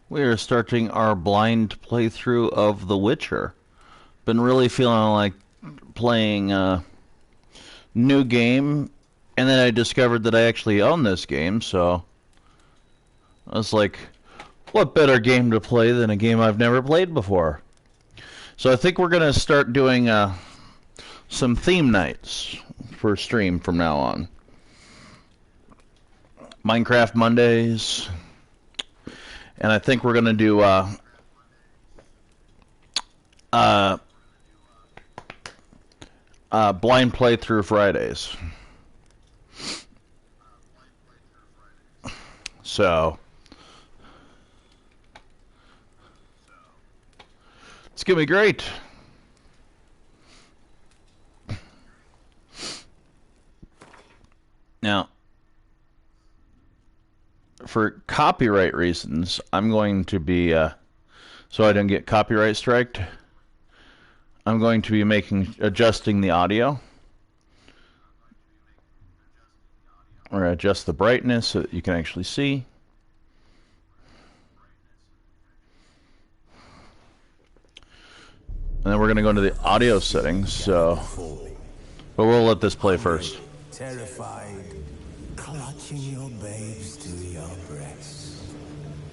We are starting our blind playthrough of The Witcher. Been really feeling like playing a new game, and then I discovered that I actually own this game, so I was like, what better game to play than a game I've never played before? So I think we're going to start doing some theme nights for stream from now on. Minecraft Mondays, and I think we're going to do blind playthrough Fridays. So it's gonna be great. Now, for copyright reasons, I'm going to be so I don't get copyright striked. I'm going to be adjusting the audio, or adjust the brightness so that you can actually see. And then we're going to go into the audio settings, so but we'll let this play first. Terrified, clutching your babes to your breasts.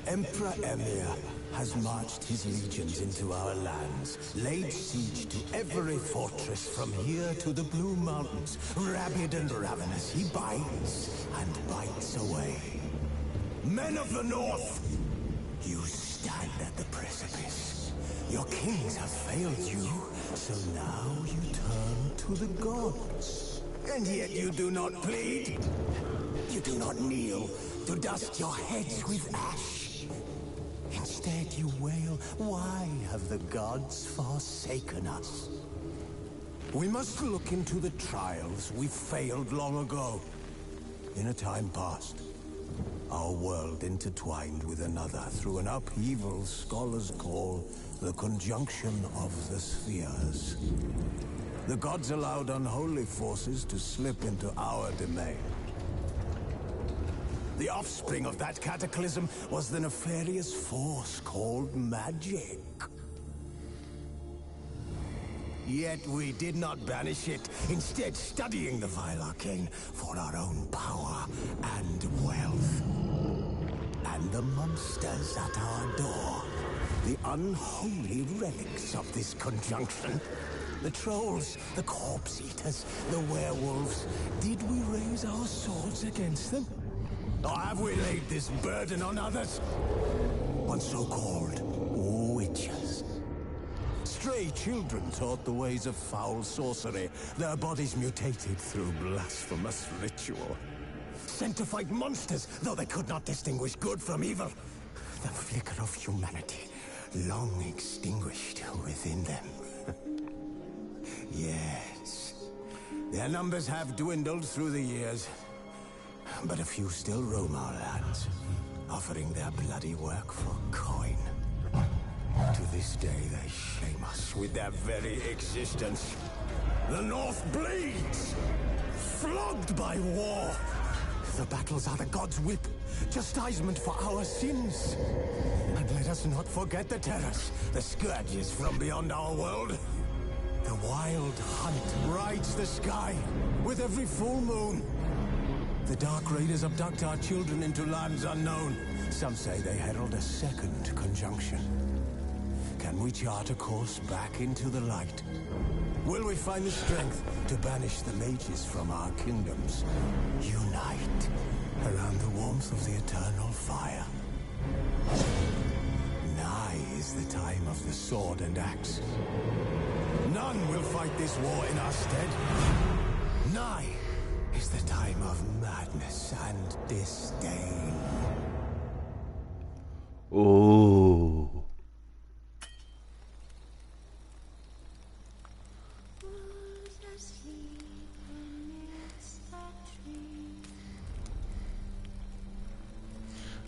Emperor Emir has marched his legions into our lands, laid siege to every fortress from here to the Blue Mountains. Rabid and ravenous, he bites and bites away. Men of the North, you stand at the precipice. Your kings have failed you, so now you turn to the gods. And yet you do not plead. You do not kneel to dust your heads with ash. Instead you wail, why have the gods forsaken us? We must look into the trials we failed long ago. In a time past, our world intertwined with another through an upheaval scholars call the conjunction of the spheres. The gods allowed unholy forces to slip into our domain. The offspring of that cataclysm was the nefarious force called magic. Yet we did not banish it, instead studying the vile arcane for our own power and wealth. And the monsters at our door, the unholy relics of this conjunction. The trolls, the corpse eaters, the werewolves. Did we raise our swords against them? Or have we laid this burden on others? On so-called witches. Stray children taught the ways of foul sorcery, their bodies mutated through blasphemous ritual. Sent to fight monsters, though they could not distinguish good from evil. The flicker of humanity, long extinguished within them. Yes, their numbers have dwindled through the years, but a few still roam our lands, offering their bloody work for coin. To this day, they shame us with their very existence. The North bleeds, flogged by war. The battles are the gods' whip, chastisement for our sins. And let us not forget the terrors, the scourges from beyond our world. The wild hunt rides the sky with every full moon. The Dark Raiders abduct our children into lands unknown. Some say they herald a second conjunction. Can we chart a course back into the light? Will we find the strength to banish the mages from our kingdoms? Unite around the warmth of the eternal fire. Nigh is the time of the sword and axe. None will fight this war in our stead. Nigh is the time of madness and disdain. Ooh.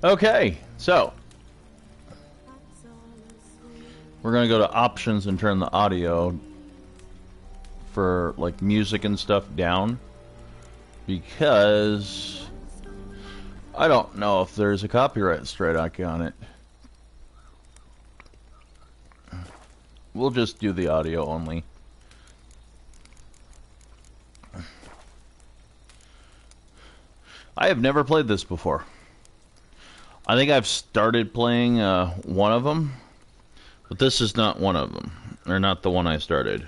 Okay, so we're going to go to options and turn the audio for like music and stuff down, because I don't know if there's a copyright strike on it. We'll just do the audio only. I have never played this before. I think I've started playing one of them, but this is not one of them. Or not the one I started.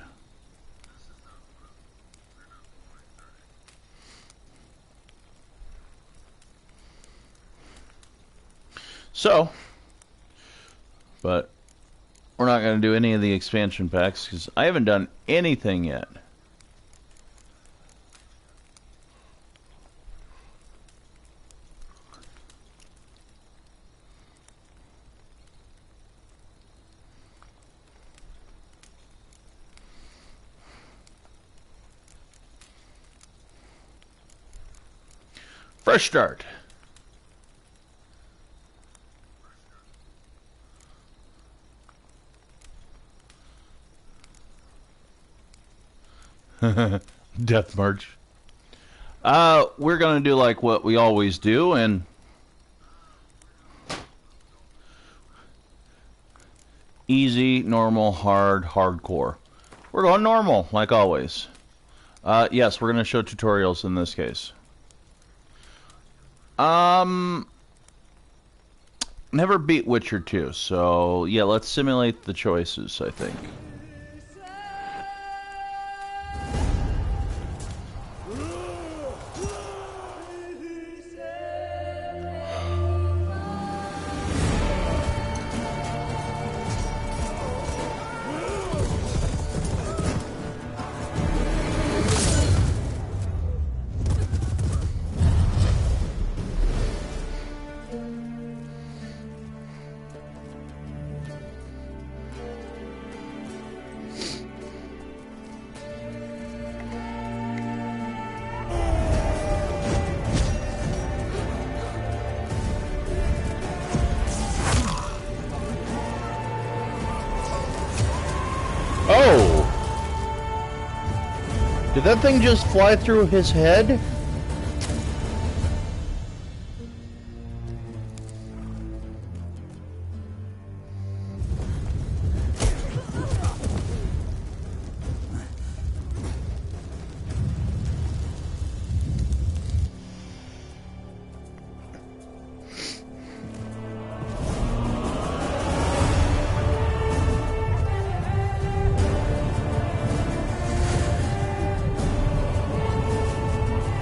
So, but we're not going to do any of the expansion packs because I haven't done anything yet. Fresh start. Death March. We're gonna do like what we always do, and easy, normal, hard, hardcore. We're going normal, like always. Yes, we're gonna show tutorials in this case. Never beat Witcher 2, so yeah, let's simulate the choices, I think. Oh! Did that thing just fly through his head?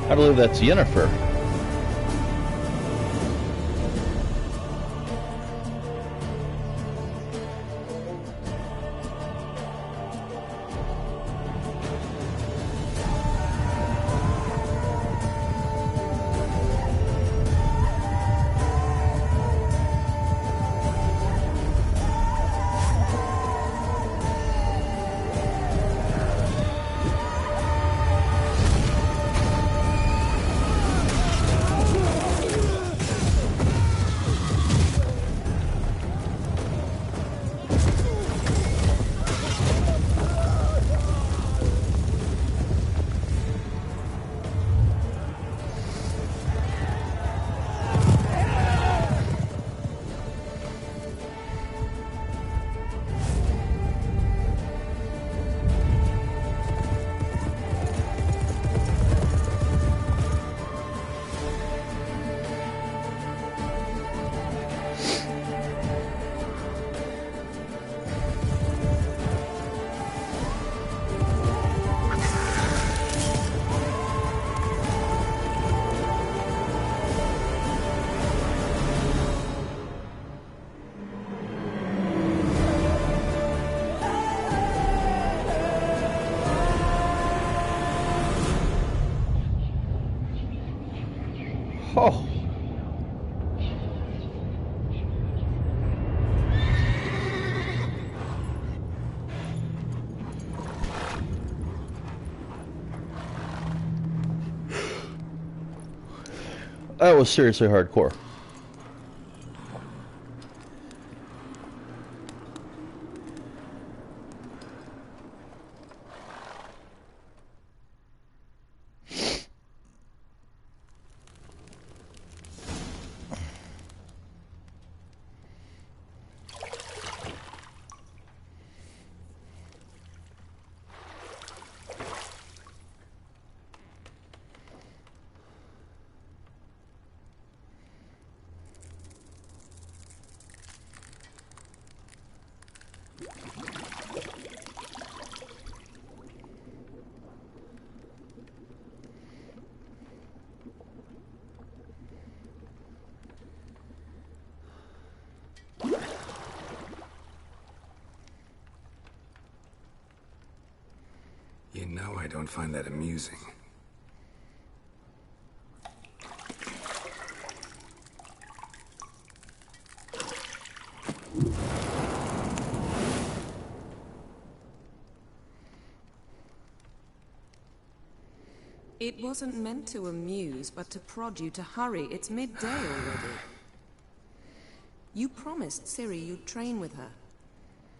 I believe that's Yennefer. Oh. That was seriously hardcore. No, I don't find that amusing. It wasn't meant to amuse, but to prod you to hurry. It's midday already. You promised Ciri you'd train with her.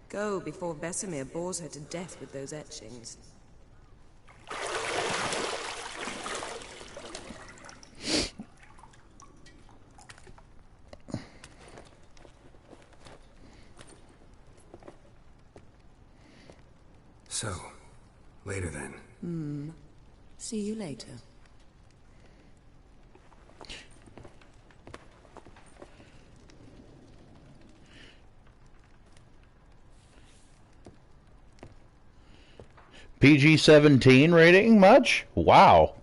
Go before Vesemir bores her to death with those etchings. So, later then. See you later. PG-17 rating much? Wow.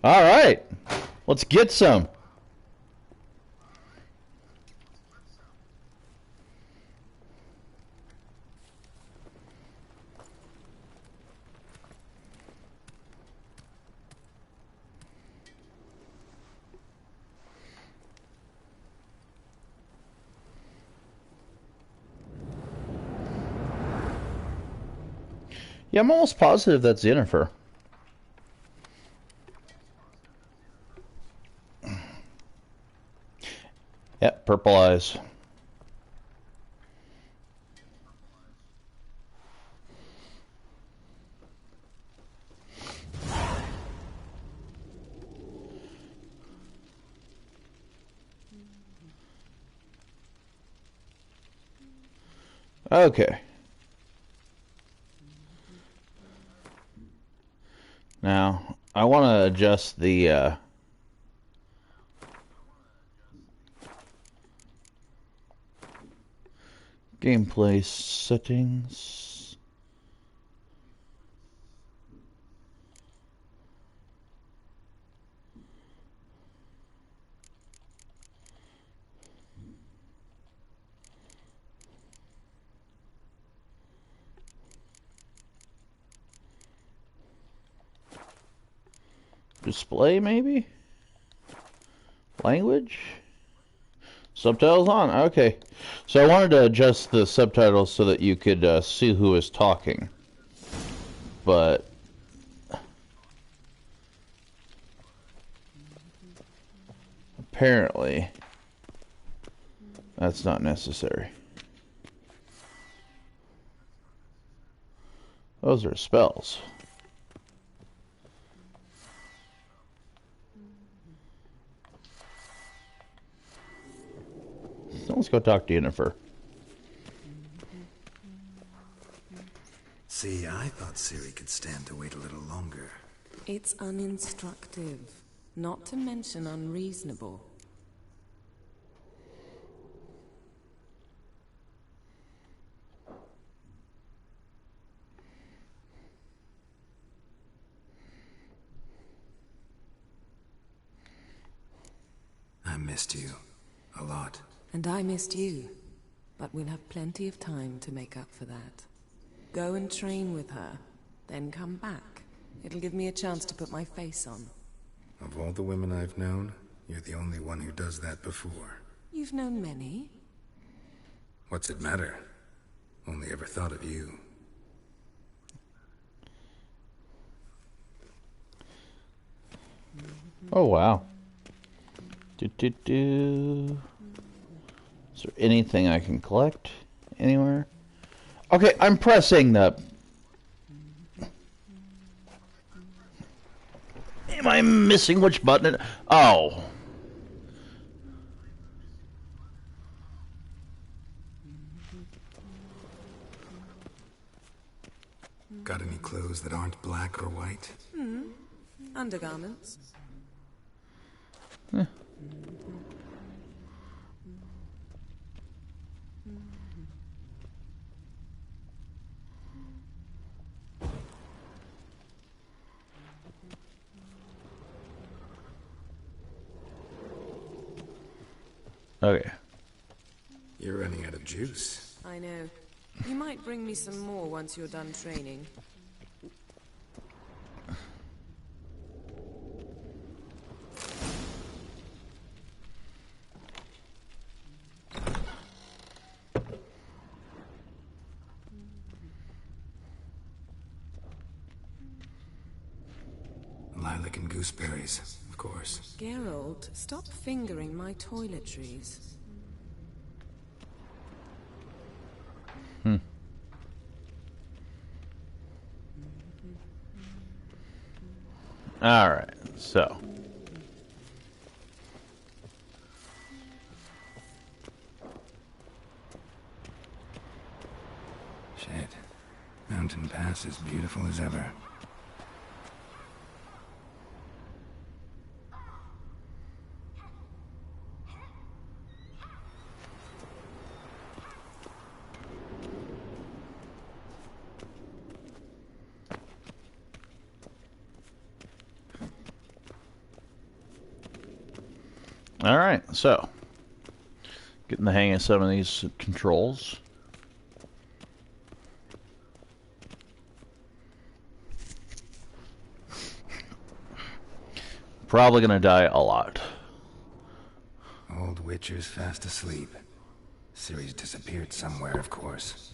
All right. Let's get some. Yeah, I'm almost positive that's Yennefer. Yep, purple eyes. Okay. Now, I want to adjust the gameplay settings. Display, maybe? Language? Subtitles on? Okay. So I wanted to adjust the subtitles so that you could see who is talking. But apparently that's not necessary. Those are spells. So let's go talk to Yennefer. See, I thought Ciri could stand to wait a little longer. It's uninstructive, not to mention unreasonable. I missed you. A lot. And I missed you. But we'll have plenty of time to make up for that. Go and train with her, then come back. It'll give me a chance to put my face on. Of all the women I've known, you're the only one who does that before. You've known many. What's it matter? Only ever thought of you. Oh, wow. Do. Is there anything I can collect anywhere? Okay, I'm pressing the... Am I missing which button? Oh. Got any clothes that aren't black or white? Undergarments. Okay. You're running out of juice. I know. You might bring me some more once you're done training. gooseberries, of course. Geralt, stop fingering my toiletries. Alright, so. Shit. Mountain Pass is beautiful as ever. Alright, so. Getting the hang of some of these controls. Probably gonna die a lot. Old Witcher's fast asleep. Ciri's disappeared somewhere, of course.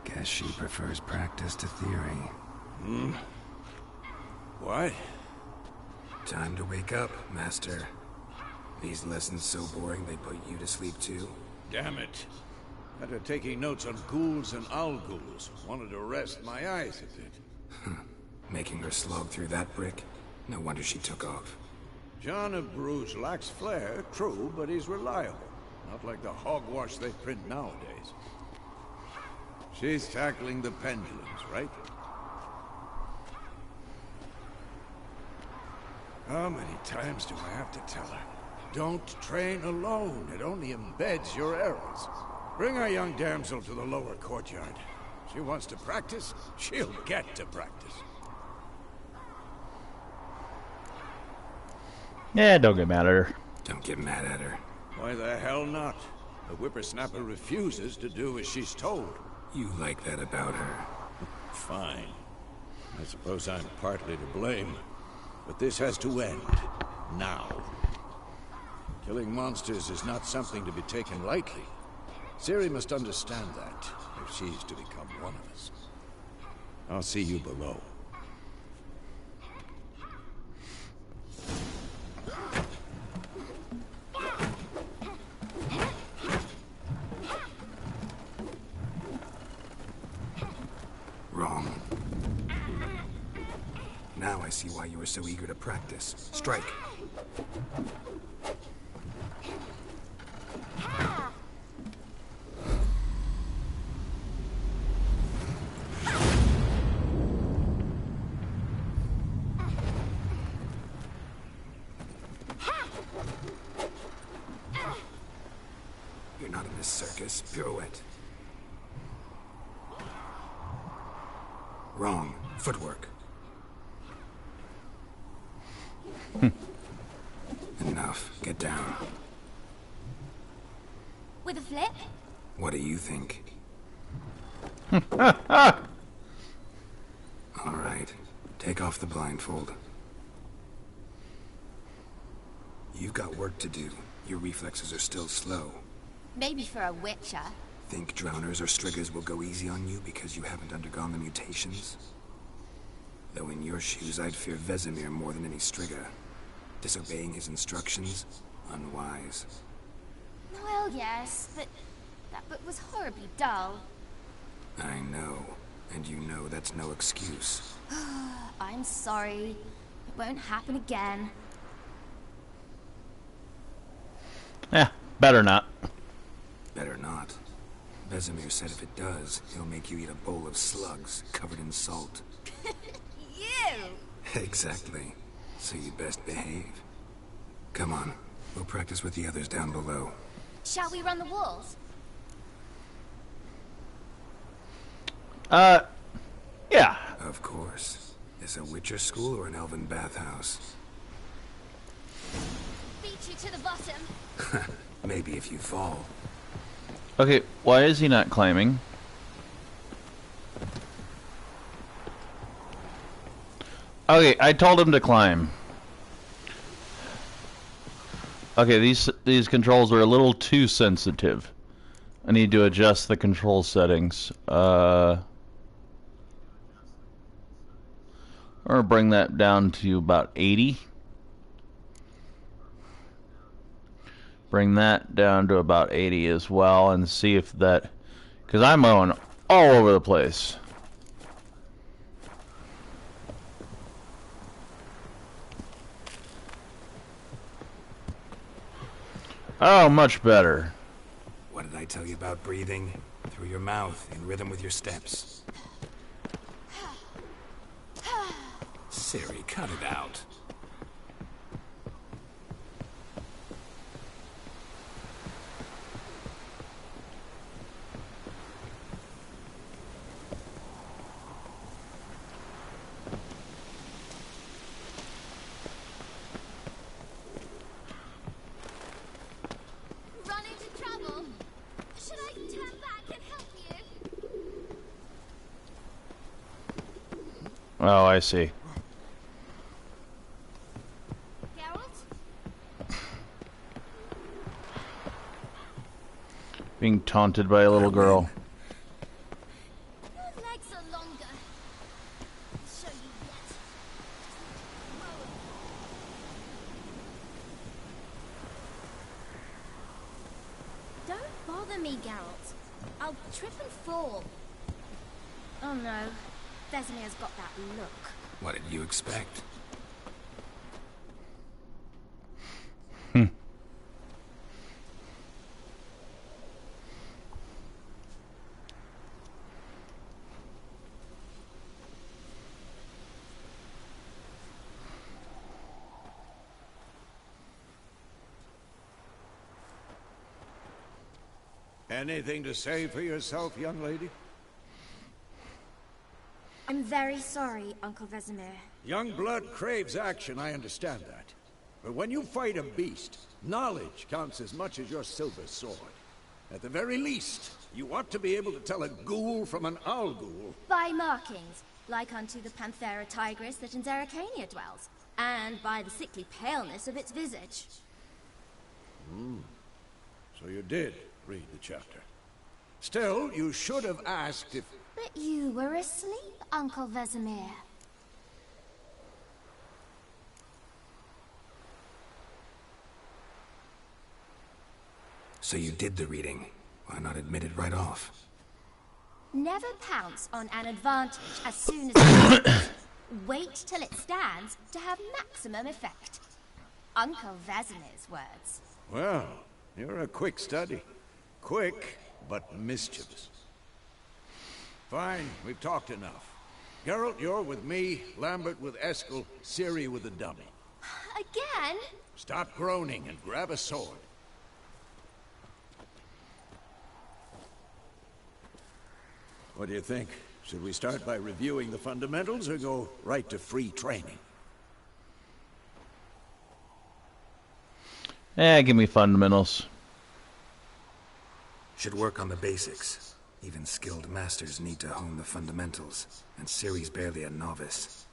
Guess she prefers practice to theory. What? Time to wake up, Master. These lessons so boring they put you to sleep too? Damn it. After taking notes on ghouls and owl ghouls, wanted to rest my eyes a bit. Making her slog through that brick? No wonder she took off. John of Bruges lacks flair, true, but he's reliable. Not like the hogwash they print nowadays. She's tackling the pendulums, right? How many times do I have to tell her? Don't train alone. It only embeds your errors. Bring our young damsel to the lower courtyard. She wants to practice, she'll get to practice. Yeah, don't get mad at her. Don't get mad at her. Why the hell not? The whippersnapper refuses to do as she's told. You like that about her. Fine. I suppose I'm partly to blame. But this has to end. Now. Killing monsters is not something to be taken lightly. Ciri must understand that, if she's to become one of us. I'll see you below. Wrong. Now I see why you were so eager to practice. Strike. You're not in this circus. Pirouette. Wrong. Footwork. Enough. Get down. With a flip? What do you think? All right. Take off the blindfold. You've got work to do. Your reflexes are still slow. Maybe for a witcher. Think drowners or striggers will go easy on you because you haven't undergone the mutations? Though in your shoes, I'd fear Vesemir more than any strigger. Disobeying his instructions? Unwise. Well, yes, but that book was horribly dull. I know. And you know that's no excuse. I'm sorry. It won't happen again. Yeah, better not. Better not. Vesemir said if it does, he'll make you eat a bowl of slugs covered in salt. You! Exactly. So you'd best behave. Come on. We'll practice with the others down below. Shall we run the walls? Yeah. Of course. Is a Witcher school or an elven bathhouse? Beat you to the bottom. Maybe if you fall. Okay, why is he not climbing? Okay, I told him to climb. Okay, these controls are a little too sensitive. I need to adjust the control settings. Or bring that down to about 80. Bring that down to about 80 as well, and see if that... Because I'm going all over the place. Oh, much better. What did I tell you about breathing? Through your mouth, in rhythm with your steps. Siri, cut it out. Run into trouble? Should I turn back and help you? Oh, I see. Geralt? Being taunted by a little girl. Your legs are longer. I'll show you yet. Don't bother me, Geralt. I'll trip and fall. Oh no. Vesemir's got that look. What did you expect? Anything to say for yourself, young lady? I'm very sorry, Uncle Vesemir. Young blood craves action, I understand that. But when you fight a beast, knowledge counts as much as your silver sword. At the very least, you ought to be able to tell a ghoul from an owl ghoul. By markings, like unto the Panthera tigris that in Zeracania dwells, and by the sickly paleness of its visage. So you did read the chapter. Still, you should have asked if... But you were asleep, Uncle Vesemir. So you did the reading. Why not admit it right off? Never pounce on an advantage as soon as it wait till it stands to have maximum effect. Uncle Vesemir's words. Well, you're a quick study. Quick, but mischievous. Fine, we've talked enough. Geralt, you're with me, Lambert with Eskel, Ciri with the dummy. Again? Stop groaning and grab a sword. What do you think? Should we start by reviewing the fundamentals or go right to free training? Give me fundamentals. Should work on the basics. Even skilled masters need to hone the fundamentals, and Ciri's barely a novice.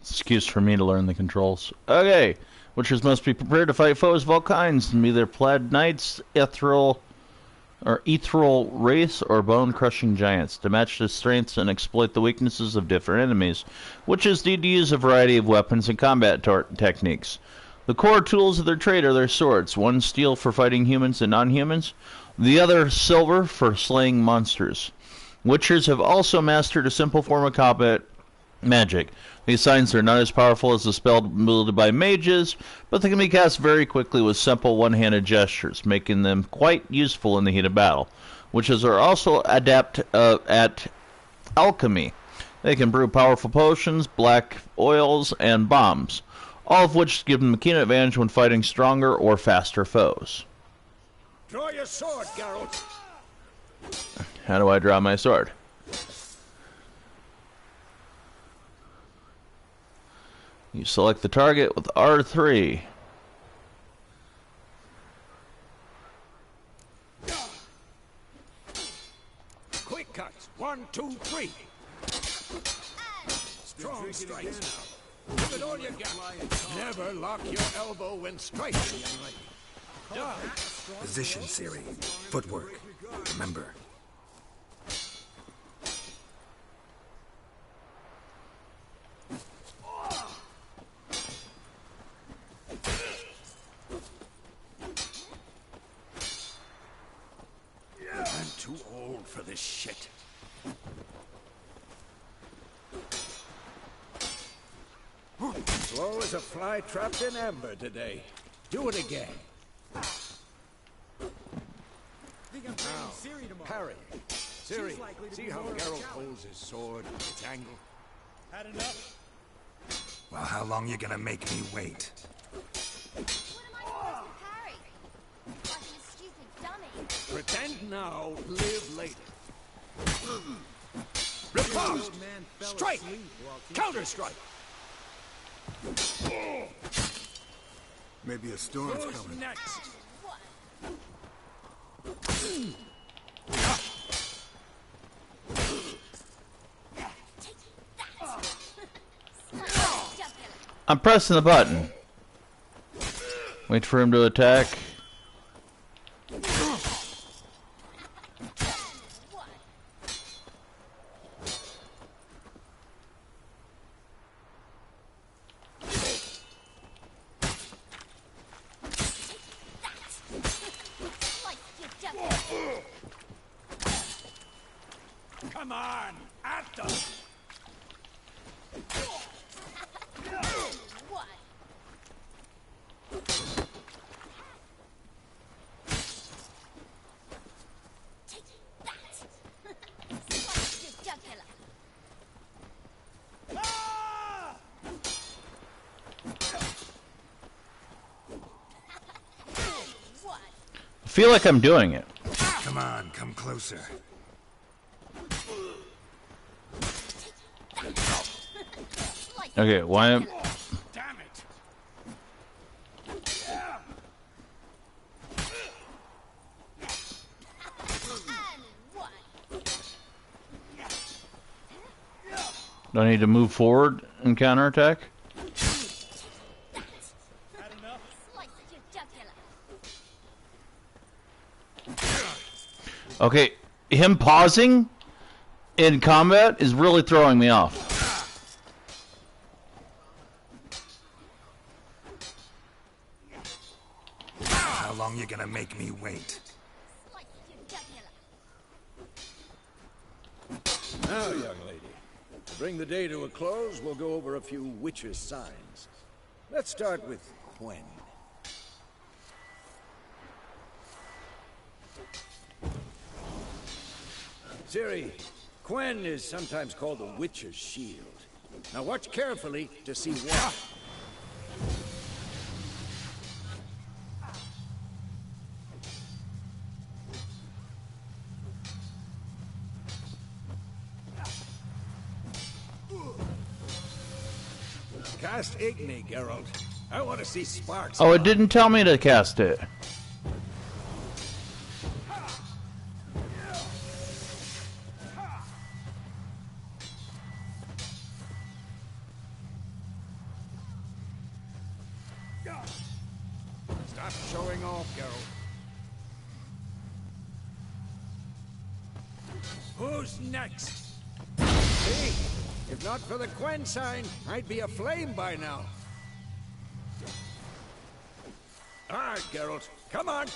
Excuse for me to learn the controls. Okay. Witchers must be prepared to fight foes of all kinds, and be their plaid knights, ethereal race, or bone-crushing giants, to match the strengths and exploit the weaknesses of different enemies. Witches need to use a variety of weapons and combat techniques. The core tools of their trade are their swords, one steel for fighting humans and non-humans, the other silver for slaying monsters. Witchers have also mastered a simple form of combat magic. These signs are not as powerful as the spell wielded by mages, but they can be cast very quickly with simple one-handed gestures, making them quite useful in the heat of battle. Witches are also adept at alchemy. They can brew powerful potions, black oils, and bombs, all of which give them a keen advantage when fighting stronger or faster foes. Draw your sword, Geralt! How do I draw my sword? You select the target with R3. Hurry! Strong strikes now. Give it all you got. Never lock your elbow when striking, young lady. Duh. Position, Siri. Footwork. Remember. I'm too old for this shit. Slow as a fly trapped in amber today. Do it again. Now, parry. Siri, see how Geralt holds his sword, its angle? Had enough? Well, how long you gonna make me wait? What am I supposed to parry? Like a stupid dummy. Pretend now, live later. Riposte! Strike! Counter-strike! Maybe a storm's Who's coming. next? I'm pressing the button. Wait for him to attack. Come on, at them! I feel like I'm doing it. Come on, come closer. Okay, why am... Damn it! Do I need to move forward and counterattack? Had enough? Okay, him pausing in combat is really throwing me off. How long you gonna make me wait? Now, young lady, to bring the day to a close, we'll go over a few witches' signs. Let's start with Quen. Ciri, Quen is sometimes called the Witcher's Shield. Now watch carefully to see why. Cast Igni, Geralt. I want to see sparks. Oh, it didn't tell me to cast it. Stop showing off, Geralt. Who's next? See? If not for the Quen sign, I'd be aflame by now. All right, Geralt. Come on.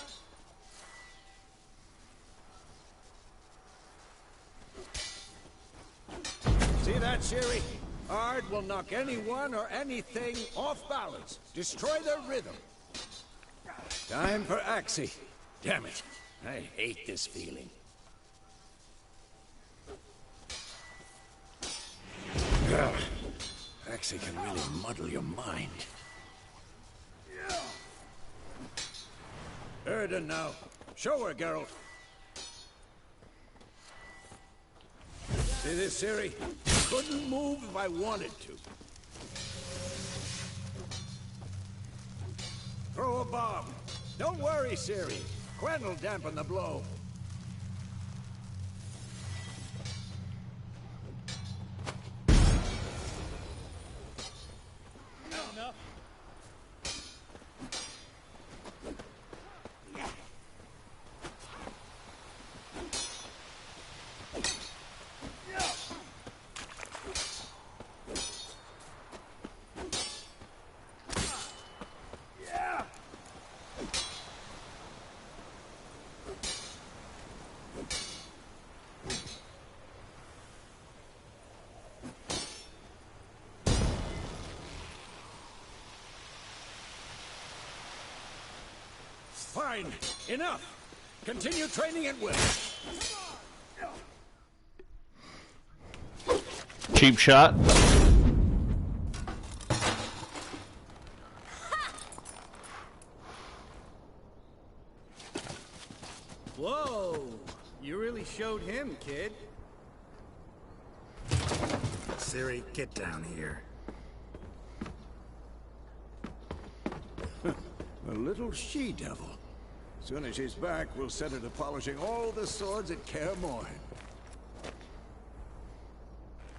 See that, Ciri? Ard will knock anyone or anything off balance. Destroy their rhythm. Time for Axie. Damn it. I hate this feeling. Ugh. Axie can really muddle your mind. Erden now. Show her, Geralt. See this, Ciri? Couldn't move if I wanted to. Throw a bomb. Don't worry, Ciri. Quen will dampen the blow. Fine. Enough. Continue training and win. Cheap shot. Whoa! You really showed him, kid. Ciri, get down here. A little she-devil. As soon as she's back, we'll set her to polishing all the swords at Kaer Morhen.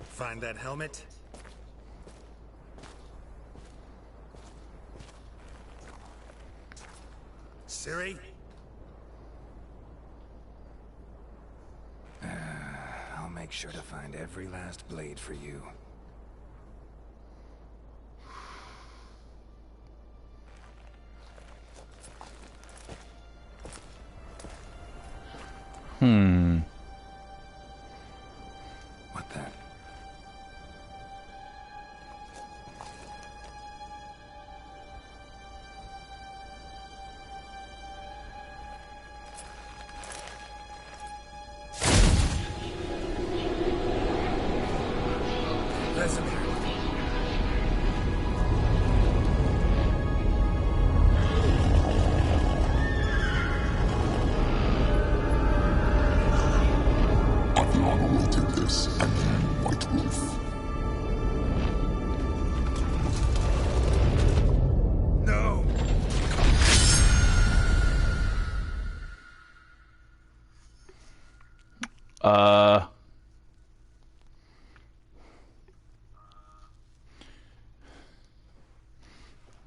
Find that helmet? Ciri? I'll make sure to find every last blade for you. What then? Vesemir. Aviana will take this, and then White Wolf. No!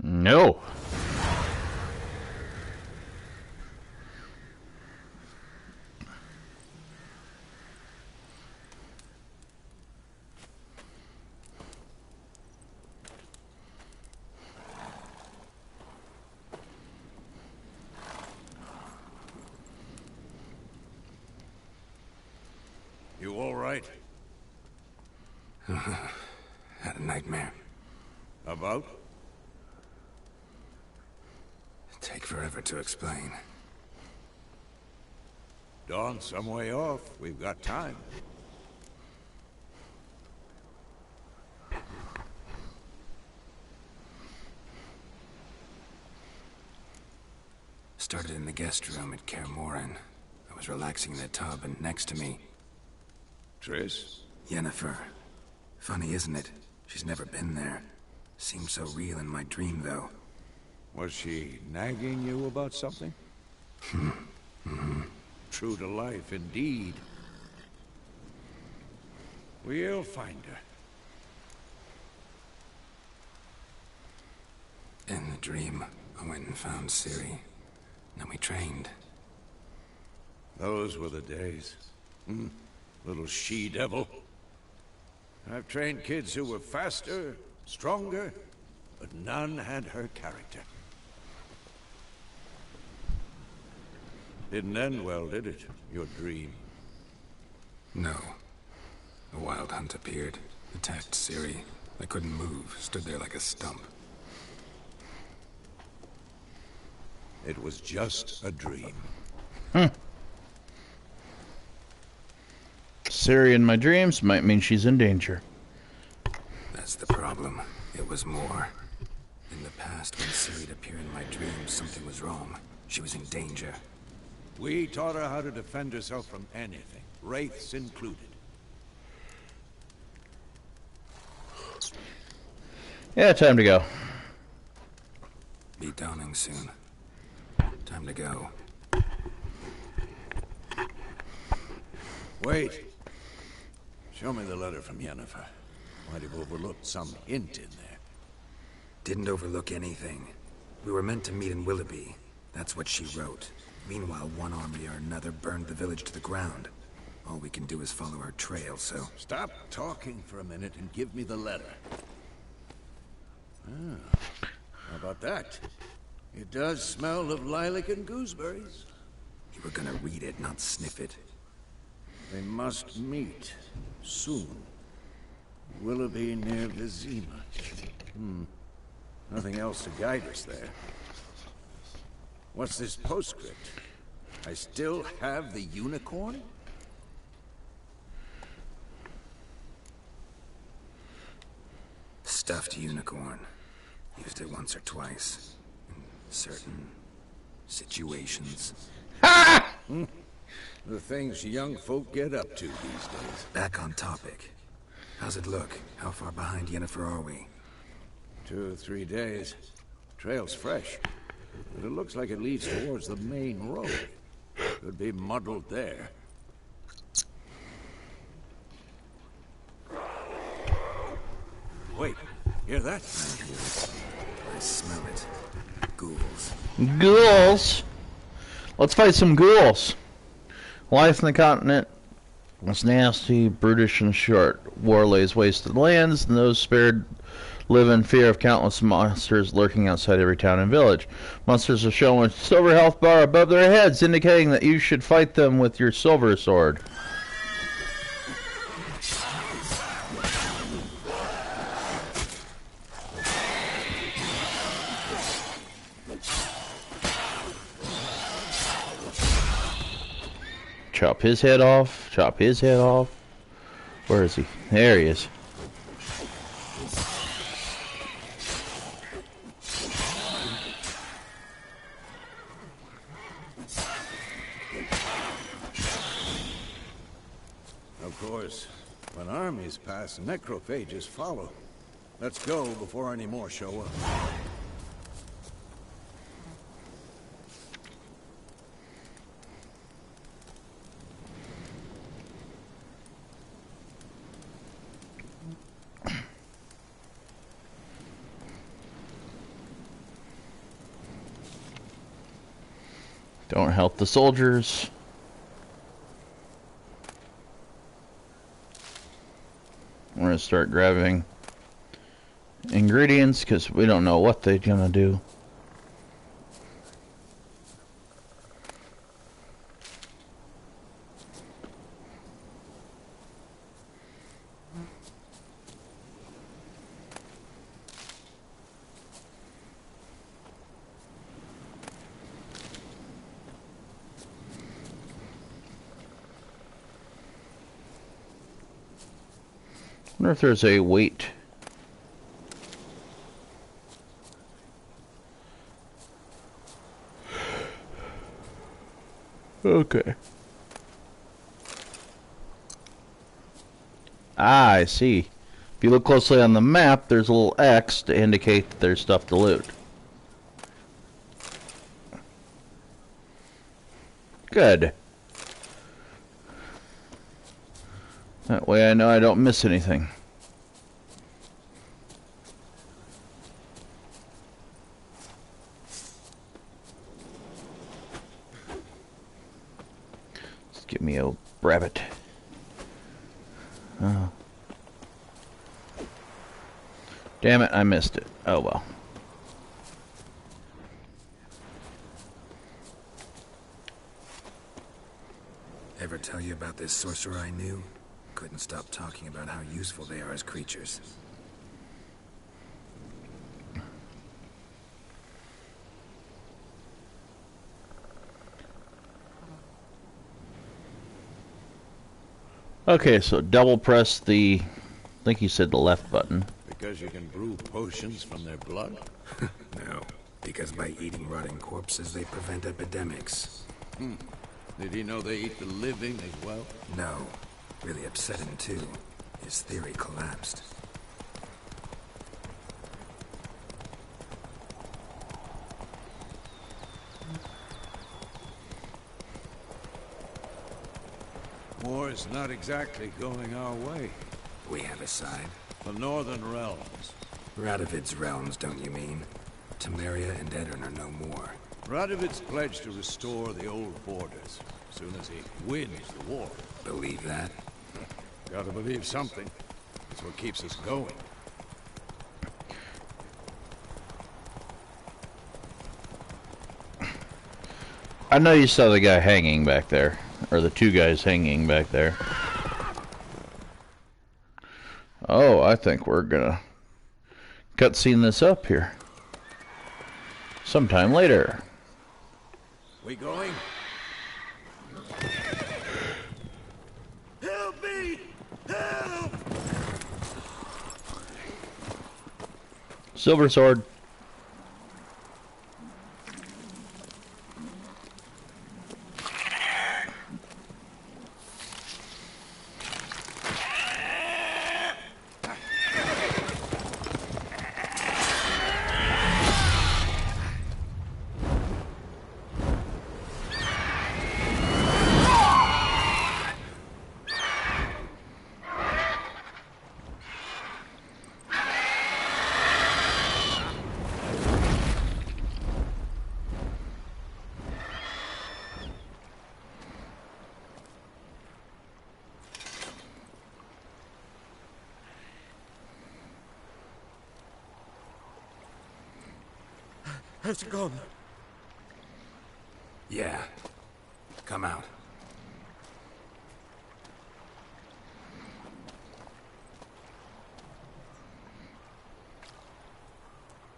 No. You all right? Had a nightmare. About? Take forever to explain. Dawn's some way off. We've got time. Started in the guest room at Kaer Morhen. I was relaxing in the tub, and next to me, Triss? Yennefer. Funny, isn't it? She's never been there. Seemed so real in my dream, though. Was she nagging you about something? True to life, indeed. We'll find her. In the dream, I went and found Ciri. Then we trained. Those were the days. Little she-devil. I've trained kids who were faster, stronger, but none had her character. Didn't end well, did it? Your dream? No. A wild hunt appeared, attacked Ciri. I couldn't move, stood there like a stump. It was just a dream. Ciri in my dreams might mean she's in danger. That's the problem. It was more. In the past, when Ciri'd appear in my dreams, something was wrong. She was in danger. We taught her how to defend herself from anything, wraiths included. Yeah, time to go. Be dawning soon. Time to go. Wait. Show me the letter from Yennefer. Might have overlooked some hint in there. Didn't overlook anything. We were meant to meet in Willoughby. That's what she wrote. Meanwhile, one army or another burned the village to the ground. All we can do is follow her trail, so... Stop talking for a minute and give me the letter. How about that? It does smell of lilac and gooseberries. You were gonna read it, not sniff it. They must meet. Soon. Willoughby near Vizima. Nothing else to guide us there. What's this postscript? I still have the unicorn? Stuffed unicorn. Used it once or twice. In certain situations. The things young folk get up to these days. Back on topic. How's it look? How far behind Yennefer are we? 2 or 3 days. Trail's fresh, but it looks like it leads towards the main road. Could be muddled there. Wait, hear that? I smell it. Ghouls. Ghouls. Let's fight some ghouls. Life in the continent was nasty, brutish, and short. War lays waste to the lands, and those spared live in fear of countless monsters lurking outside every town and village. Monsters are shown with silver health bar above their heads, indicating that you should fight them with your silver sword. Chop his head off. Chop his head off. Where is he? There he is. Of course, when armies pass, necrophages follow. Let's go before any more show up. Don't help the soldiers. We're gonna start grabbing ingredients because we don't know what they're gonna do. I wonder if there's a weight. Okay. Ah, I see. If you look closely on the map, there's a little X to indicate that there's stuff to loot. Good. That way I know I don't miss anything. Just give me a rabbit. Oh. Damn it, I missed it. Oh well. Ever tell you about this sorcerer I knew? Couldn't stop talking about how useful they are as creatures. Okay, so double press the, I think you said the left button. Because you can brew potions from their blood? No, because by eating rotting corpses, they prevent epidemics. Did he know they eat the living as well? No. Really upset him, too. His theory collapsed. War's not exactly going our way. We have a side. The Northern Realms. Radovid's realms, don't you mean? Temeria and Edirn are no more. Radovid's pledged to restore the old borders, as soon as he wins the war. Believe that? Gotta believe something. It's what keeps us going. I know you saw the guy hanging back there, or the two guys hanging back there. Oh, I think we're gonna cutscene this up here. Sometime later. We going? Help me! Help! Silver sword. Has it gone? Yeah. Come out.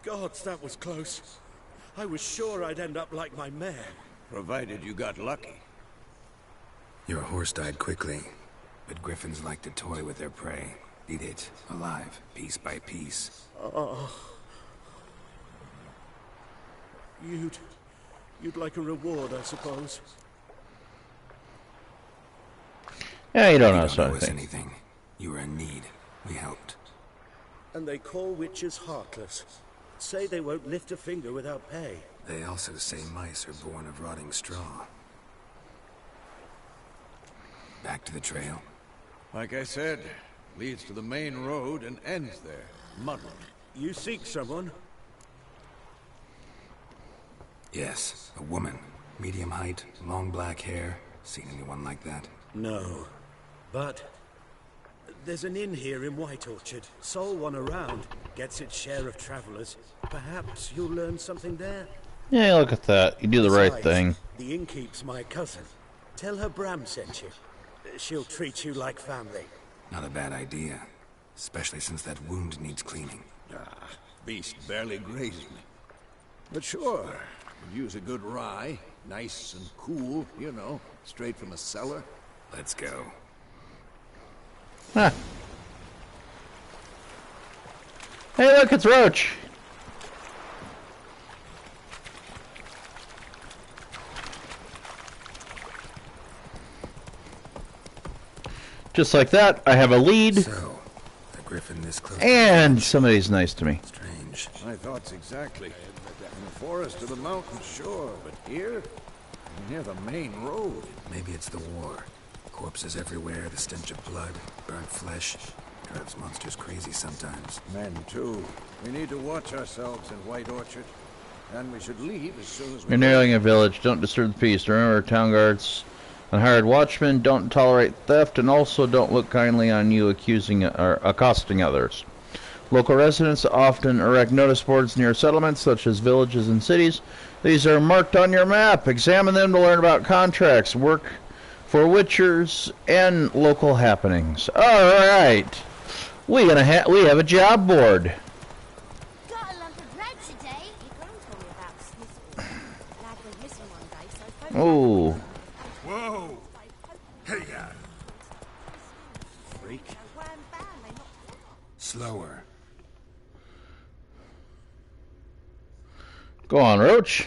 Gods, that was close. I was sure I'd end up like my mare. Provided you got lucky. Your horse died quickly, but griffins like to toy with their prey. Eat it, alive, piece by piece. Oh. You'd like a reward, I suppose. Yeah, you don't know You don't owe us something. anything. You were in need. We helped. And they call witches heartless. Say they won't lift a finger without pay. They also say mice are born of rotting straw. Back to the trail. Like I said, leads to the main road and ends there. Muddled. You seek someone? Yes, a woman. Medium height, long black hair. Seen anyone like that? No. But there's an inn here in White Orchard. Sole one around. Gets its share of travelers. Perhaps you'll learn something there. Yeah, look at that. You do the right Besides, thing. The innkeep's my cousin. Tell her Bram sent you. She'll treat you like family. Not a bad idea. Especially since that wound needs cleaning. Beast barely grazed me. But sure, could use a good rye. Nice and cool, you know, straight from a cellar. Let's go. Huh. Hey, look, it's Roach. Just like that, I have a lead, So, a griffin this close. and somebody's nice to me. Strange. My thoughts exactly. In the forest or the mountain, sure, but here? Near the main road. Maybe it's the war. Corpses everywhere, the stench of blood, burnt flesh. Drives monsters crazy sometimes. Men, too. We need to watch ourselves in White Orchard. And we should leave as soon as we You're nearing a village. Don't disturb the peace. Remember, town guards and hired watchmen don't tolerate theft, and also don't look kindly on you accusing or accosting others. Local residents often erect notice boards near settlements, such as villages and cities. These are marked on your map. Examine them to learn about contracts, work for witchers, and local happenings. All right, we have a job board. Got a lump of bread today. Your gran told me about Snizzle. Lad went missing one day, so I phoned Oh, Whoa! Hey, Freak. slower. go on, Roach.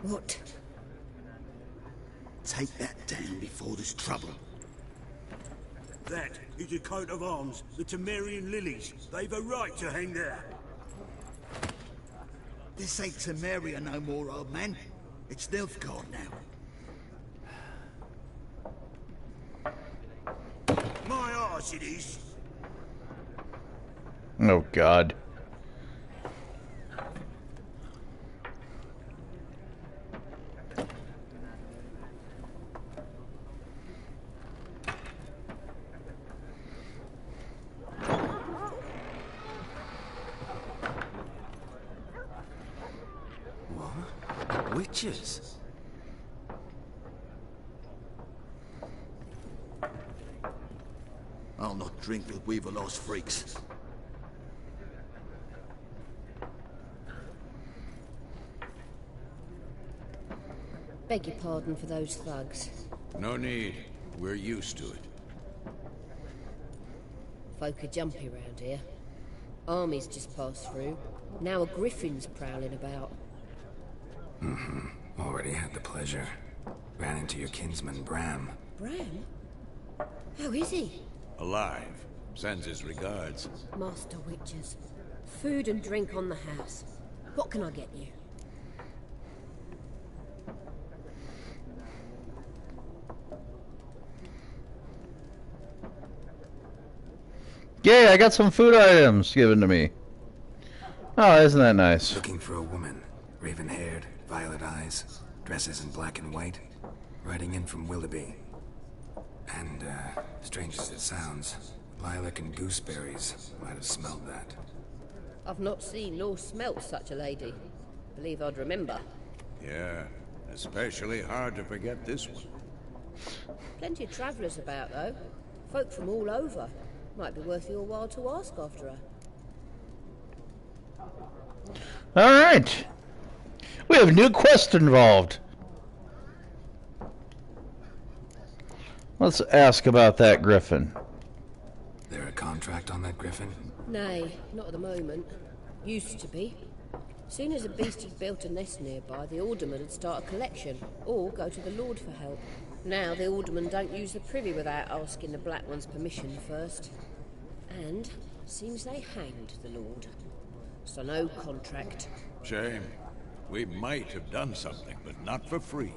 What? Take that down before there's trouble. That is a coat of arms, the Temerian lilies. They've a right to hang there. This ain't Temeria no more, old man. It's Nilfgaard now. My arse it is. Oh, God. Witches? I'll not drink with Weaver-lost freaks. Beg your pardon for those thugs. No need. We're used to it. Folk are jumpy round here. Armies just passed through. Now a griffin's prowling about. Already had the pleasure. Ran into your kinsman, Bram. Bram? How is he? Alive. Sends his regards. Master Witches. Food and drink on the house. What can I get you? Yay, I got some food items given to me. Oh, isn't that nice? Looking for a woman. Raven-haired, violet eyes, dresses in black and white. Riding in from Willoughby. And, strange as it sounds, lilac and gooseberries might have smelled that. I've not seen nor smelt such a lady. Believe I'd remember. Yeah, especially hard to forget this one. Plenty of travellers about, though. Folk from all over. Might be worth your while to ask after her. Alright. We have a new quest involved. Let's ask about that griffin. There a contract on that griffin? Nay, not at the moment. Used to be. Soon as a beast had built a nest nearby, the alderman would start a collection, or go to the Lord for help. Now the aldermen don't use the privy without asking the Black One's permission first. And seems they hanged the Lord. So no contract. Shame. We might have done something, but not for free.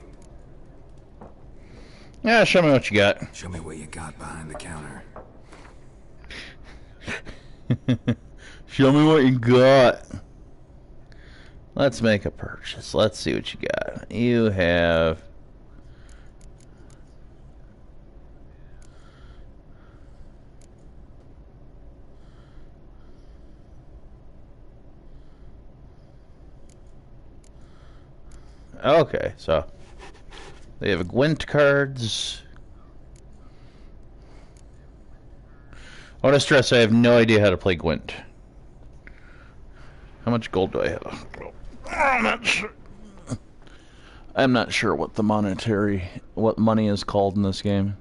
Yeah, show me what you got. Show me what you got behind the counter. Show me what you got. Let's make a purchase. Let's see what you got. You have... Okay, so they have Gwent cards. I want to stress I have no idea how to play Gwent. How much gold do I have? I'm not sure. I'm not sure what what money is called in this game.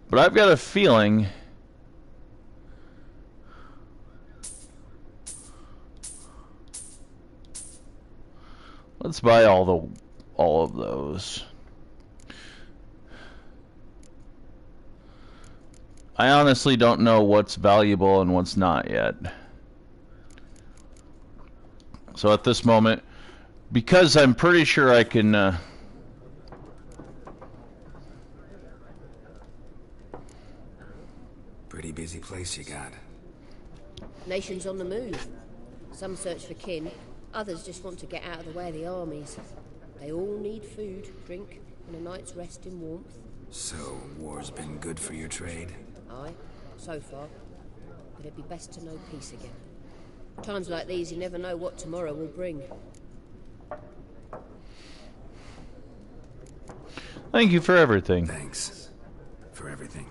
But I've got a feeling let's buy all of those. I honestly don't know what's valuable and what's not yet. So at this moment, because I'm pretty sure I can Pretty busy place you got. Nations on the move. Some search for kin, others just want to get out of the way of the armies. They all need food, drink, and a night's rest in warmth. So, war's been good for your trade? Aye, so far. But it'd be best to know peace again. Times like these, you never know what tomorrow will bring. Thank you for everything. Thanks for everything.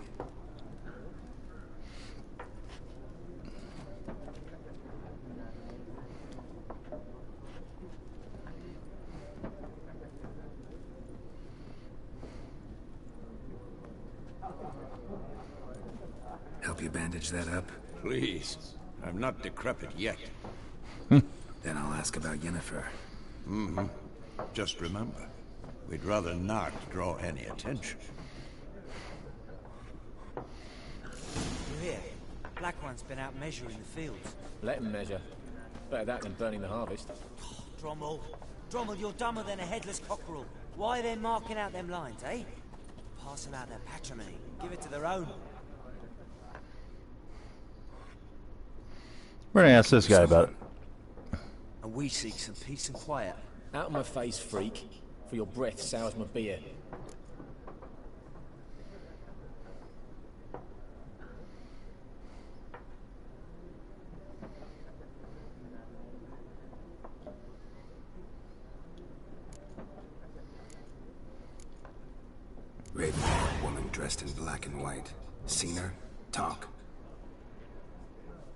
Help you bandage that up? Please. I'm not decrepit yet. Then I'll ask about Yennefer. Mm-hmm. Just remember, we'd rather not draw any attention. You hear? Black One's been out measuring the fields. Let him measure. Better that than burning the harvest. Drommel. Drommel, you're dumber than a headless cockerel. Why are they marking out them lines, eh? Pass them out their patrimony. Give it to their own. We're gonna ask this guy about it. And we seek some peace and quiet. Out of my face, freak. For your breath sours my beer. dressed in black and white. Seen her? Talk.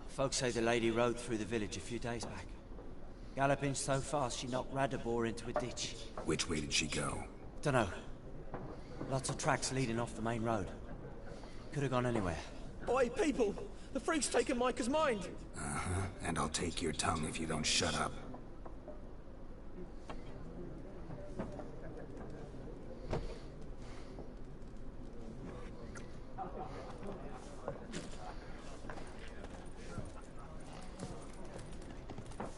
Folks say the lady rode through the village a few days back. Galloping so fast she knocked Radabor into a ditch. Which way did she go? Dunno. Lots of tracks leading off the main road. Could have gone anywhere. Oi, people! The freak's taken Micah's mind! Uh-huh. And I'll take your tongue if you don't shut up.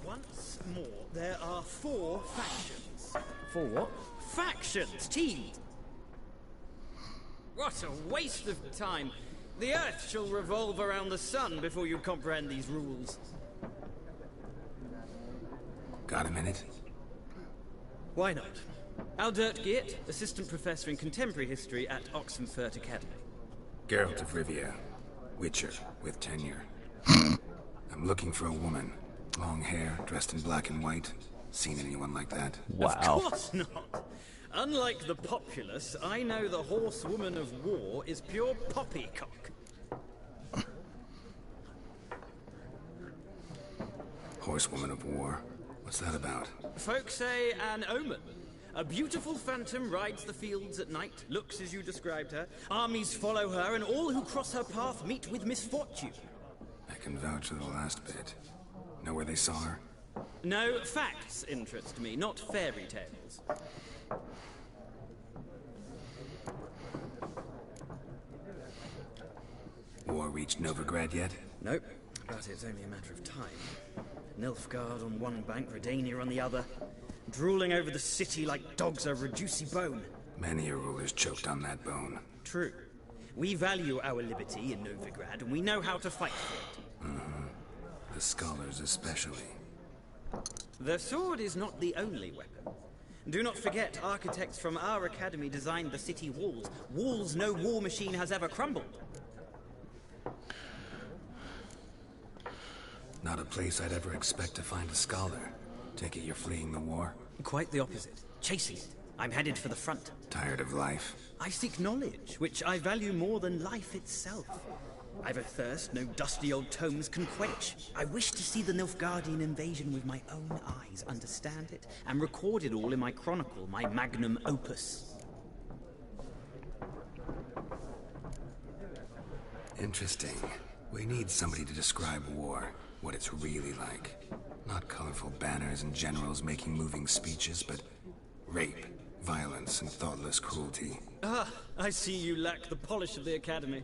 Once more, there are 4 factions. 4 what? Factions, team! What a waste of time. The Earth shall revolve around the sun before you comprehend these rules. Got a minute? Why not? Aldert Geert, Assistant Professor in Contemporary History at Oxenfurt Academy. Geralt of Rivia. Witcher, with tenure. I'm looking for a woman. Long hair, dressed in black and white. Seen anyone like that? Of course not. Unlike the populace, I know the horsewoman of war is pure poppycock. Horsewoman of war? What's that about? Folks say an omen. A beautiful phantom rides the fields at night, looks as you described her. Armies follow her, and all who cross her path meet with misfortune. I can vouch for the last bit. Know where they saw her? No, facts interest me, not fairy tales. War reached Novigrad yet? Nope, but it's only a matter of time. Nilfgaard on one bank, Redania on the other. Drooling over the city like dogs over a juicy bone. Many a ruler's choked on that bone. True. We value our liberty in Novigrad, and we know how to fight for it. Mm-hmm. The scholars especially. The sword is not the only weapon. Do not forget, architects from our academy designed the city walls. Walls no war machine has ever crumbled. Not a place I'd ever expect to find a scholar. Take it you're fleeing the war? Quite the opposite. Chasing it. I'm headed for the front. Tired of life? I seek knowledge, which I value more than life itself. I've a thirst no dusty old tomes can quench. I wish to see the Nilfgaardian invasion with my own eyes, understand it, and record it all in my chronicle, my magnum opus. Interesting. We need somebody to describe war, what it's really like. Not colorful banners and generals making moving speeches, but rape, violence, and thoughtless cruelty. Ah, I see you lack the polish of the Academy.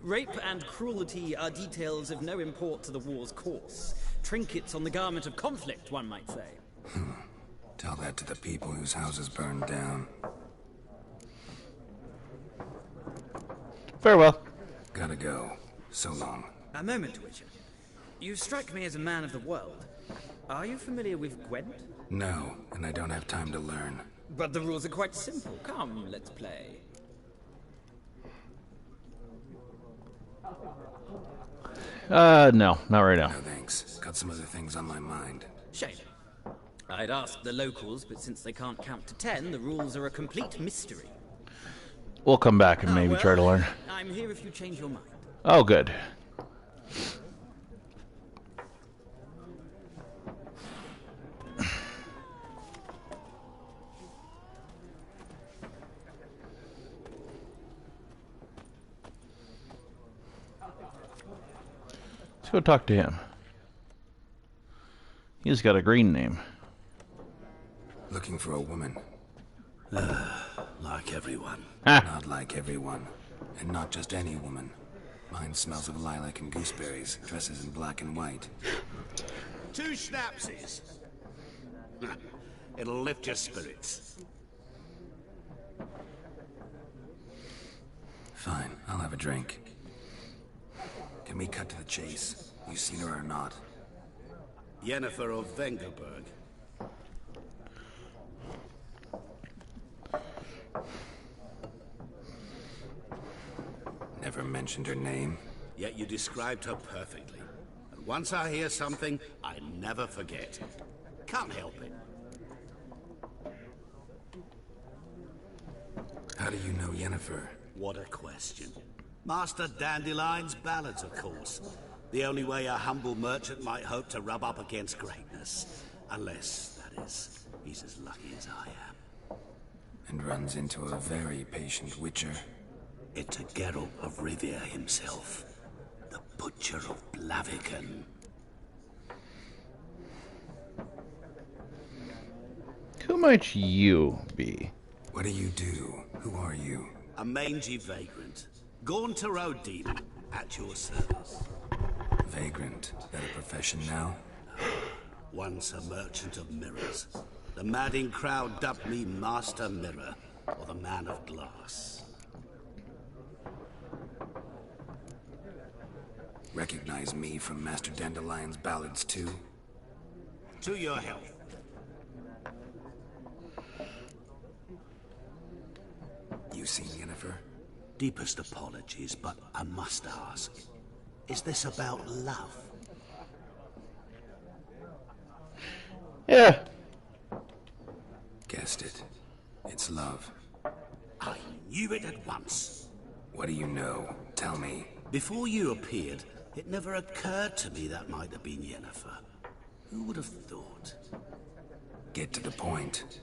Rape and cruelty are details of no import to the war's course. Trinkets on the garment of conflict, one might say. Tell that to the people whose houses burned down. Farewell. Gotta go. So long. A moment, Witcher. You strike me as a man of the world. Are you familiar with Gwent? No, and I don't have time to learn. But the rules are quite simple. Come, let's play. No, not right now. No thanks. Got some other things on my mind. Shame. I'd ask the locals, but since they can't count to 10, the rules are a complete mystery. We'll come back and maybe try to learn. I'm here if you change your mind. Oh, good. Let's go talk to him. He's got a green name. Looking for a woman. Like everyone. Not like everyone. And not just any woman. Mine smells of lilac and gooseberries, dresses in black and white. 2 schnapsies. It'll lift your spirits. Fine, I'll have a drink. Can we cut to the chase? You seen her or not? Yennefer of Vengerberg. Never mentioned her name. Yet you described her perfectly. And once I hear something, I never forget. Can't help it. How do you know Yennefer? What a question. Master Dandelion's ballads, of course. The only way a humble merchant might hope to rub up against greatness. Unless, that is, he's as lucky as I am. And runs into a very patient witcher. It's a Geralt of Rivia himself. The Butcher of Blaviken. Who might you be? What do you do? Who are you? A mangy vagrant. Gauntero demon, at your service. Vagrant. That a profession now? Once a merchant of mirrors. The madding crowd dubbed me Master Mirror, or the Man of Glass. Recognize me from Master Dandelion's ballads too? To your health. You seen Yennefer? Deepest apologies, but I must ask. Is this about love? Yeah. Guessed it. It's love. I knew it at once. What do you know? Tell me. Before you appeared, it never occurred to me that might have been Yennefer. Who would have thought? Get to the point.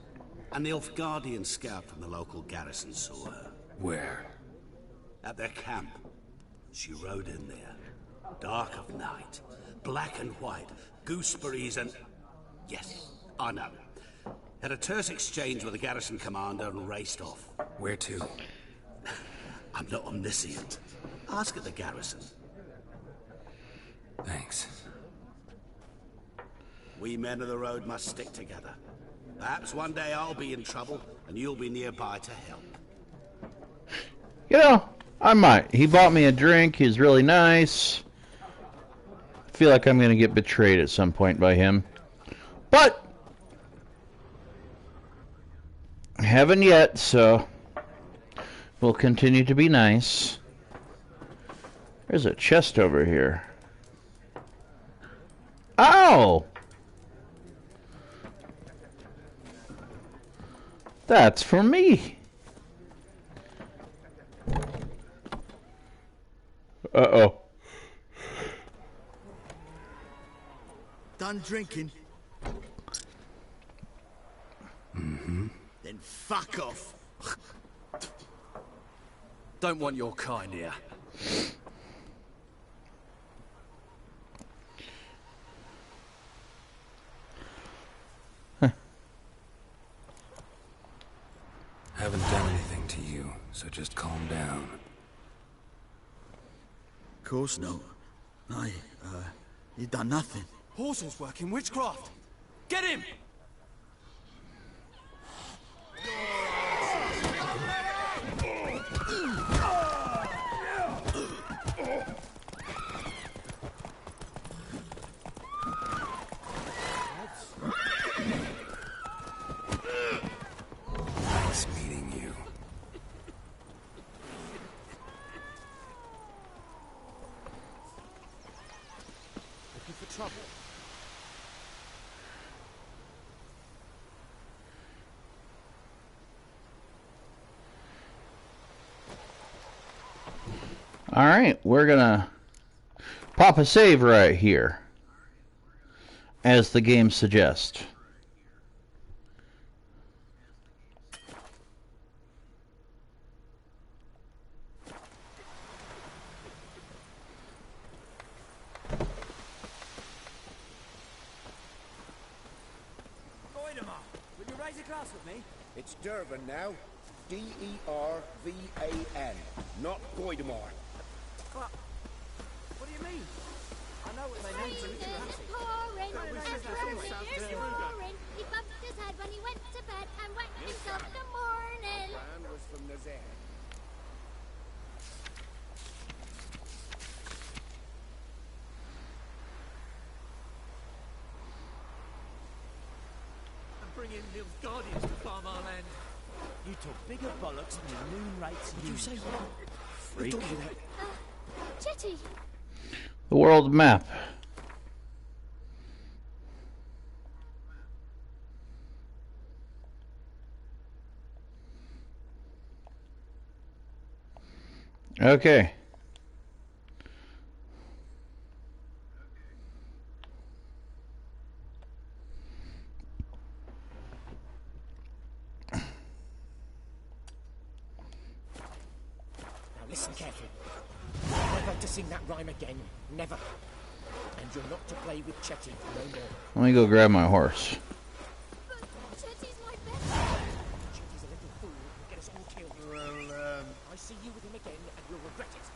An Nilfgaardian scout from the local garrison saw her. Where? At their camp. She rode in there. Dark of night. Black and white. Gooseberries and... Yes, I know. Had a terse exchange with the garrison commander and raced off. Where to? I'm not omniscient. Ask at the garrison. Thanks. We men of the road must stick together. Perhaps one day I'll be in trouble and you'll be nearby to help. You know, I might. He bought me a drink. He's really nice. I feel like I'm going to get betrayed at some point by him. But I haven't yet, so we'll continue to be nice. There's a chest over here. Ow! That's for me. Uh-oh. Done drinking? Mm-hmm. Then fuck off. Don't want your kind here. Haven't done anything to you, so just calm down. Of course not. You done nothing. Horses working witchcraft. Get him! Nice meeting you. Looking for trouble. Alright, we're gonna pop a save right here, as the game suggests. Voidemar, would you raise a glass with me? It's Durban now. D-E-R-V-A-N, not Goidemar. What? What do you mean? I know what they mean to it. Pouring, there's pouring. He bumped his head when he went to bed and wet himself in the morning. Plan was from Nazar. And bring in Nilfgaardians to farm our land. You talk bigger bollocks than your noon rates. Did you say what? Freak. Jetty. The world map. Okay. Now listen carefully. Never to sing that rhyme again. Never. And you're not to play with Chetty no more. Let me go grab my horse. Chetty's my best. Chetty's a little fool who'll get us all killed. Well, I see you with him again and you'll regret it.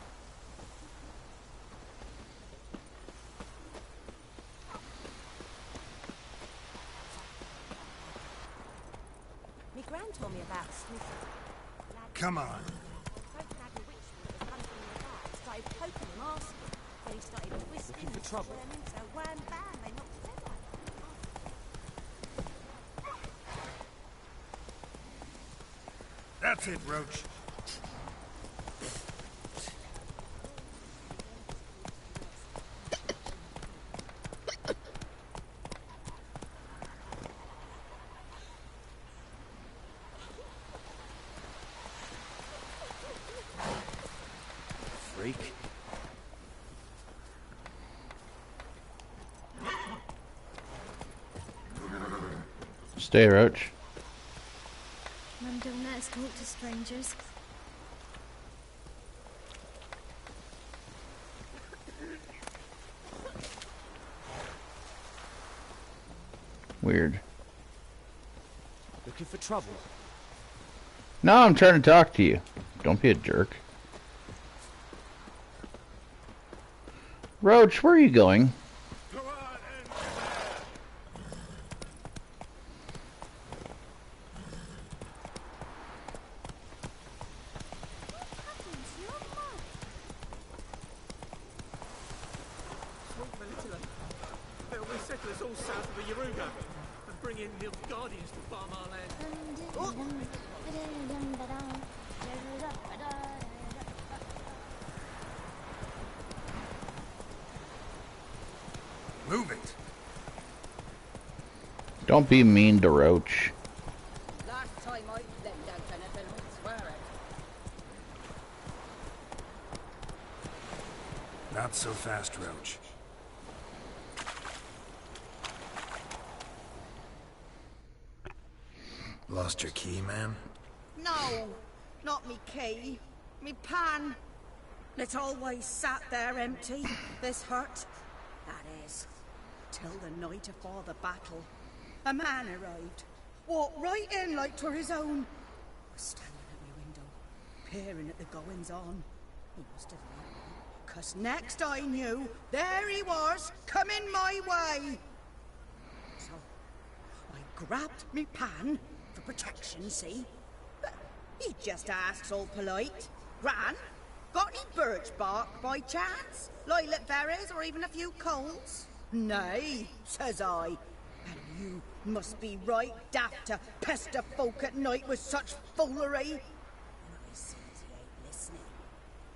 My gran told me about Smithy. Come on. Started poking him, asking. Then he started whistling and trouble. So wham bam, they knocked his head off. That's it, Roach. Freak. Stay, Roach. Mum don't let us talk to strangers. Weird. Looking for trouble? No, I'm trying to talk to you. Don't be a jerk. Roach, where are you going? They'll resettle us all south of the Yaruga and bring in the Guardians to farm our land. Move it. Don't be mean to Roach. Last time I left out anything, I swear it. Not so fast, Roach. Lost your key, man? No, not me key. Me pan. It always sat there empty, this hut. That is, till the night afore the battle. A man arrived, walked right in like 'twere his own. Was standing at my window, peering at the goings-on. He must have known me, 'cause next I knew, there he was, coming my way. So, I grabbed me pan, for protection, see? But he just asks all polite, Gran, got any birch bark by chance? Lilac berries or even a few coals? Nay, says I. And you must be right daft to pester folk at night with such foolery. And I sees he ain't listening,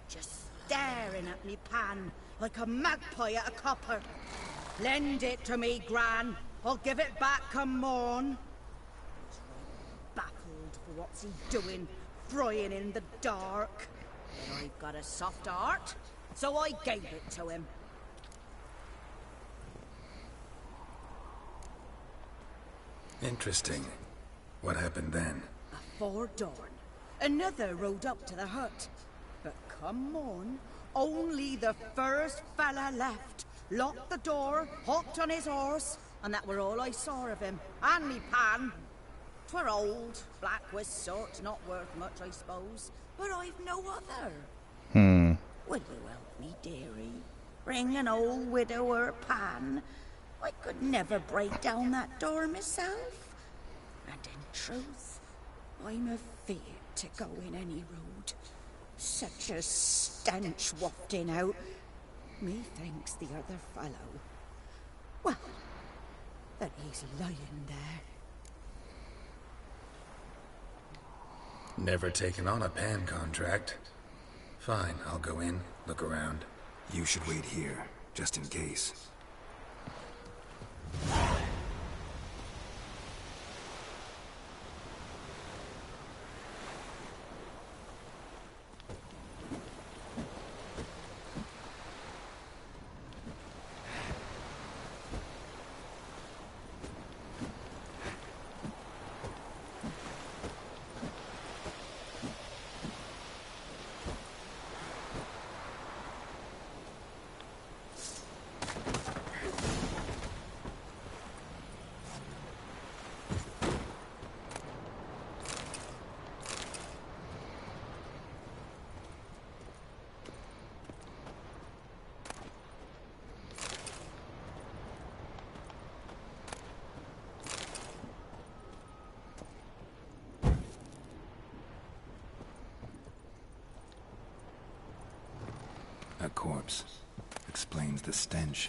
just staring at me pan like a magpie at a copper. Lend it to me, Gran. I'll give it back come morn. Baffled for what's he doing, frying in the dark. But I've got a soft heart, so I gave it to him. Interesting. What happened then? Afore dawn, another rode up to the hut. But come morn, only the first fella left. Locked the door, hopped on his horse, and that were all I saw of him. And me pan. 'Twere old, black with soot, not worth much, I suppose. But I've no other. Would you help me, dearie? Bring an old widower pan. I could never break down that door myself. And in truth, I'm afeard to go in any road. Such a stench wafting out. Methinks the other fellow, well, that he's lying there. Never taken on a pan contract. Fine, I'll go in, look around. You should wait here, just in case. A corpse. Explains the stench.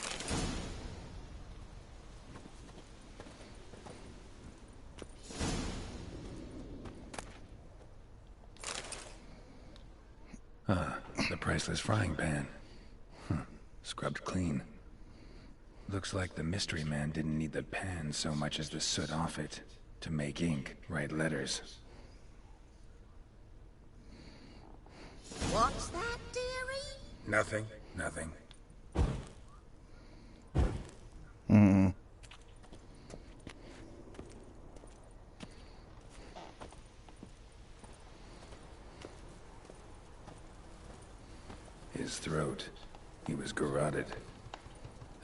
The priceless frying pan. Scrubbed clean. Looks like the mystery man didn't need the pan so much as the soot off it to make ink, write letters. What's that, dearie? Nothing. His throat. He was garroted.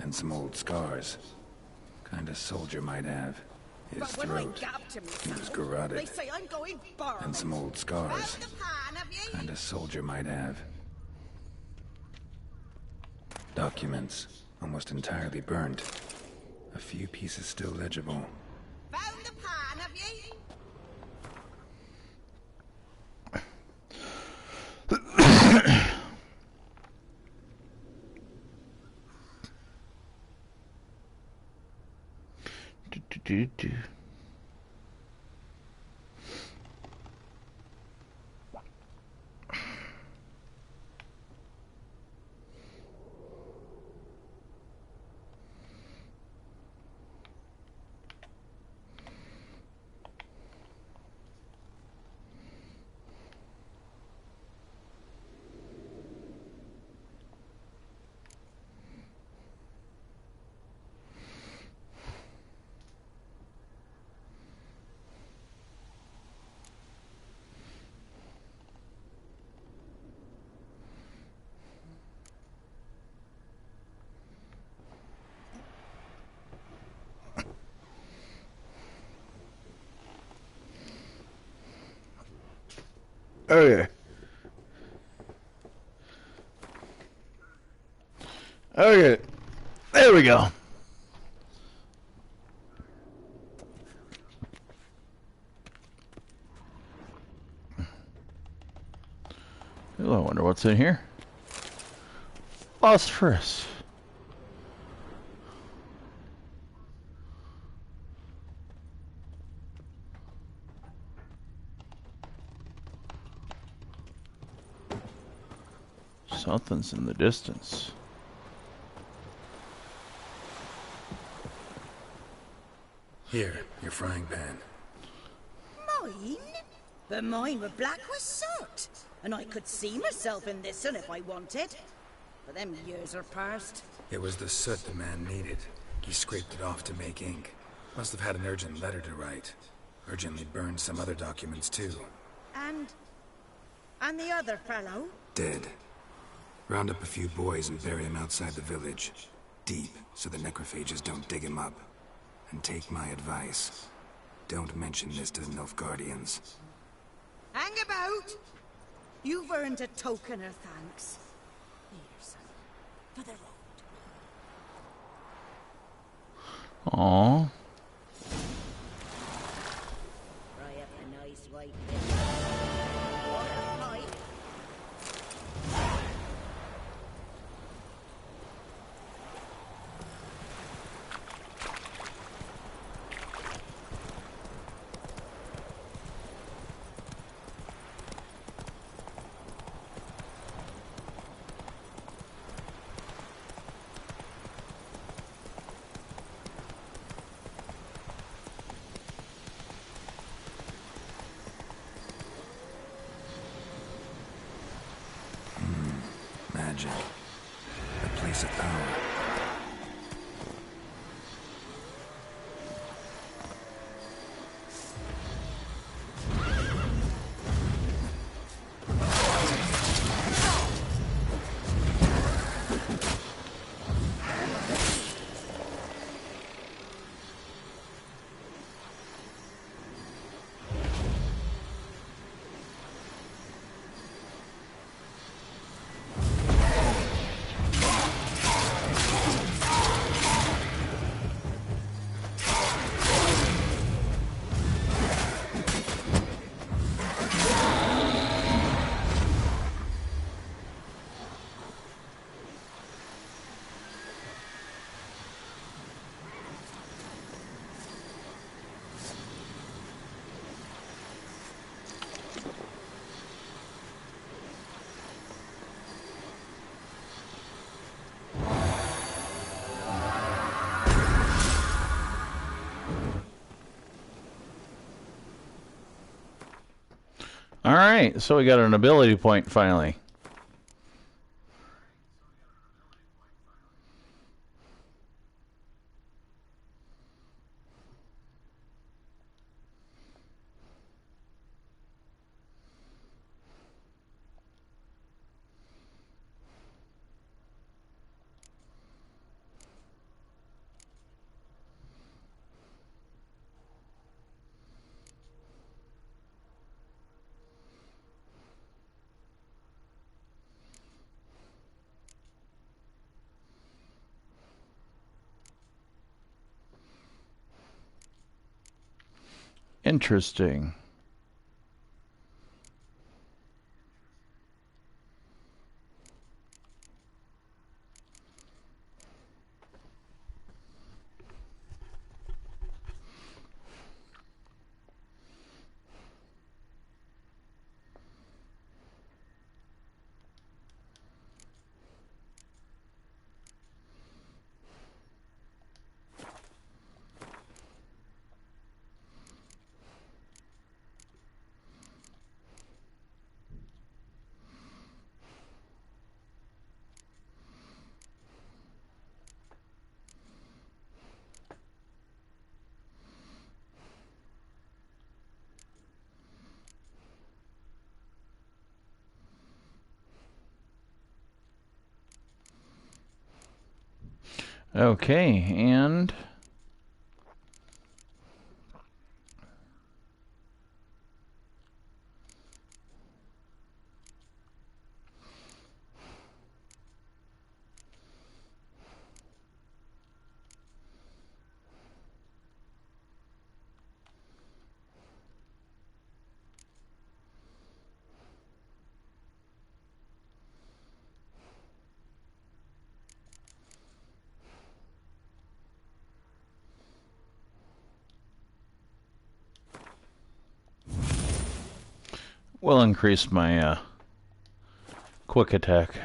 And some old scars. Kinda soldier might have. His But when throat. I gab to He was myself, garroted. they say I'm going burn. And some old scars. Grab the pan, have ye? Kinda soldier might have. Documents. Almost entirely burnt. A few pieces still legible. Found the pan, have ye? Do. Okay. Okay. There we go. Ooh, I wonder what's in here. Phosphorus. Something's in the distance. Here, your frying pan. Mine? But mine were black with soot. And I could see myself in this one if I wanted. But them years are past. It was the soot the man needed. He scraped it off to make ink. Must have had an urgent letter to write. Urgently burned some other documents too. And the other fellow? Dead. Round up a few boys and bury him outside the village. Deep, so the necrophages don't dig him up. And take my advice. Don't mention this to the Nilfgaardians. Hang about! You've earned a token of thanks. Here, son. For the road. Aww. Fry up a nice white water pipe. Magic. A place of power. Alright, so we got an ability point finally. Interesting. Okay, and we'll increase my quick attack.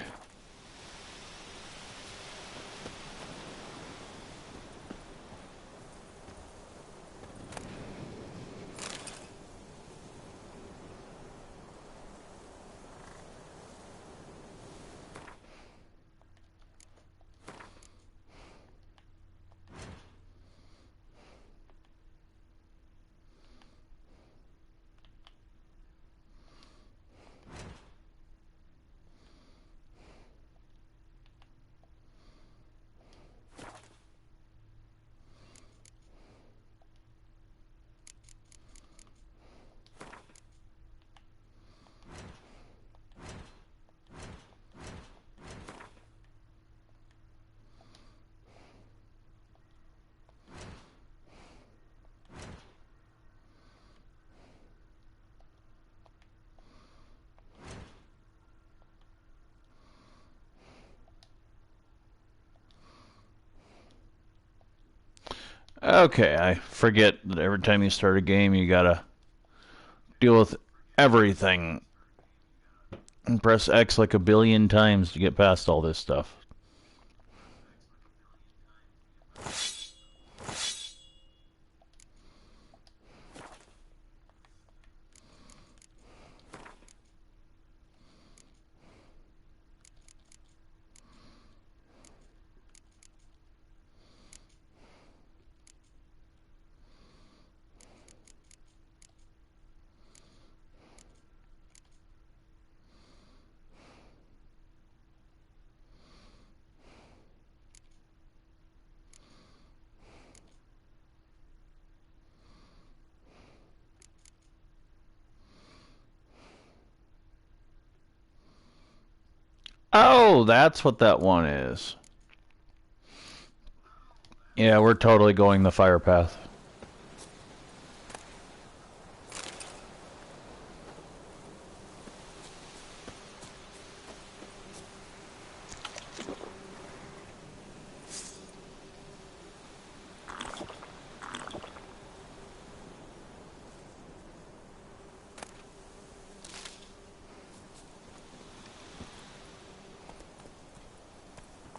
Okay, I forget that every time you start a game, you gotta deal with everything and press X like a billion times to get past all this stuff. Oh, that's what that one is. Yeah, we're totally going the fire path.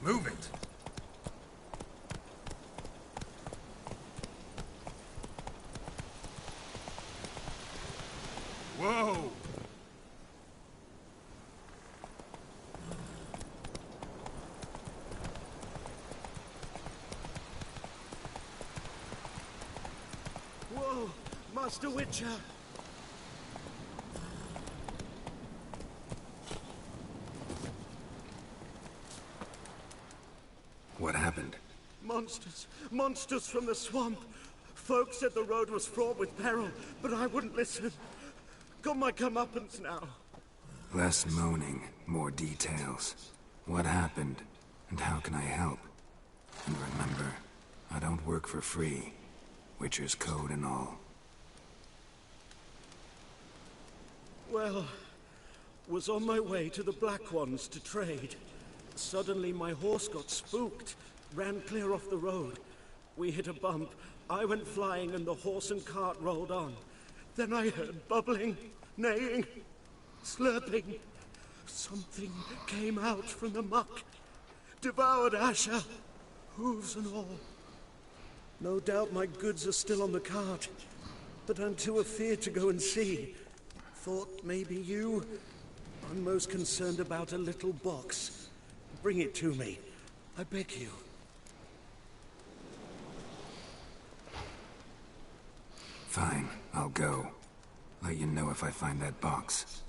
Move it. Whoa! Master Witcher! What happened? Monsters! Monsters from the swamp! Folk said the road was fraught with peril, but I wouldn't listen. Got my comeuppance now. Less moaning, more details. What happened, and how can I help? And remember, I don't work for free. Witcher's code and all. Well, was on my way to the Black Ones to trade. Suddenly my horse got spooked, ran clear off the road. We hit a bump, I went flying and the horse and cart rolled on. Then I heard bubbling, neighing, slurping. Something came out from the muck, devoured Asher, hooves and all. No doubt my goods are still on the cart, but I'm too afeard to go and see. Thought maybe you. I'm most concerned about a little box. Bring it to me, I beg you. Fine, I'll go. Let you know if I find that box.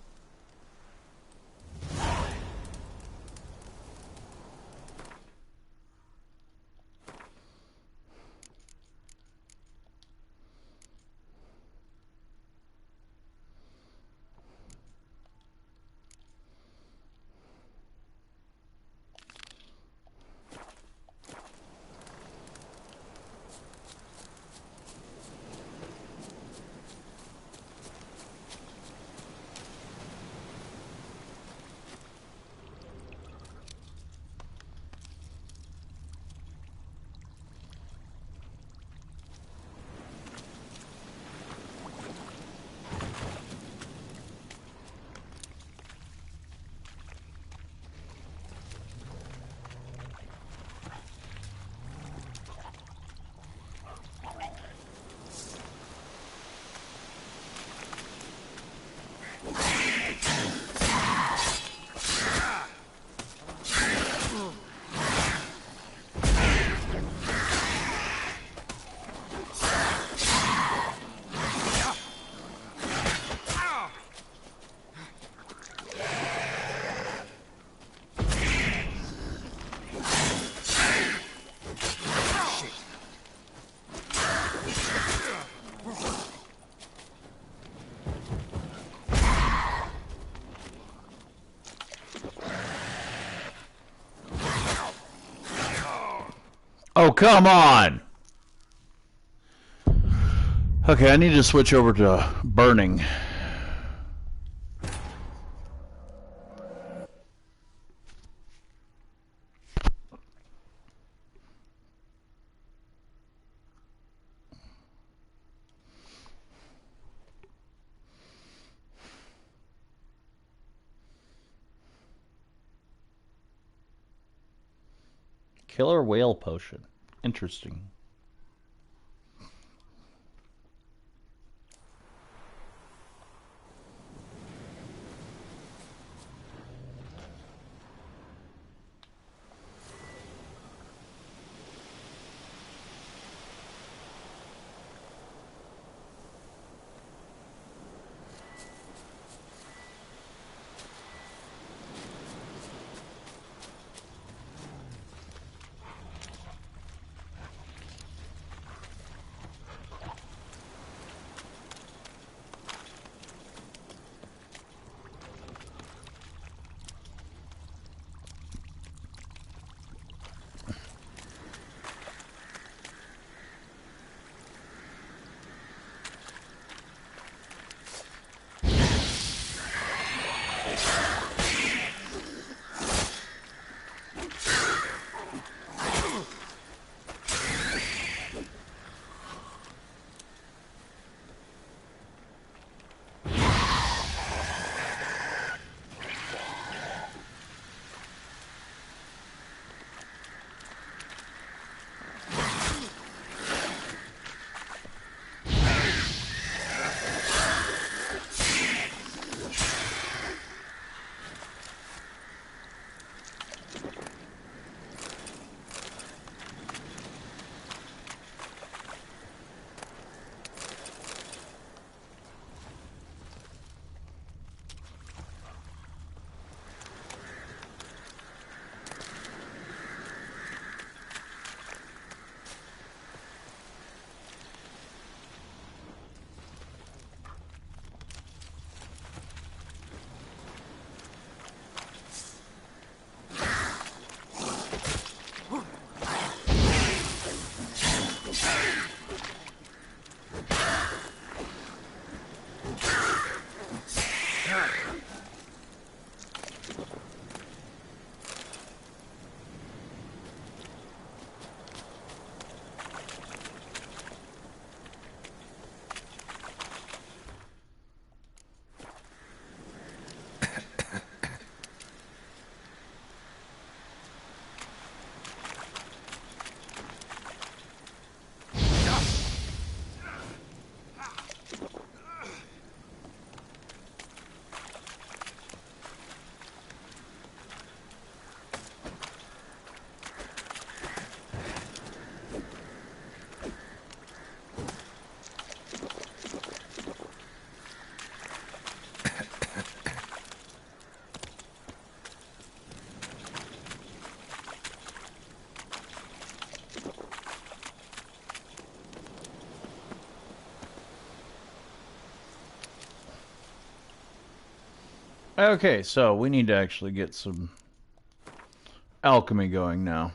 Oh, come on! Okay, I need to switch over to burning. Killer whale potion. Interesting. Okay, so we need to actually get some alchemy going now.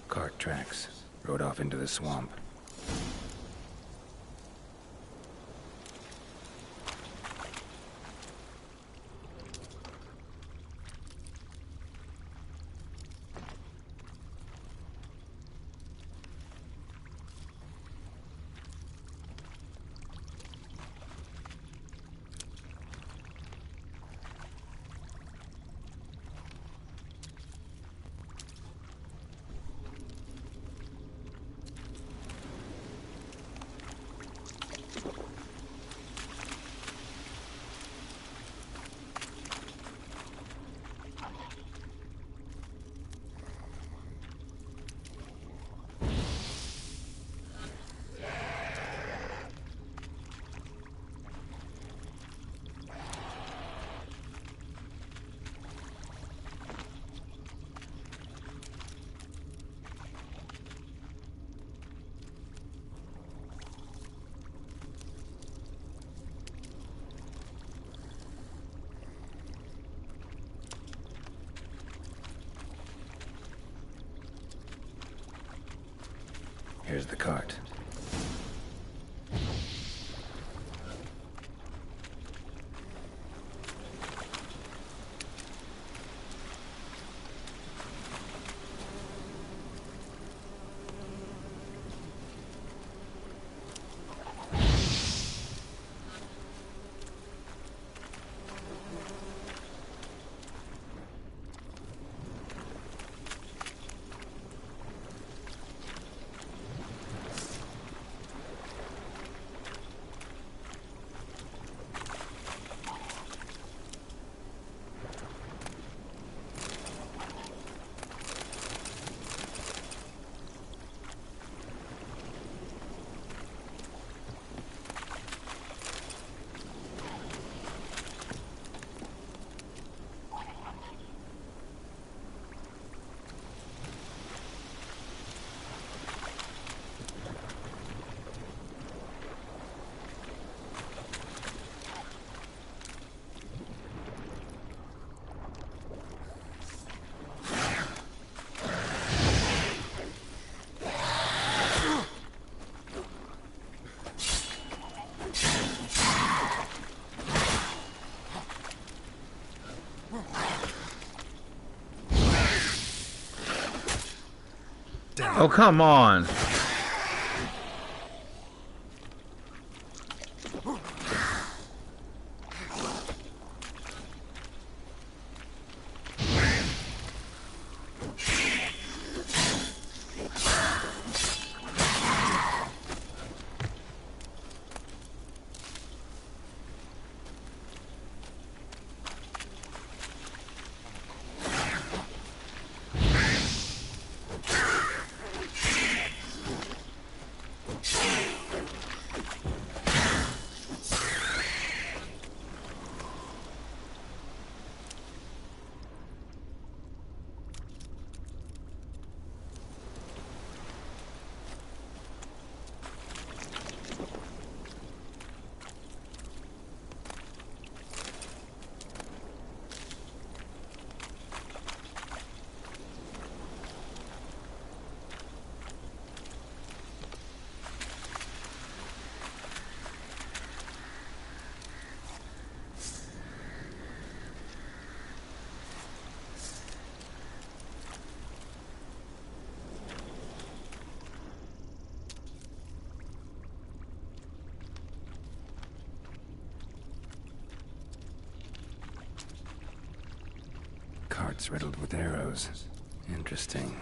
Cart tracks. Rode off into the swamp. Here's the cart. Oh, come on. Carts riddled with arrows. Interesting.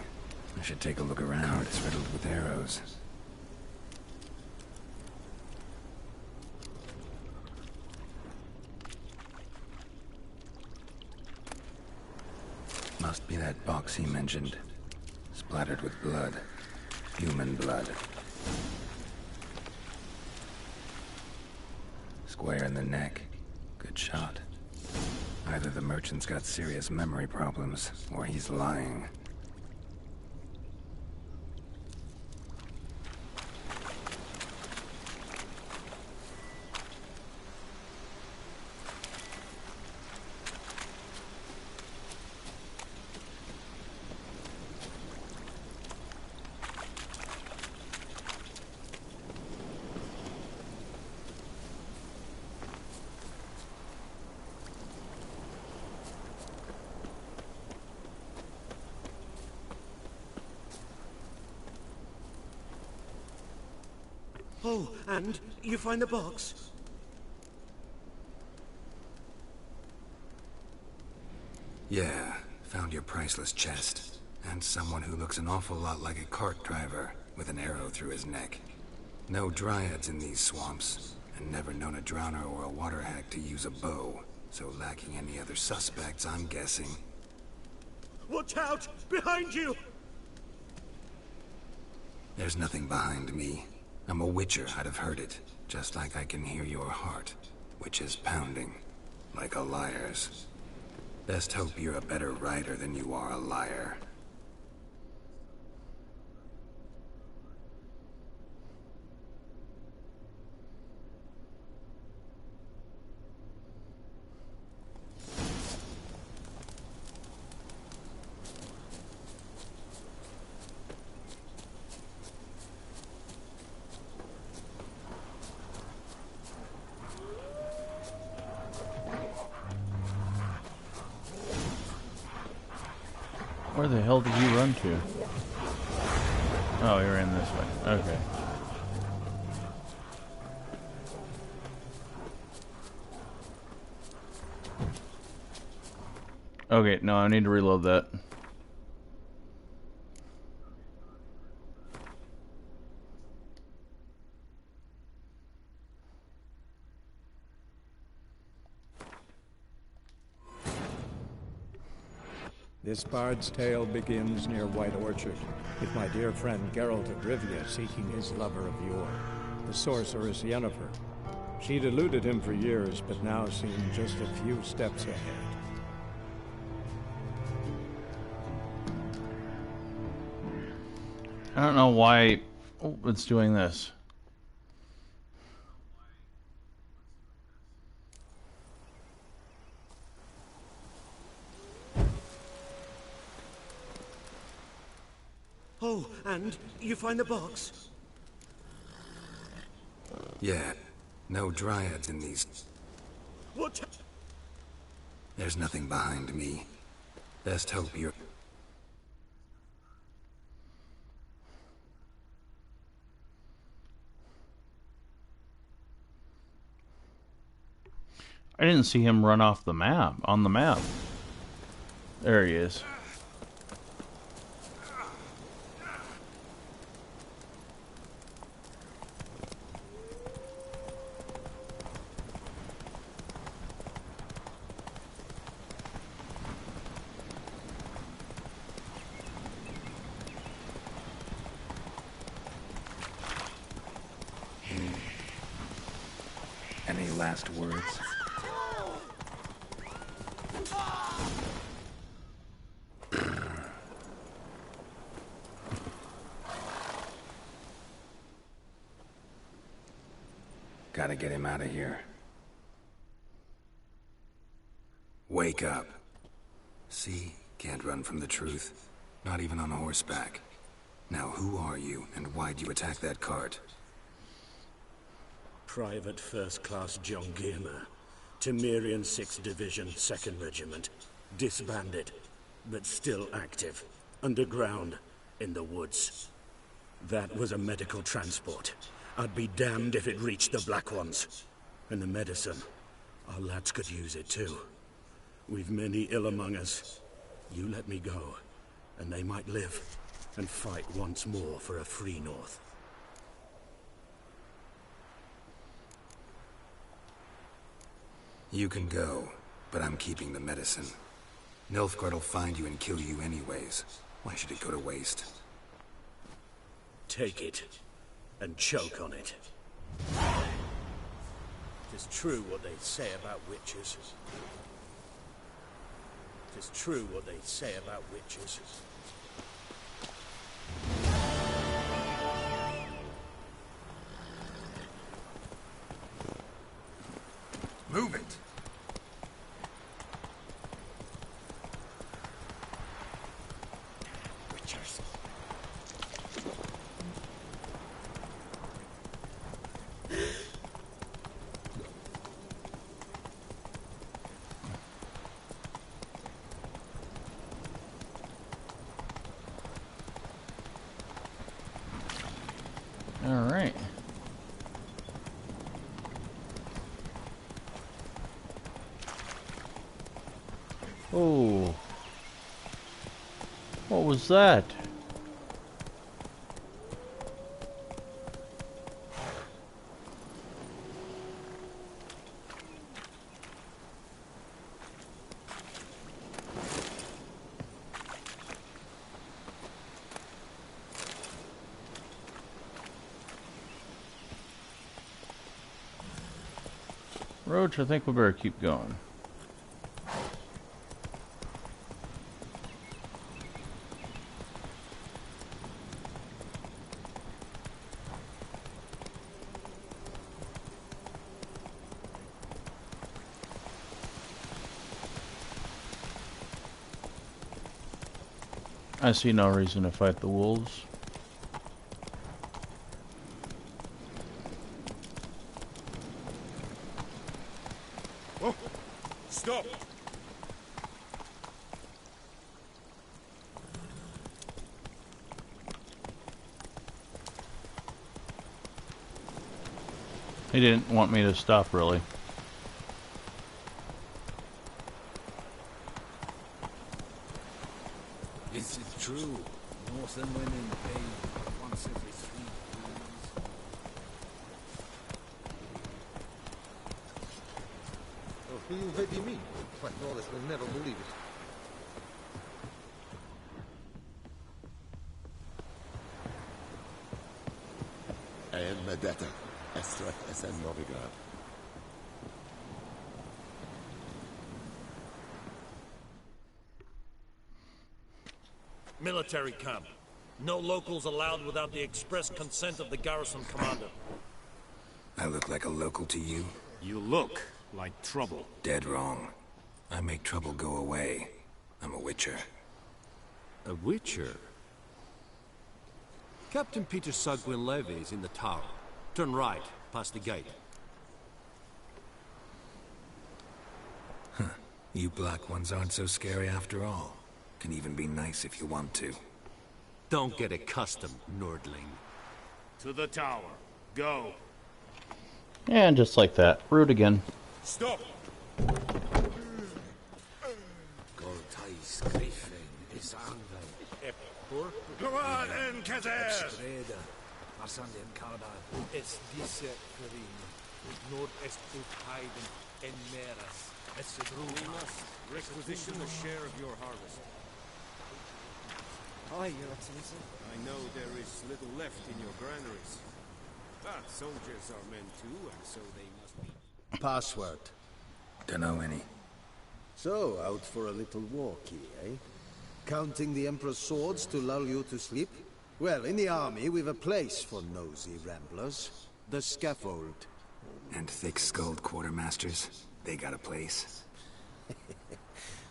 I should take a look around. Carts riddled with arrows. Must be that box he mentioned. Splattered with blood. Human blood. Square in the neck. Good shot. Either the merchant's got serious memory problems, or he's lying. Oh, and you find the box? Yeah, found your priceless chest. And someone who looks an awful lot like a cart driver, with an arrow through his neck. No dryads in these swamps, and never known a drowner or a water hack to use a bow. So lacking any other suspects, I'm guessing. Watch out! Behind you! There's nothing behind me. I'm a witcher, I'd have heard it. Just like I can hear your heart, which is pounding. Like a liar's. Best hope you're a better rider than you are a liar. Where the hell did you run to? Oh, you're in this way. Okay. Okay, no, I need to reload that. This bard's tale begins near White Orchard, with my dear friend Geralt of Rivia seeking his lover of yore, the sorceress Yennefer. She'd eluded him for years, but now seemed just a few steps ahead. I don't know why it's doing this. Oh, and you find the box? Yeah, no dryads in these. Watch out! There's nothing behind me. Best hope you're... I didn't see him run off the map, on the map. There he is. Any last words? Gotta get him out of here. Wake up. See? Can't run from the truth. Not even on horseback. Now who are you, and why'd you attack that cart? Private First Class John Giermer, Temerian 6th Division, 2nd Regiment. Disbanded, but still active. Underground, in the woods. That was a medical transport. I'd be damned if it reached the Black Ones. And the medicine, our lads could use it too. We've many ill among us. You let me go, and they might live and fight once more for a free North. You can go, but I'm keeping the medicine. Nilfgaard will find you and kill you anyways. Why should it go to waste? Take it, and choke on it. Tis true what they say about witches. Tis true what they say about witches. Move it! Witchers. All right. Oh. What was that? Roach, I think we better keep going. I see no reason to fight the wolves. Oh, stop! He didn't want me to stop, really. Is it true? Northern women pay once every 3 years. Oh, you maybe me. My Norris will never believe it. I am Medetta, Estrath Esen Novigrad. Military camp. No locals allowed without the express consent of the garrison commander. I look like a local to you? You look like trouble. Dead wrong. I make trouble go away. I'm a witcher. A witcher? Captain Peter Sugwin Levy is in the tower. Turn right, past the gate. Huh. You black ones aren't so scary after all. Can even be nice if you want to. Don't get accustomed, Nordling. To the tower. Go. And just like that, root again. Stop! Go on, Enkazer! Es dice Karina. Nord-est Haiden en Meras. We must requisition a share of your harvest. Aye, Your Excellency. I know there is little left in your granaries. But soldiers are men too, and so they must be. Password. Dunno any. So, out for a little walk here, eh? Counting the Emperor's swords to lull you to sleep? Well, in the army, we've a place for nosy ramblers. The scaffold. And thick-skulled quartermasters? They got a place?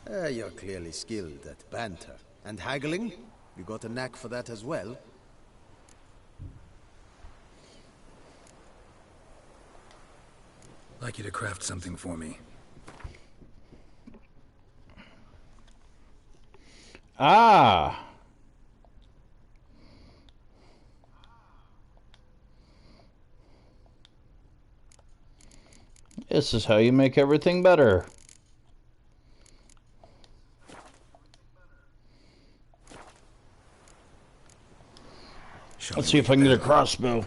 You're clearly skilled at banter. And haggling? You got a knack for that as well? Like you to craft something for me. Ah! This is how you make everything better. Let's see if I can get a crossbow.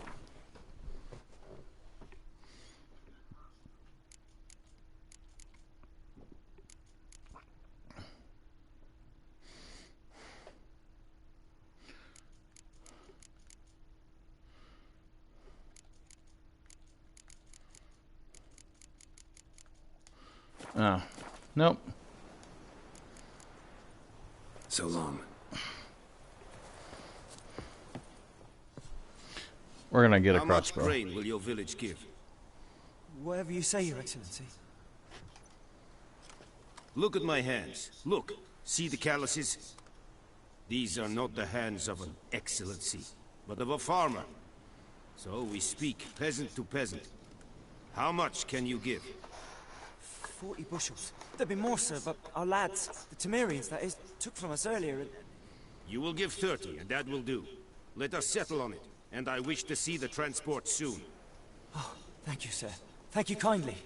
Oh, nope. So long. We're gonna get a How much crossbow. grain will your village give? Whatever you say, Your Excellency. Look at my hands. Look. See the calluses? These are not the hands of an excellency, but of a farmer. So we speak peasant to peasant. How much can you give? 40 bushels. There'd be more, sir, but our lads, the Temerians, that is, took from us earlier and... You will give 30, and that will do. Let us settle on it, and I wish to see the transport soon. Oh, thank you, sir. Thank you kindly.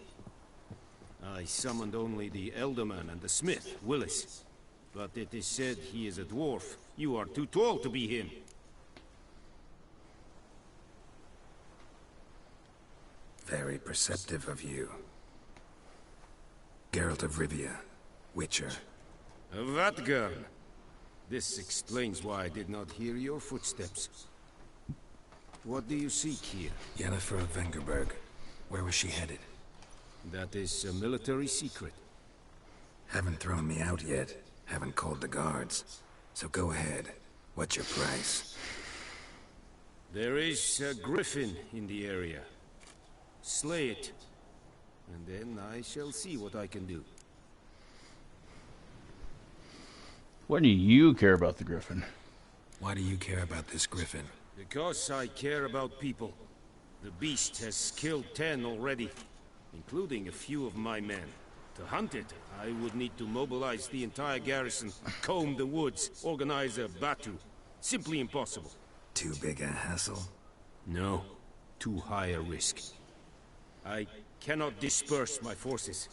I summoned only the Elderman and the smith, Willis. But it is said he is a dwarf. You are too tall to be him. Very perceptive of you. Geralt of Rivia, Witcher. Vatgern. This explains why I did not hear your footsteps. What do you seek here? Yennefer of Vengerberg. Where was she headed? That is a military secret. Haven't thrown me out yet. Haven't called the guards. So go ahead. What's your price? There is a griffin in the area. Slay it. And then I shall see what I can do. What do you care about the griffin? Why do you care about this griffin? Because I care about people. The beast has killed 10 already, including a few of my men. To hunt it, I would need to mobilize the entire garrison, comb the woods, organize a batu. Simply impossible. Too big a hassle? No. Too high a risk. I cannot disperse my forces.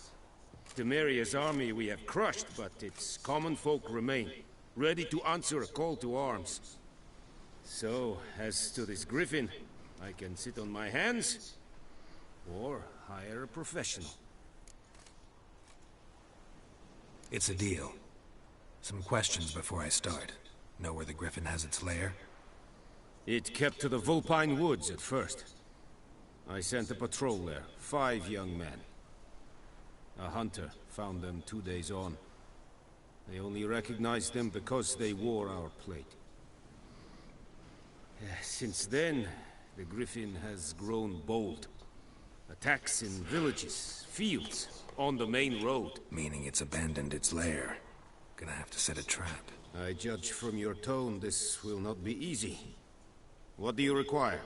Temeria's army we have crushed, but its common folk remain, ready to answer a call to arms. So, as to this griffin, I can sit on my hands, or hire a professional. It's a deal. Some questions before I start. Know where the griffin has its lair? It kept to the Vulpine Woods at first. I sent a patrol there, 5 young men. A hunter found them 2 days on. They only recognized them because they wore our plate. Since then, the griffin has grown bold. Attacks in villages, fields, on the main road. Meaning it's abandoned its lair. Gonna have to set a trap. I judge from your tone this will not be easy. What do you require?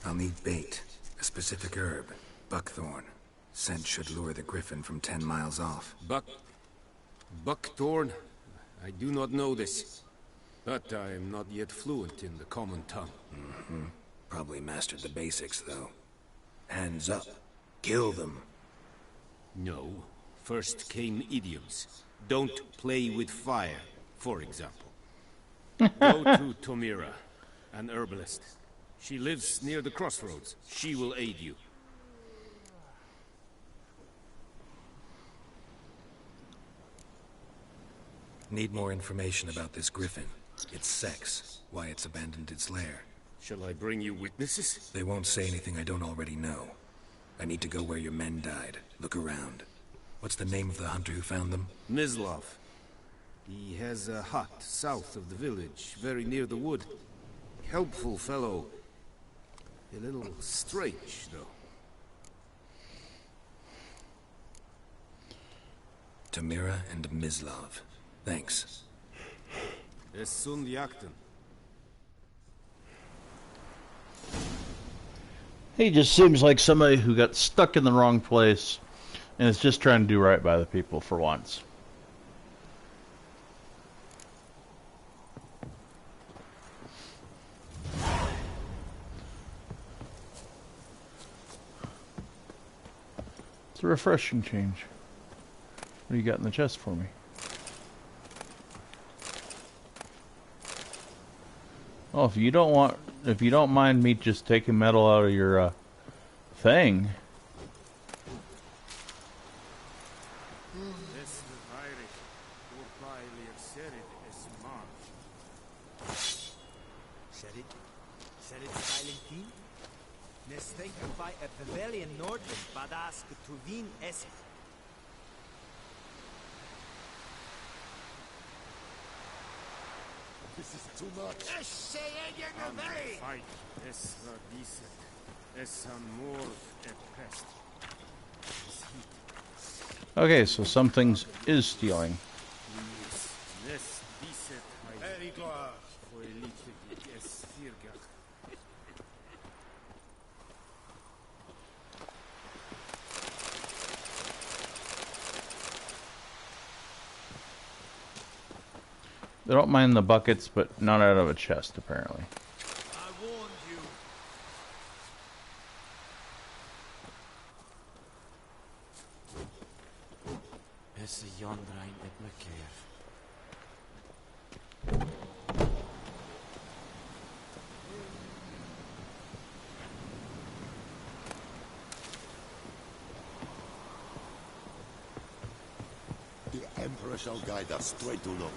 I'll need bait. A specific herb. Buckthorn. Scent should lure the griffin from 10 miles off. Buckthorn? I do not know this. But I am not yet fluent in the common tongue. Probably mastered the basics, though. Hands up. Kill them. No. First came idioms. Don't play with fire, for example. Go to Tomira, an herbalist. She lives near the crossroads. She will aid you. Need more information about this griffin. Its sex. Why it's abandoned its lair. Shall I bring you witnesses? They won't say anything I don't already know. I need to go where your men died. Look around. What's the name of the hunter who found them? Mislav. He has a hut south of the village, very near the wood. Helpful fellow. A little strange, though. Tamira and Mislav. Thanks. Es sunt jakten. He just seems like somebody who got stuck in the wrong place and is just trying to do right by the people for once. It's a refreshing change. What do you got in the chest for me? Oh, if you don't mind me just taking metal out of your thing. This is too much. Fight. Es war diset. Es amor et pest. Okay, so some things is stealing. They don't mind the buckets, but not out of a chest, apparently. I warned you. Es yondrain et mekeer. The Emperor shall guide us straight to London.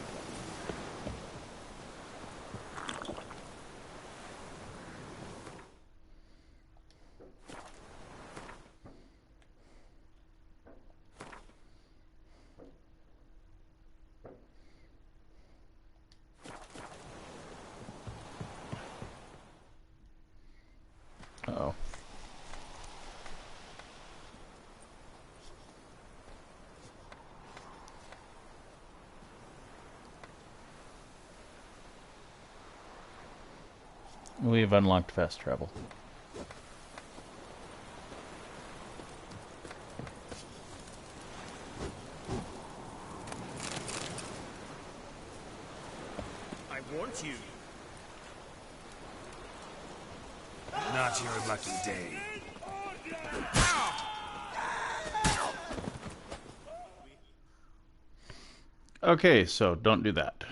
Uh-oh. We've unlocked fast travel. I want you. Not your lucky day. Okay, so don't do that.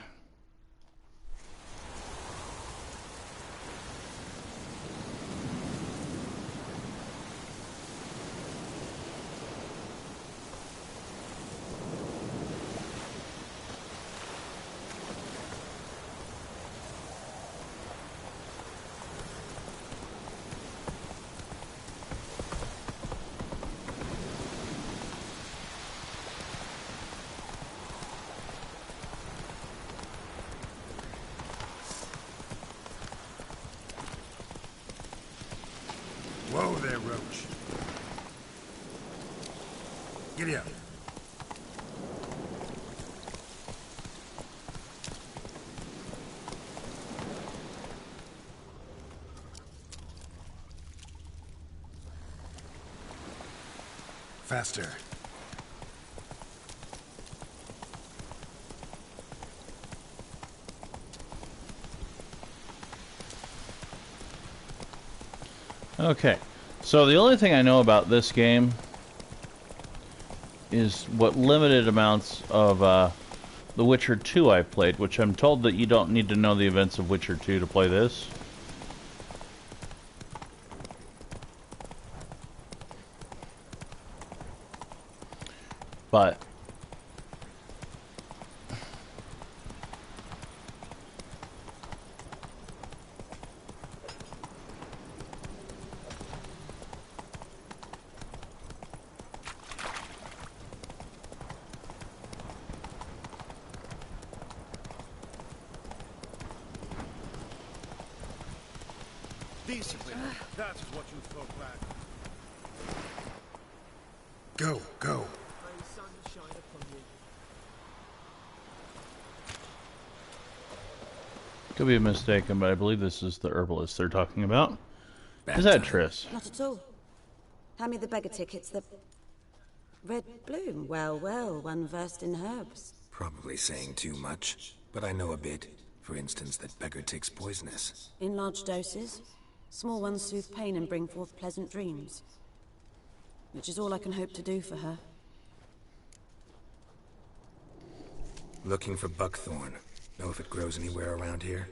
Whoa there, Roach. Giddy up. Faster. Okay, so the only thing I know about this game is what limited amounts of The Witcher 2 I've played, which I'm told that you don't need to know the events of Witcher 2 to play this. But Discipline. That is what you thought, lad. Go, go. May the sun shine upon you. could be mistaken, but I believe this is the herbalist they're talking about. Bad Is that time. Triss? Not at all. Hand me the beggar tickets, the red bloom. Well, well, one versed in herbs. Probably saying too much, but I know a bit. For instance, that beggar tick's poisonous. In large doses. Small ones soothe pain and bring forth pleasant dreams. Which is all I can hope to do for her. Looking for buckthorn. Know if it grows anywhere around here?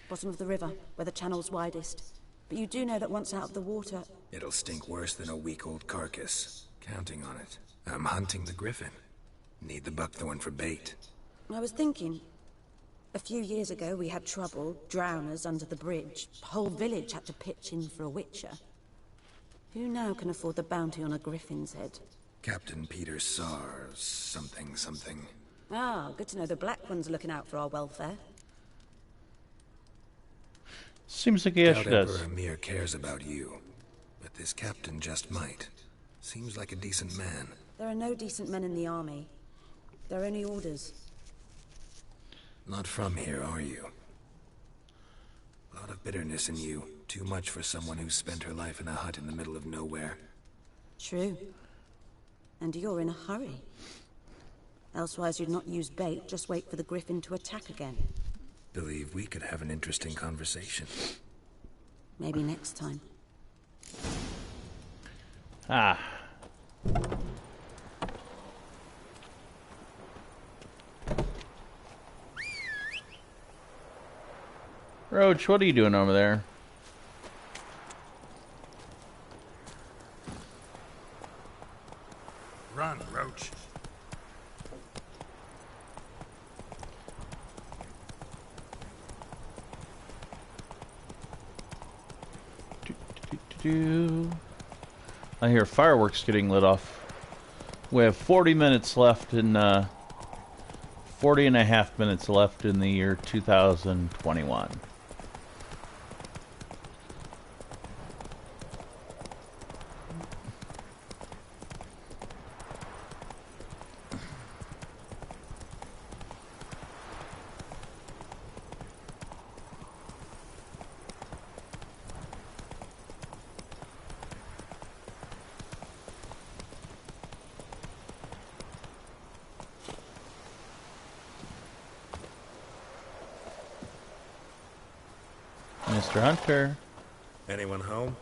bottom of the river, where the channel's widest. But you do know that once out of the water... It'll stink worse than a week-old carcass. Counting on it. I'm hunting the griffin. Need the buckthorn for bait. I was thinking... A few years ago, we had trouble, drowners under the bridge. The whole village had to pitch in for a witcher. Who now can afford the bounty on a griffin's head? Captain Peter Sar... something. Ah, good to know the Black One's looking out for our welfare. Seems like he actually does. Emperor Amir cares about you, but this captain just might. Seems like a decent man. There are no decent men in the army. They're only orders. Not from here, are you? A lot of bitterness in you. Too much for someone who spent her life in a hut in the middle of nowhere. True. And you're in a hurry. Elsewise you'd not use bait, just wait for the griffin to attack again. Believe we could have an interesting conversation. Maybe next time. Ah. Roach, what are you doing over there? Run, Roach. I hear fireworks getting lit off. We have 40 minutes left in 40 and a half minutes left in the year 2021. Mr. Hunter. Anyone home?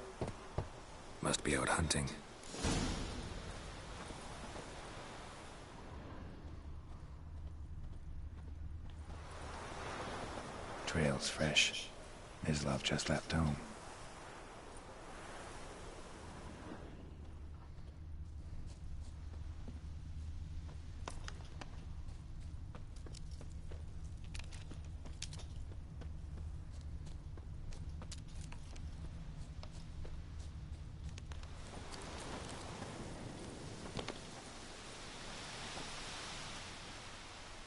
Must be out hunting. Trail's fresh. Mislav just left home.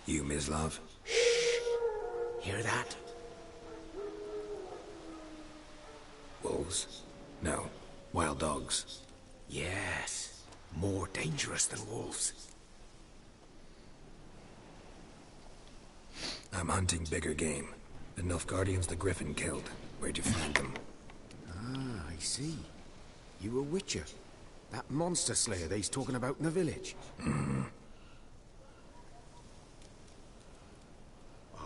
You, Mislav? Hear that? Wolves? No. Wild dogs. Yes. More dangerous than wolves. I'm hunting bigger game. The Nilfgaardians the Griffin killed. Where'd you find them? Ah, I see. You a witcher. That monster slayer they's talking about in the village. Mm-hmm.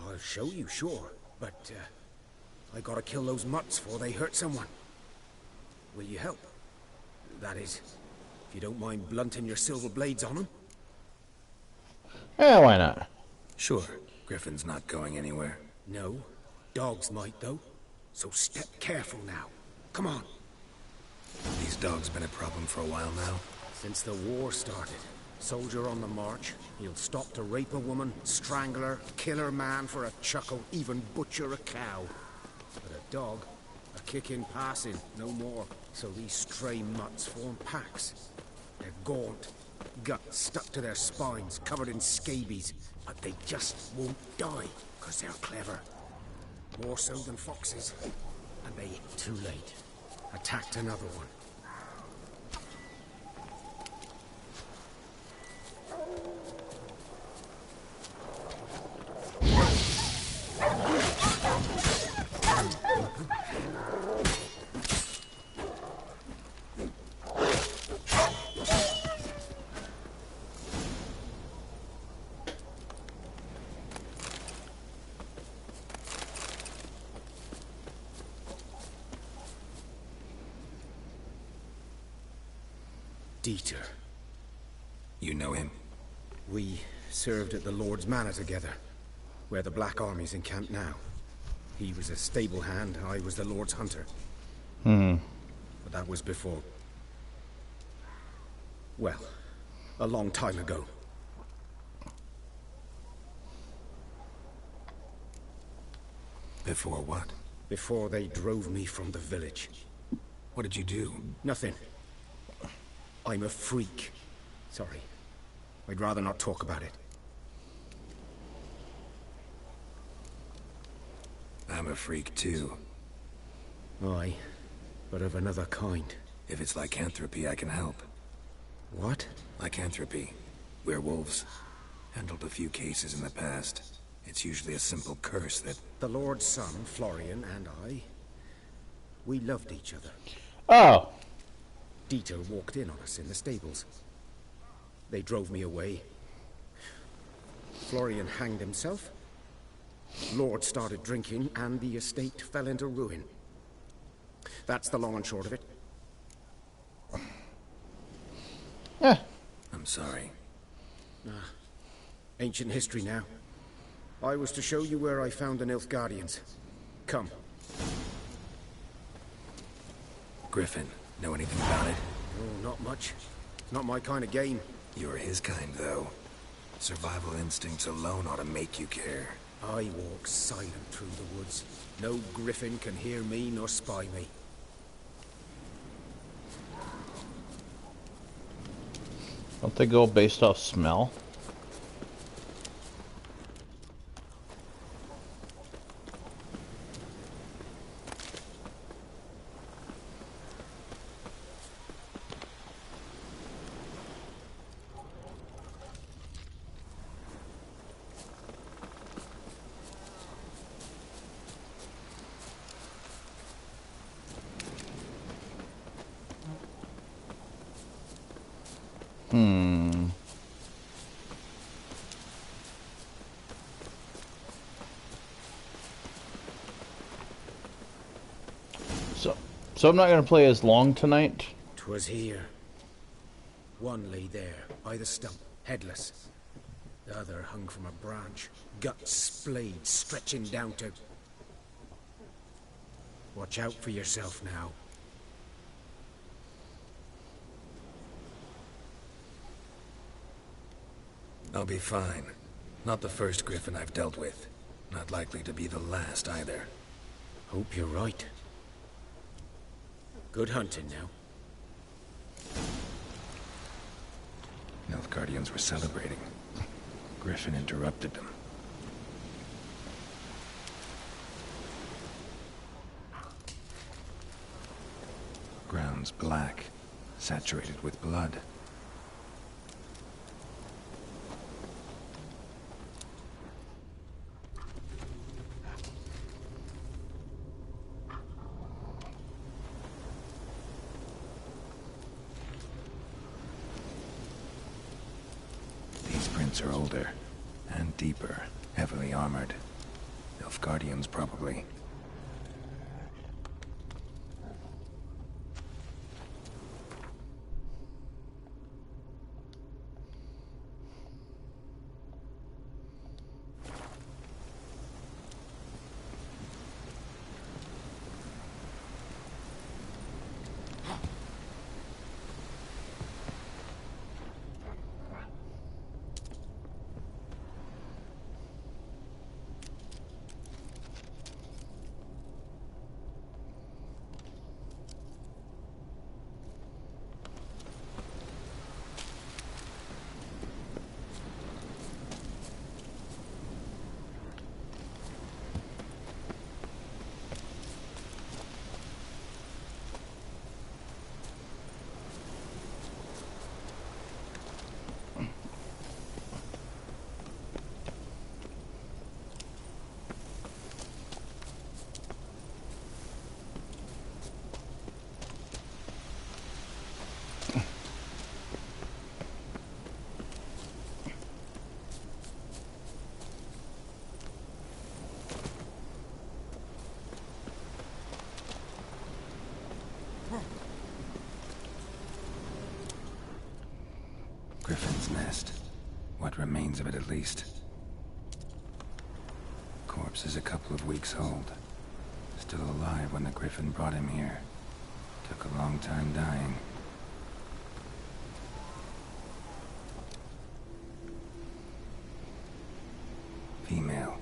I'll show you, sure. But, I gotta kill those mutts before they hurt someone. Will you help? That is, if you don't mind blunting your silver blades on them. Yeah, why not? Sure. Griffin's not going anywhere. No. Dogs might, though. So step careful now. Come on. These dogs been a problem for a while now? Since the war started. Soldier on the march. He'll stop to rape a woman, strangle her, kill her man for a chuckle, even butcher a cow. But a dog, a kick in passing, no more. So these stray mutts form packs. They're gaunt, guts stuck to their spines, covered in scabies. But they just won't die, because they're clever. More so than foxes. And they, too late, attacked another one. Dieter. You know him? We served at the Lord's Manor together, where the Black Army's encamped now. He was a stable hand, I was the Lord's hunter. Hmm. But that was before... well, a long time ago. Before what? Before they drove me from the village. What did you do? Nothing. I'm a freak. Sorry. I'd rather not talk about it. I'm a freak too. Aye, but of another kind. If it's lycanthropy, I can help. What? Lycanthropy. Werewolves. Handled a few cases in the past. It's usually a simple curse that... The Lord's son, Florian, and I... we loved each other. Oh! Dieter walked in on us in the stables. They drove me away. Florian hanged himself. Lord started drinking, and the estate fell into ruin. That's the long and short of it. Yeah. I'm sorry. Ancient history now. I was to show you where I found the Nilfgaardians. Come. Griffin, know anything about it? Oh, not much. It's not my kind of game. You're his kind, though. Survival instincts alone ought to make you care. I walk silent through the woods. No griffin can hear me nor spy me. Don't they go based off smell? So I'm not going to play as long tonight. 'Twas here. One lay there, by the stump, headless. The other hung from a branch, guts splayed, stretching down to... Watch out for yourself now. I'll be fine. Not the first griffin I've dealt with. Not likely to be the last either. Hope you're right. Good hunting now. Nilfgaardians were celebrating. Griffin interrupted them. Ground's black, saturated with blood. Are older and deeper, heavily armored. Nilfgaardians, probably. Griffin's nest. What remains of it, at least. Corpse is a couple of weeks old. Still alive when the Griffin brought him here. Took a long time dying. Female.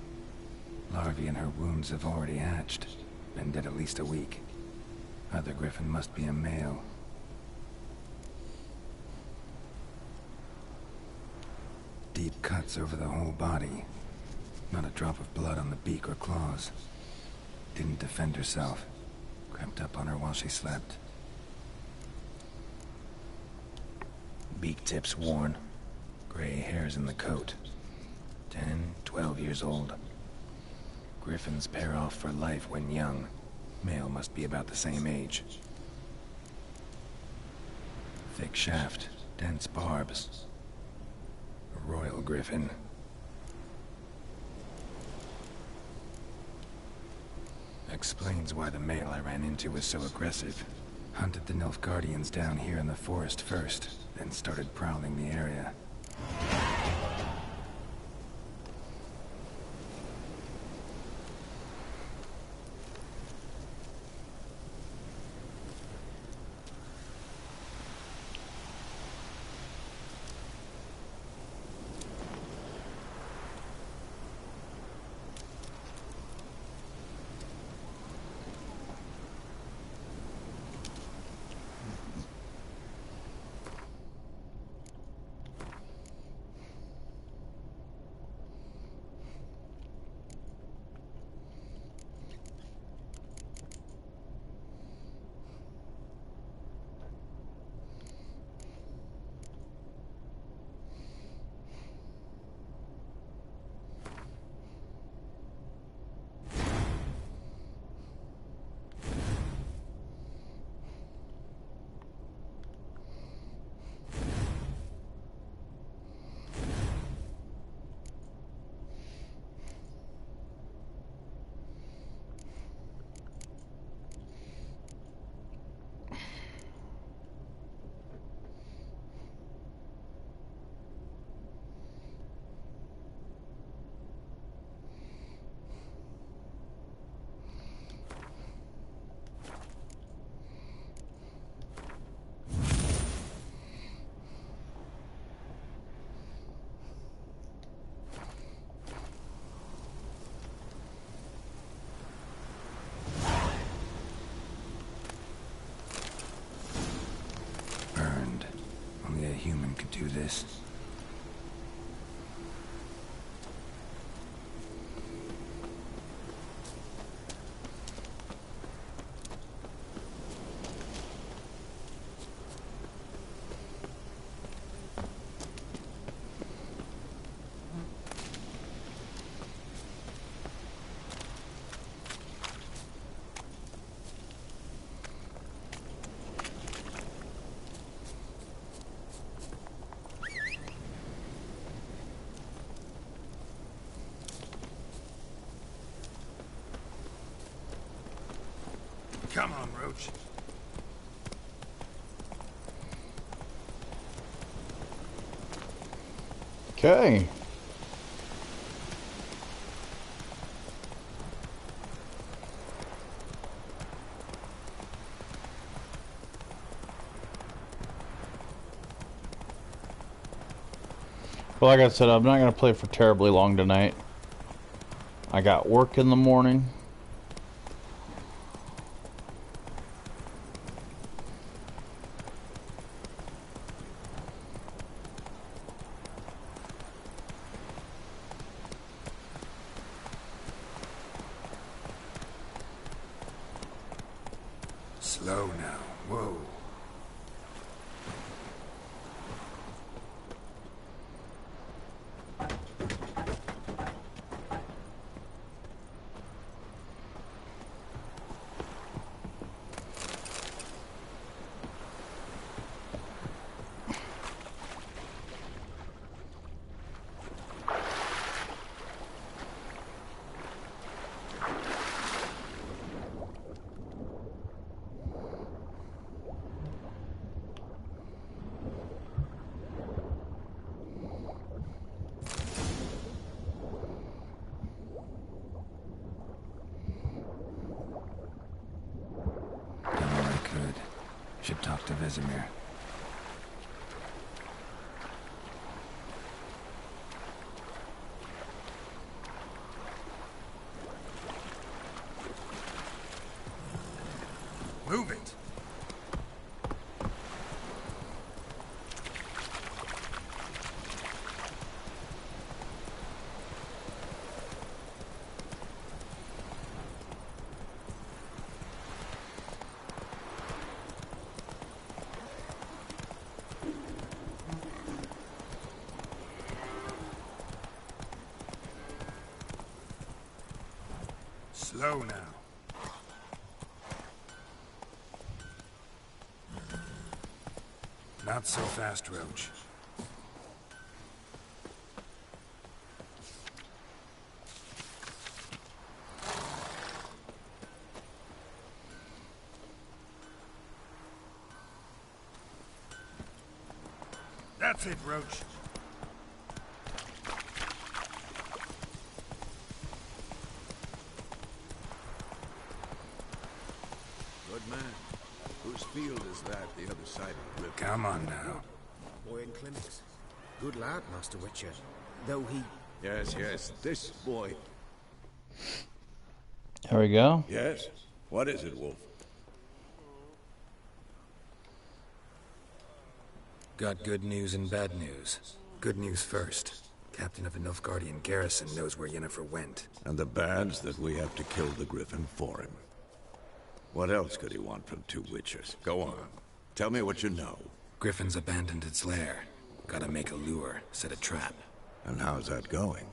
Larvae in her wounds have already hatched. Been dead at least a week. Other Griffin must be a male. Deep cuts over the whole body. Not a drop of blood on the beak or claws. Didn't defend herself. Crept up on her while she slept. Beak tips worn. Gray hairs in the coat. 10, 12 years old. Griffins pair off for life when young. Male must be about the same age. Thick shaft, dense barbs. A royal griffin. Explains why the male I ran into was so aggressive. Hunted the Nilfgaardians down here in the forest first, then started prowling the area. Human could do this. Come on, Roach. Okay. Well, like I said, I'm not going to play for terribly long tonight. I got work in the morning. Slow now. Whoa. talk to Vesemir. Move it! Slow now. Not so fast, Roach. That's it, Roach. Good man. Whose field is that the other side of the river? Come on now. Boy in clinics. Good lad, Master Witcher. Though he... Yes, this boy. There we go. Yes? What is it, Wolf? Got good news and bad news. Good news first. Captain of the Nilfgaardian garrison knows where Yennefer went. And the bad's that we have to kill the Griffin for him. What else could he want from two Witchers? Go on. Tell me what you know. Griffin's abandoned its lair. Gotta make a lure, set a trap. And how's that going?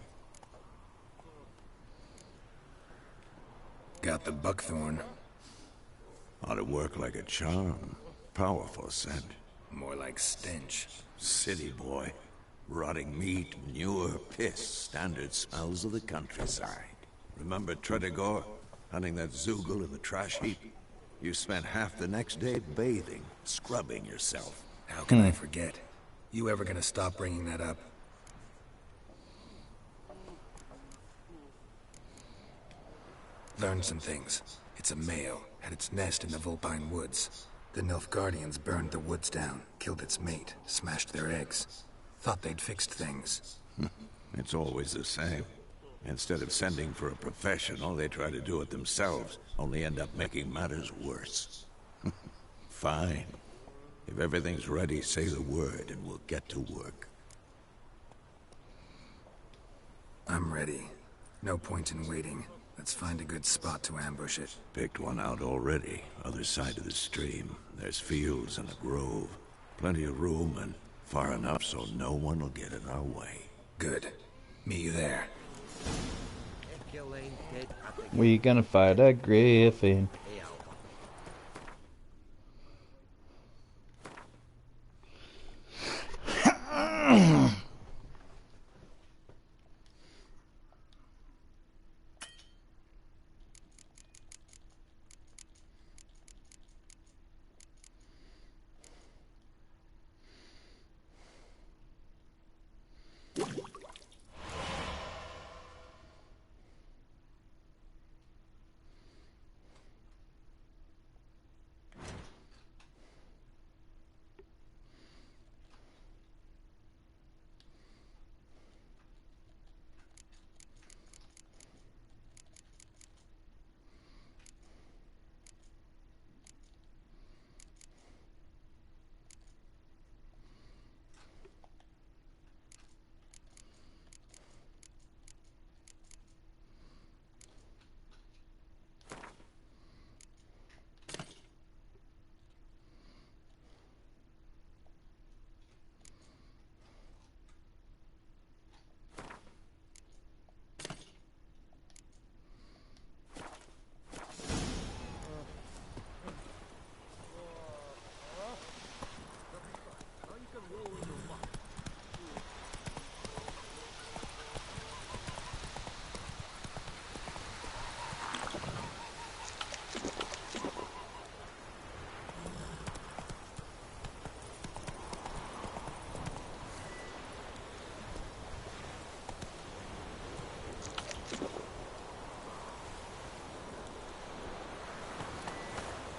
Got the buckthorn. Ought to work like a charm. Powerful scent. More like stench. City boy. Rotting meat, manure, piss. Standard smells of the countryside. Remember Tredegor? Hunting that Zoogle in the trash heap? You spent half the next day bathing, scrubbing yourself. How can I forget? You ever gonna stop bringing that up? Learned some things. It's a male, had its nest in the Vulpine Woods. The Nilfgaardians burned the woods down, killed its mate, smashed their eggs. Thought they'd fixed things. It's always the same. Instead of sending for a professional, they try to do it themselves, only end up making matters worse. Fine. If everything's ready, say the word and we'll get to work. I'm ready. No point in waiting. Let's find a good spot to ambush it. Picked one out already. Other side of the stream. There's fields and a grove. Plenty of room and far enough so no one will get in our way. Good. Meet you there. We gonna fight a griffin.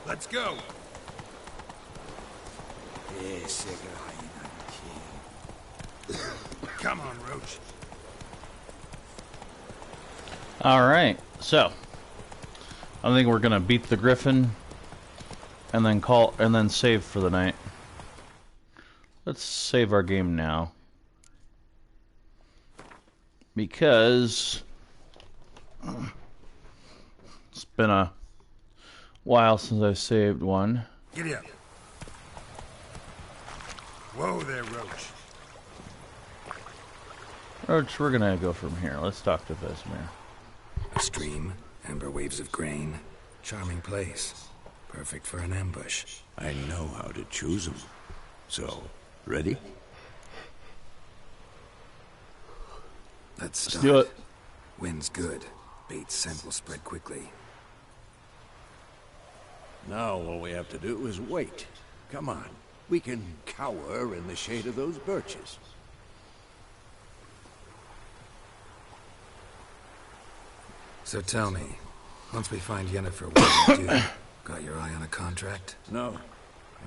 Let's go! Come on, Roach. Alright, so I think we're gonna beat the Griffin and then save for the night. Let's save our game now. Because it's been a while since I saved one. Giddy up. Whoa there, Roach. Roach, we're gonna go from here. Let's talk to Vesemir. A stream, amber waves of grain. Charming place. Perfect for an ambush. I know how to choose them. So, ready? Let's start. Do it. Wind's good. Bait's scent will spread quickly. Now all we have to do is wait. Come on. We can cower in the shade of those birches. So tell me, once we find Yennefer, what do you do? Got your eye on a contract? No.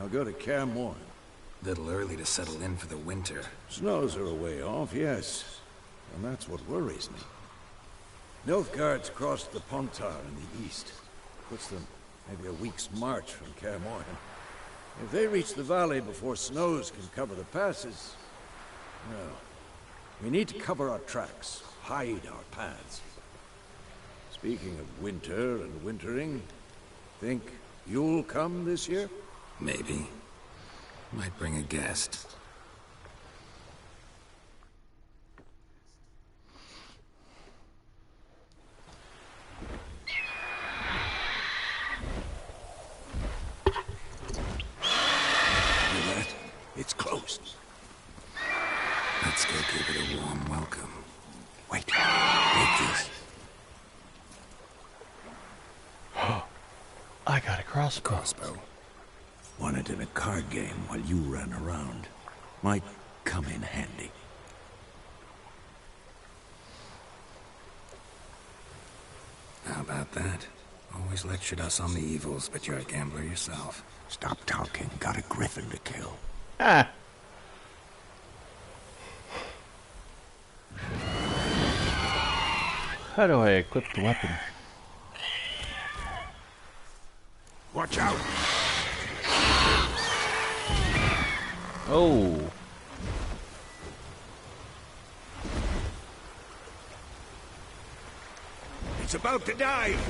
I'll go to Kaer Morhen. Little early to settle in for the winter. Snows are a way off, yes. And that's what worries me. Nilfgaard's crossed the Pontar in the east. Puts them maybe a week's march from Kaer Morhen. If they reach the valley before snows can cover the passes... well, we need to cover our tracks, hide our paths. Speaking of winter and wintering, think you'll come this year? Maybe. Might bring a guest. It's closed. Let's go give it a warm welcome. Wait. Take this. I got a crossbow. Won it in a card game while you ran around. Might come in handy. How about that? Always lectured us on the evils, but you're a gambler yourself. Stop talking. Got a griffin to kill. Ah. How do I equip the weapon? Watch out! Oh. It's about to dive!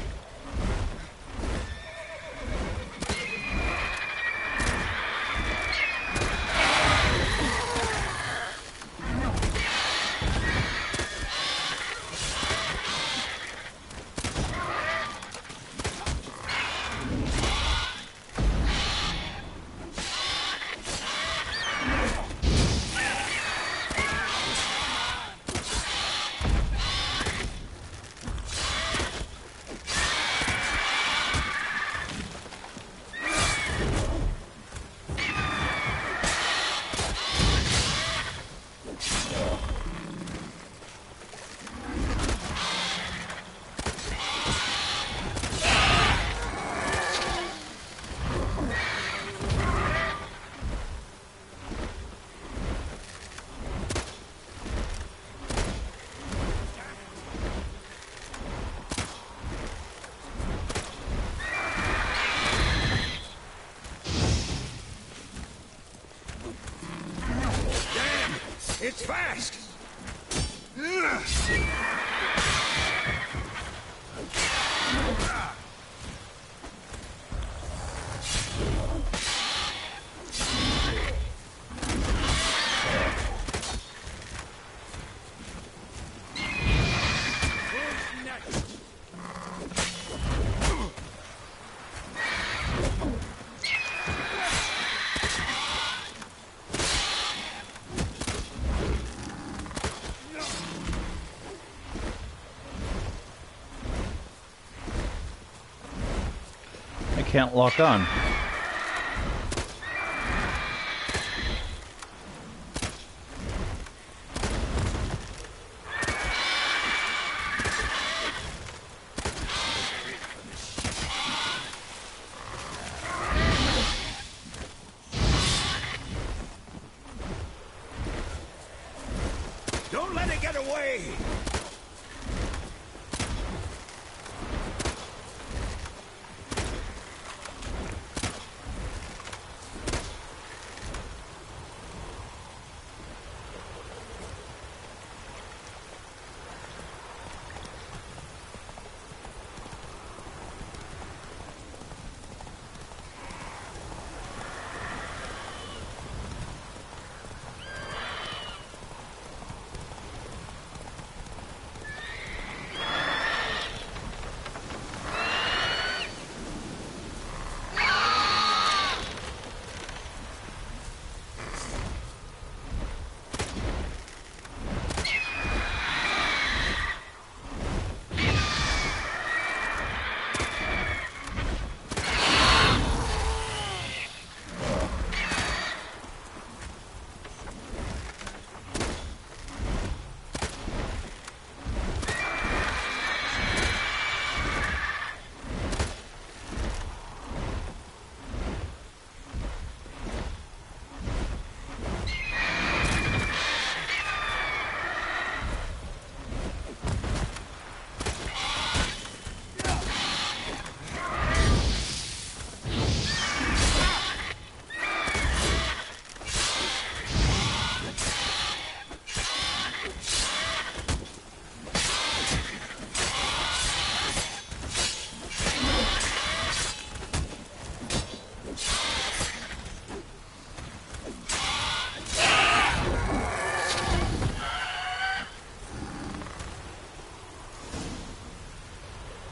It's fast! Can't lock on. me!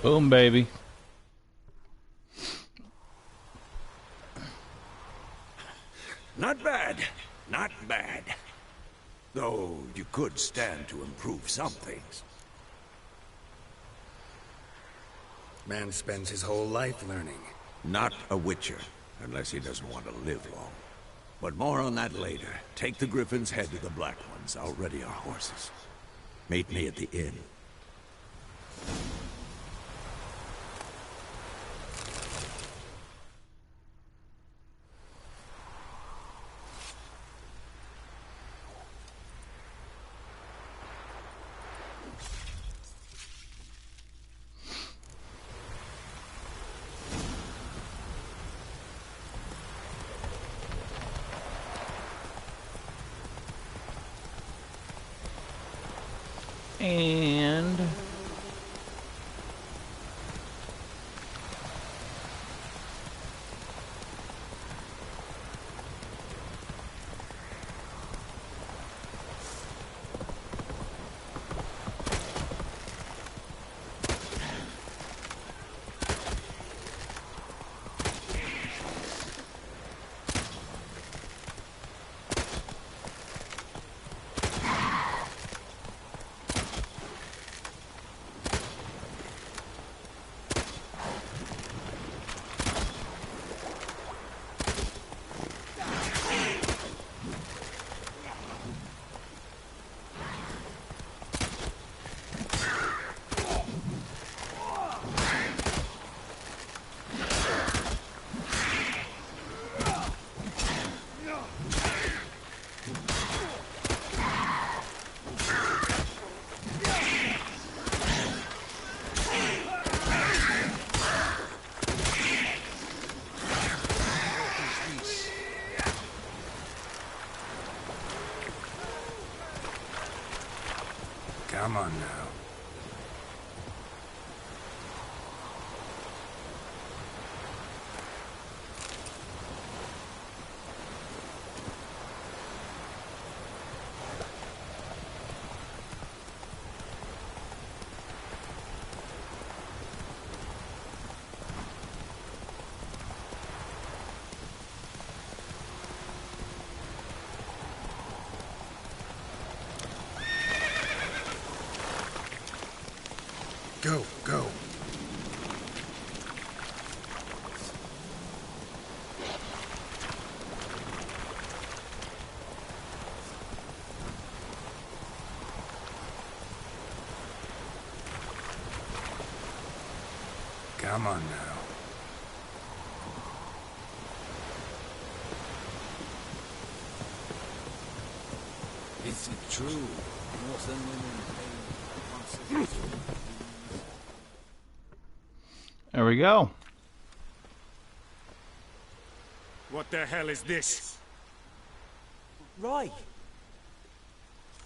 Boom, baby. Not bad. Not bad. Though you could stand to improve some things. Man spends his whole life learning. Not a witcher, unless he doesn't want to live long. But more on that later. Take the Griffin's head to the Black Ones. I'll ready our horses. Meet me at the inn. And Come on now. Go, go. Come on now. Is it true? There we go. What the hell is this? Right.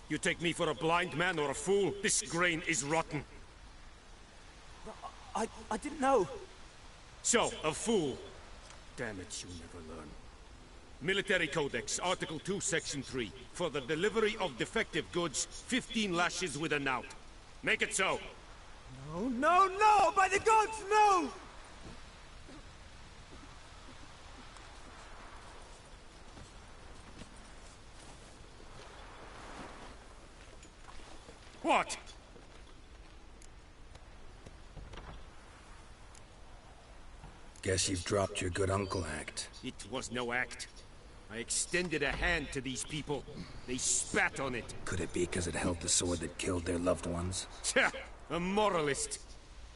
You take me for a blind man or a fool? This grain is rotten. I didn't know. So, a fool. Damn it, you never learn. Military Codex, Article 2, Section 3. For the delivery of defective goods, 15 lashes with a knout. Make it so. No, no, no! By the gods, no! What? Guess you've dropped your good uncle act. It was no act. I extended a hand to these people. They spat on it. Could it be because it held the sword that killed their loved ones? Tja, a moralist.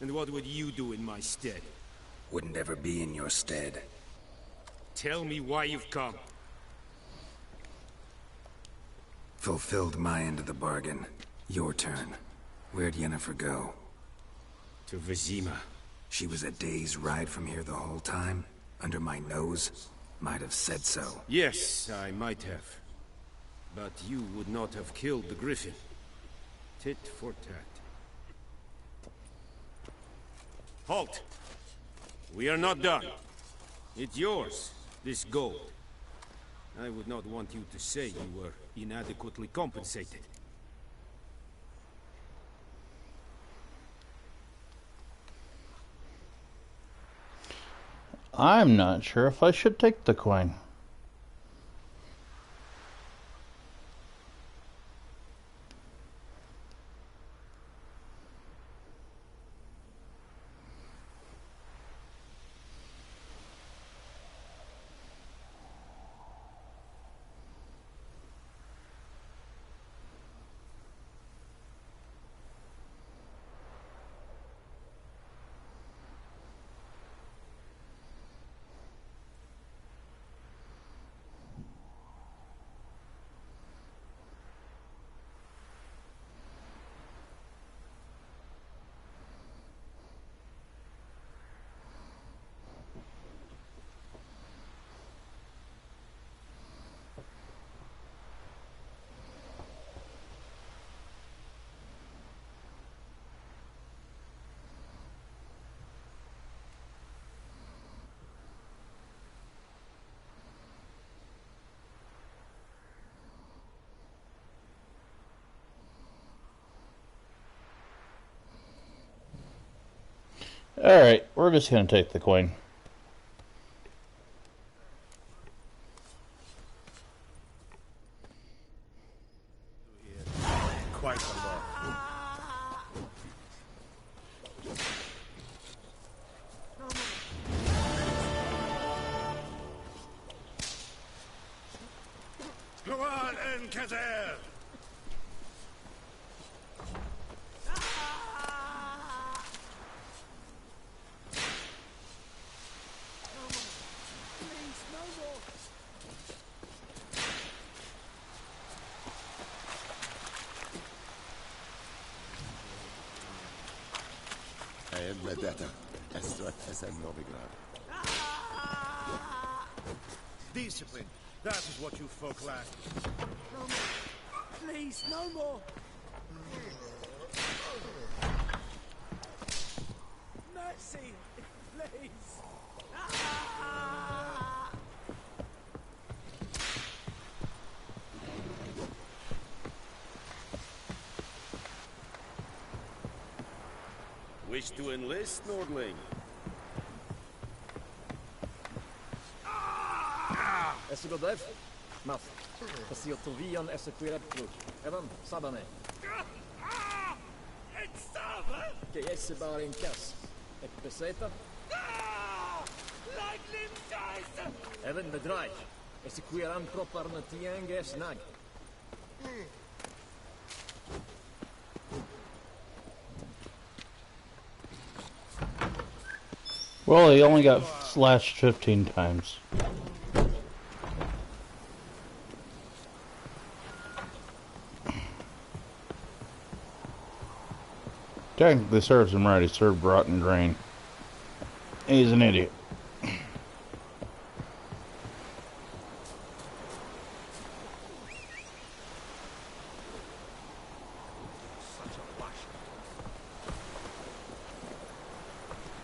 And what would you do in my stead? Wouldn't ever be in your stead. Tell me why you've come. Fulfilled my end of the bargain. Your turn. Where'd Yennefer go? To Vizima. She was a day's ride from here the whole time? Under my nose? Might have said so. Yes, I might have. But you would not have killed the griffin. Tit for tat. Halt! We are not done. It's yours, this gold. I would not want you to say you were inadequately compensated. I'm not sure if I should take the coin. Alright, we're just going to take the coin. Quite a lot. Go on, Enkazer! Discipline. That is what you folk lack. No more. Please, no more. Mercy, please. Wish to enlist, Nordling? Esigodev, Mas, Pasiotovian Esequireplu, Evan, Sabane. Que esse bar em cas, é peseta? Evan bedreig, Esequiran propar na tiange snag. Well, he only got slashed 15 times. Technically serves him right. He served rotten grain. He's an idiot.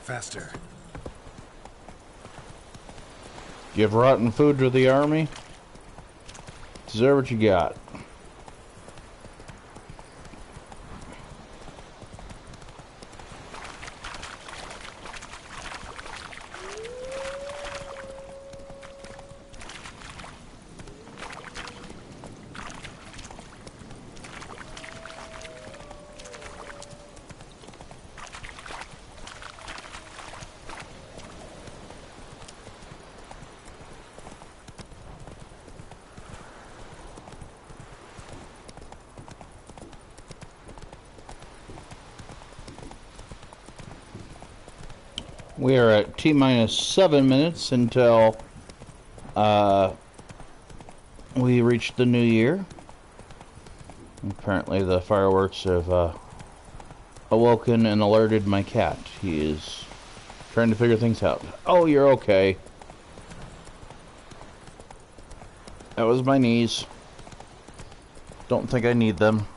Faster. Give rotten food to the army? Deserve what you got. We are at T-minus 7 minutes until we reach the new year. Apparently the fireworks have awoken and alerted my cat. He is trying to figure things out. Oh, you're okay. That was my knees. Don't think I need them.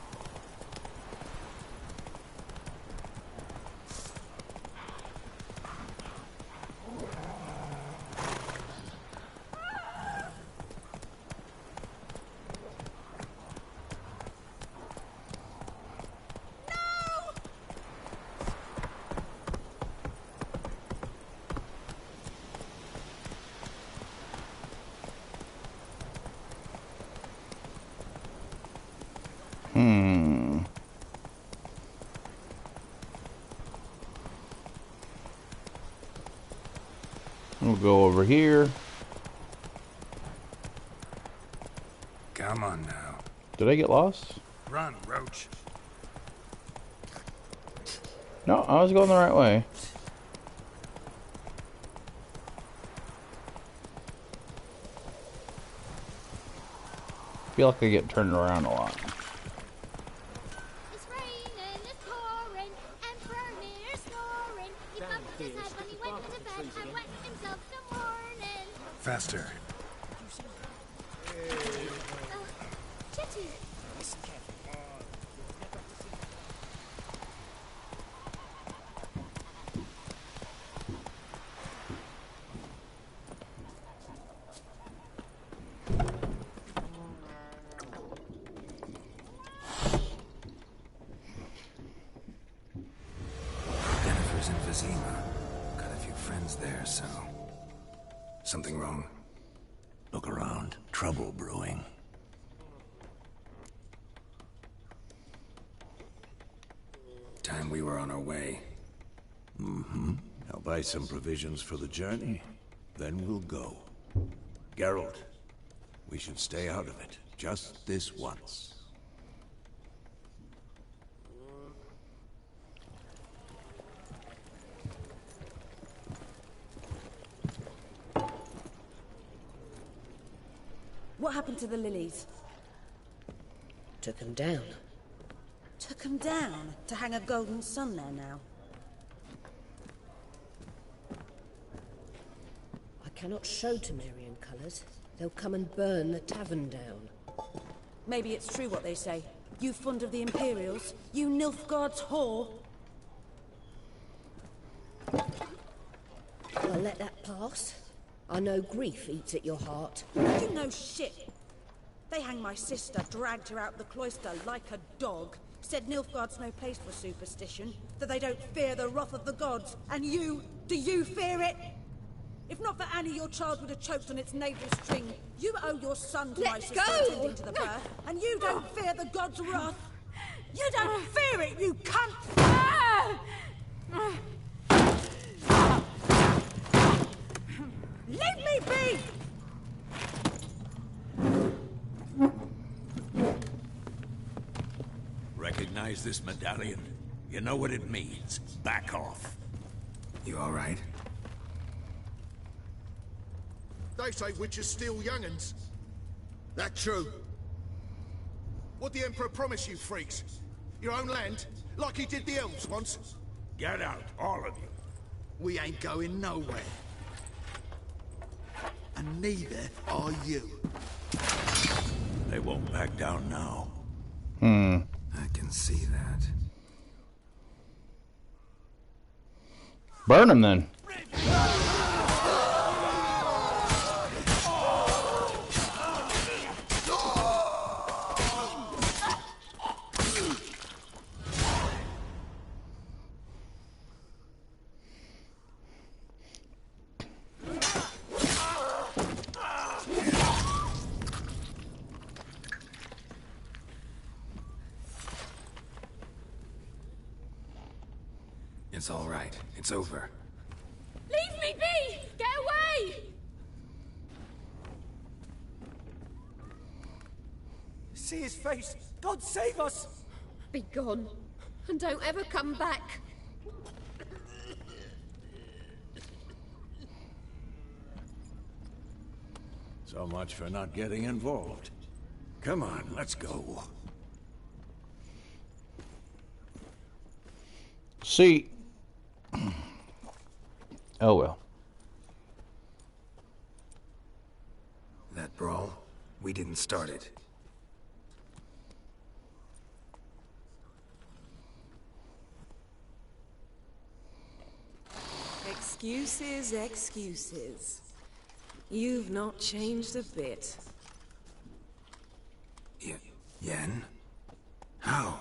We'll go over here. Come on now. Did I get lost? Run, Roach. No, I was going the right way. I feel like I get turned around a lot. It's raining, it's pouring, Emperor near snoring. He bumped his head when he went to bed and wet himself till morning. Faster. Chitty. Jennifer's in Vizima. Got a few friends there, so... Something wrong? Look around. Trouble brewing. Time we were on our way. Mm-hmm. I'll buy some provisions for the journey. Then we'll go. Geralt, we should stay out of it. Just this once. What happened to the lilies? Took them down. Took them down to hang a golden sun there now. I cannot show Temerian colours. They'll come and burn the tavern down. Maybe it's true what they say. You fond of the Imperials? You Nilfgaard's whore? I'll let that pass. I know grief eats at your heart. You know shit. They hanged my sister, dragged her out the cloister like a dog. Said Nilfgaard's no place for superstition, that they don't fear the wrath of the gods. And you, do you fear it? If not for Annie, your child would have choked on its navel string. You owe your son to my sister attending to the birth, and you don't fear the gods' wrath. You don't fear it, you cunt! Leave me be! Recognize this medallion? You know what it means. Back off. You all right? They say witches steal young'uns. That true? What the Emperor promise you, freaks? Your own land? Like he did the elves once? Get out, all of you. We ain't going nowhere. And neither are you. They won't back down now. I can see that. Burn him then. It's all right. It's over. Leave me be! Get away! See his face! God save us! Be gone, and don't ever come back. So much for not getting involved. Come on, let's go. See. Oh well. That brawl, we didn't start it. Excuses, excuses. You've not changed a bit. Yen? How?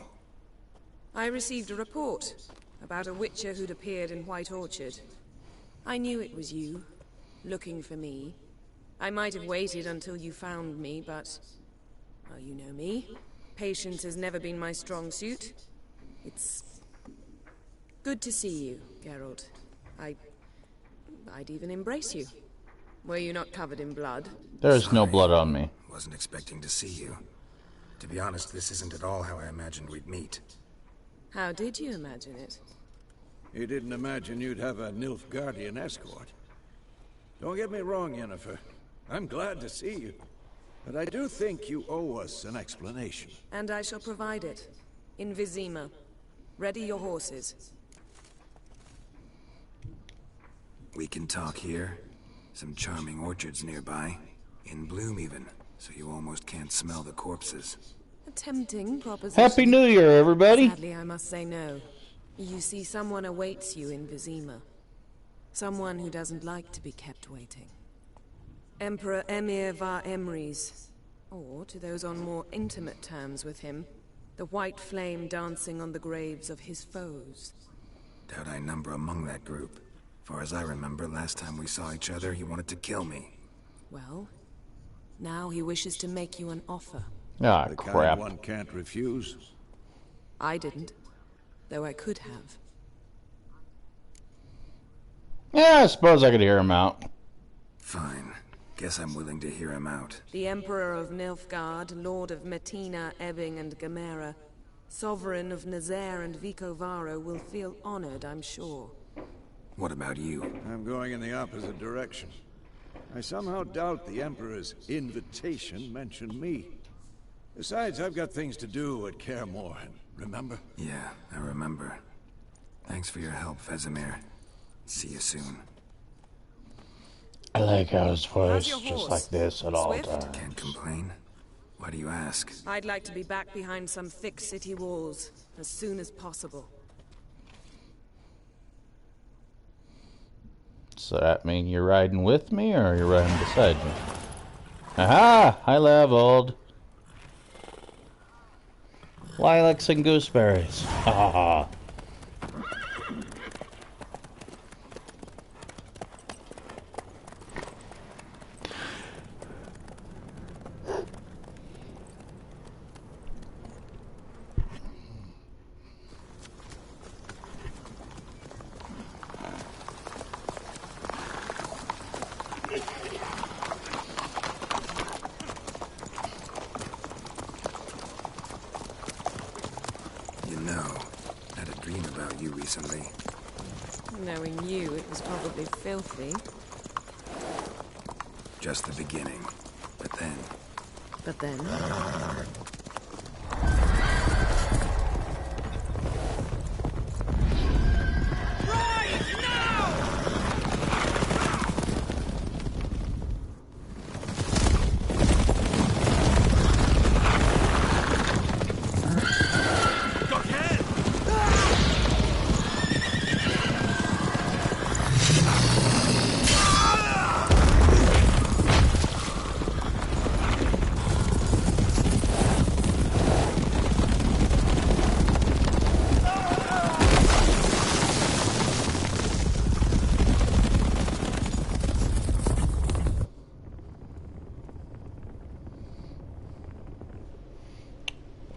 I received a report about a witcher who'd appeared in White Orchard. I knew it was you, looking for me. I might have waited until you found me, but... well, you know me. Patience has never been my strong suit. It's... good to see you, Geralt. I'd even embrace you. Were you not covered in blood? There's no blood on me. Wasn't expecting to see you. To be honest, this isn't at all how I imagined we'd meet. How did you imagine it? You didn't imagine you'd have a Nilfgaardian escort. Don't get me wrong, Yennefer. I'm glad to see you. But I do think you owe us an explanation. And I shall provide it. In Vizima. Ready your horses. We can talk here. Some charming orchards nearby. In bloom even, so you almost can't smell the corpses. A tempting proposition. Happy New Year, everybody! Sadly, I must say no. You see, someone awaits you in Vizima. Someone who doesn't like to be kept waiting. Emperor Emir var Emrys. Or, to those on more intimate terms with him, the white flame dancing on the graves of his foes. Doubt I number among that group. Far as I remember, last time we saw each other, he wanted to kill me. Well, now he wishes to make you an offer. Ah, the crap. kind one can't refuse. I didn't, though I could have. Yeah, I suppose I could hear him out. Fine. Guess I'm willing to hear him out. The Emperor of Nilfgaard, Lord of Metina, Ebbing, and Gamera, Sovereign of Nazaire and Vicovaro, will feel honored, I'm sure. What about you? I'm going in the opposite direction. I somehow doubt the Emperor's invitation mentioned me. Besides, I've got things to do at Kaer Morhen, remember? Yeah, I remember. Thanks for your help, Vesemir. See you soon. I like how his voice just like this at all Swift? times. Can't complain. Why do you ask? I'd like to be back behind some thick city walls, as soon as possible. So that mean you're riding with me, or you're riding beside me? Aha! I leveled. Lilacs and gooseberries. Ha ha ha. Recently. Knowing you, it was probably filthy. Just the beginning. But then...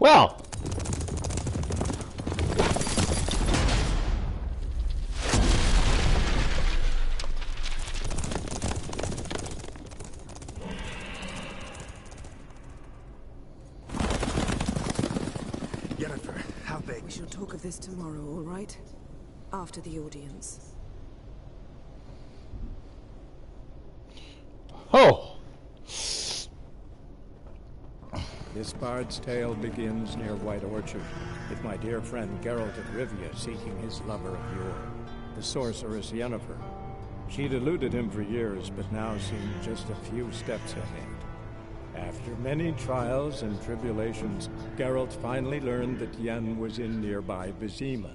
Well. Jennifer, how big? We shall talk of this tomorrow, all right? After the audience. Oh! This bard's tale begins near White Orchard, with my dear friend Geralt of Rivia seeking his lover of yore, the sorceress Yennefer. She'd eluded him for years, but now seemed just a few steps ahead. After many trials and tribulations, Geralt finally learned that Yen was in nearby Vizima.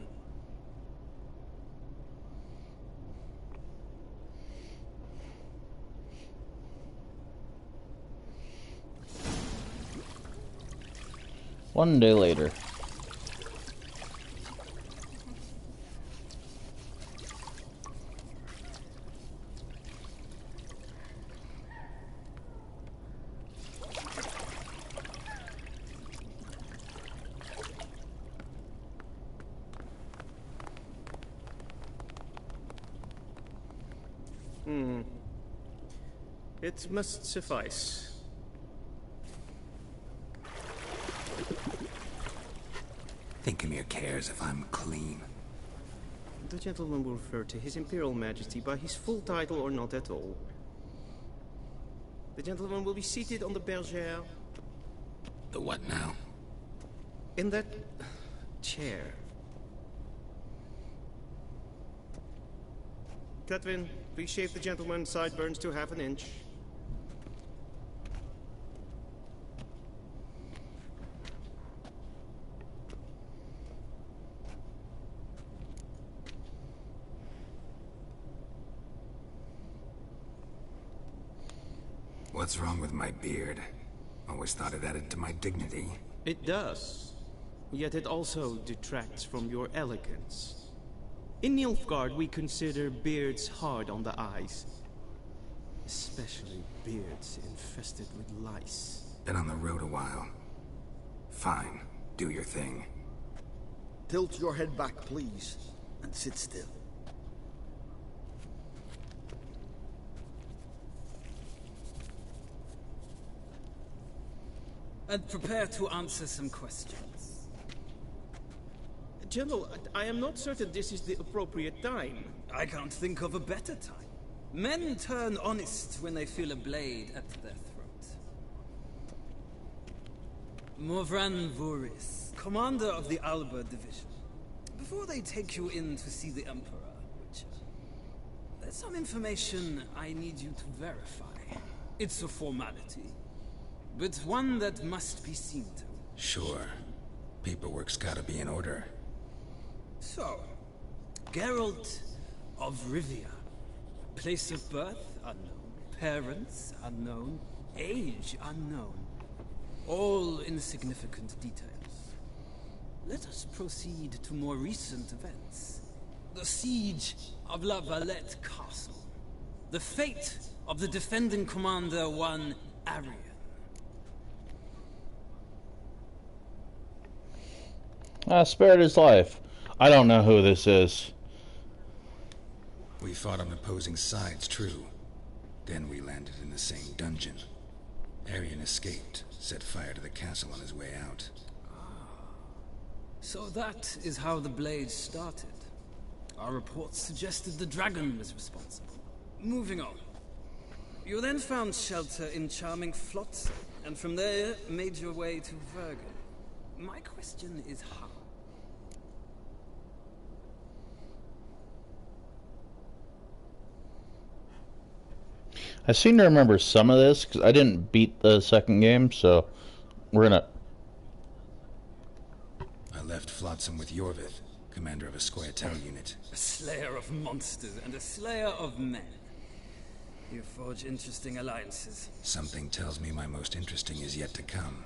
One day later. It must suffice. Thinkamere cares if I'm clean. The gentleman will refer to His Imperial Majesty by his full title or not at all. The gentleman will be seated on the bergère. The what now? In that chair. Catwin, please shave the gentleman's sideburns to half an inch. What's wrong with my beard? Always thought it added to my dignity. It does. Yet it also detracts from your elegance. In Nilfgaard, we consider beards hard on the eyes. Especially beards infested with lice. Been on the road a while. Fine. Do your thing. Tilt your head back, please, and sit still. And prepare to answer some questions. General, I am not certain this is the appropriate time. I can't think of a better time. Men turn honest when they feel a blade at their throat. Morvran Vuris, commander of the Alba Division. Before they take you in to see the Emperor, Witcher, there's some information I need you to verify. It's a formality, but one that must be seen to. Sure. Paperwork's gotta be in order. So, Geralt of Rivia. Place of birth unknown. Parents unknown. Age unknown. All insignificant details. Let us proceed to more recent events. The siege of La Valette Castle. The fate of the defending commander, one Arian. Spared his life. I don't know who this is. We fought on opposing sides, true. Then we landed in the same dungeon. Arian escaped, set fire to the castle on his way out. So that is how the Blade started. Our reports suggested the dragon was responsible. Moving on. You then found shelter in charming Flotsam, and from there made your way to Vergen. My question is how? I seem to remember some of this, because I didn't beat the second game, so we're gonna... I left Flotsam with Yorvith, commander of a Scoia'tael unit. A slayer of monsters and a slayer of men. You forge interesting alliances. Something tells me my most interesting is yet to come.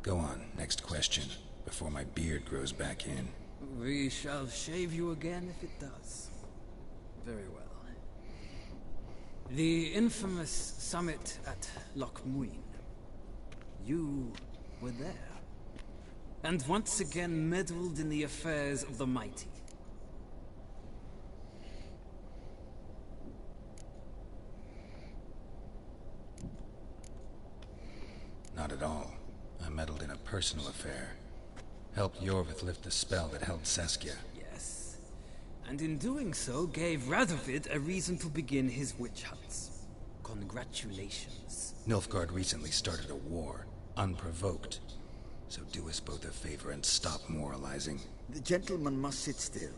Go on, next question, before my beard grows back in. We shall shave you again if it does. Very well. The infamous summit at Loch Muin. You were there. and once again meddled in the affairs of the mighty. Not at all. I meddled in a personal affair. Helped Yorvith lift the spell that held Saskia. Yes. And in doing so, gave Radovid a reason to begin his witch hunts. Congratulations. Nilfgaard recently started a war, unprovoked. So do us both a favor and stop moralizing. The gentleman must sit still.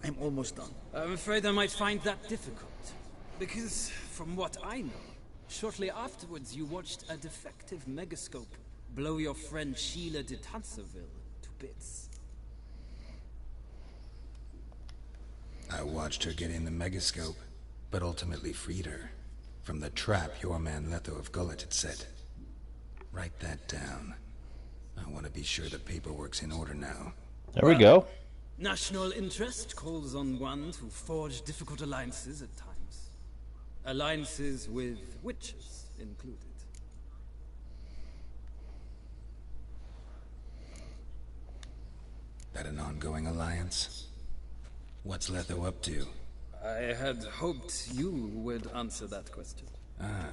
I'm almost done. I'm afraid I might find that difficult. Because, from what I know, shortly afterwards you watched a defective megascope blow your friend Sheila de Tanserville to bits. I watched her get in the megascope, but ultimately freed her from the trap your man Letho of Gullet had set. Write that down. I want to be sure the paperwork's in order now. There we go. National interest calls on one to forge difficult alliances at times. Alliances with witches included. That an ongoing alliance? What's Letho up to? I had hoped you would answer that question. Ah,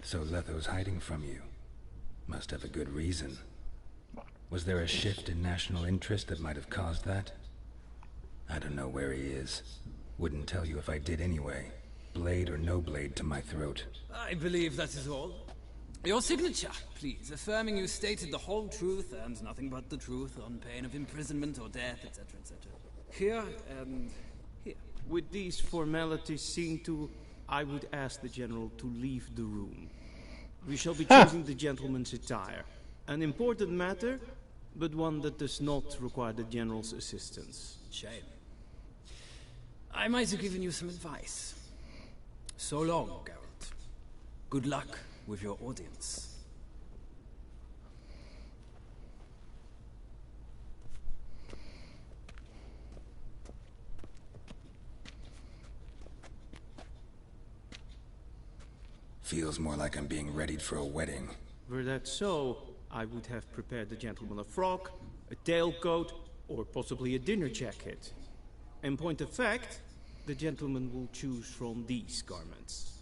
so Letho's hiding from you. Must have a good reason. Was there a shift in national interest that might have caused that? I don't know where he is. Wouldn't tell you if I did anyway. Blade or no blade to my throat. I believe that is all. Your signature, please, affirming you stated the whole truth and nothing but the truth on pain of imprisonment or death, etc., etc. Here and here. With these formalities seen to, I would ask the General to leave the room. We shall be choosing the gentleman's attire. An important matter, but one that does not require the General's assistance. Shame. I might have given you some advice. So long, Geralt. Good luck with your audience. Feels more like I'm being readied for a wedding. Were that so, I would have prepared the gentleman a frock, a tailcoat, or possibly a dinner jacket. In point of fact, the gentleman will choose from these garments.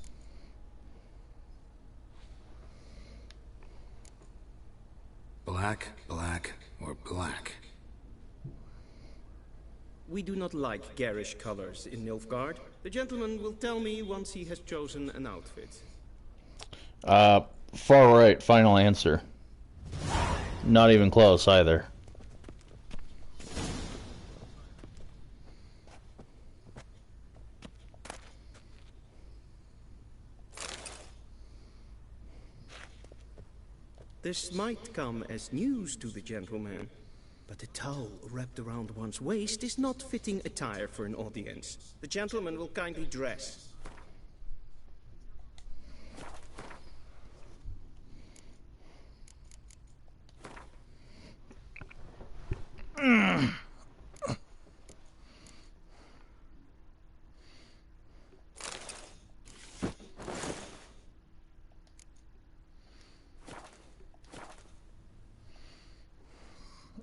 Black, black, or black? We do not like garish colors in Nilfgaard. The gentleman will tell me once he has chosen an outfit. Far right, final answer. Not even close either. This might come as news to the gentleman, but a towel wrapped around one's waist is not fitting attire for an audience. The gentleman will kindly dress.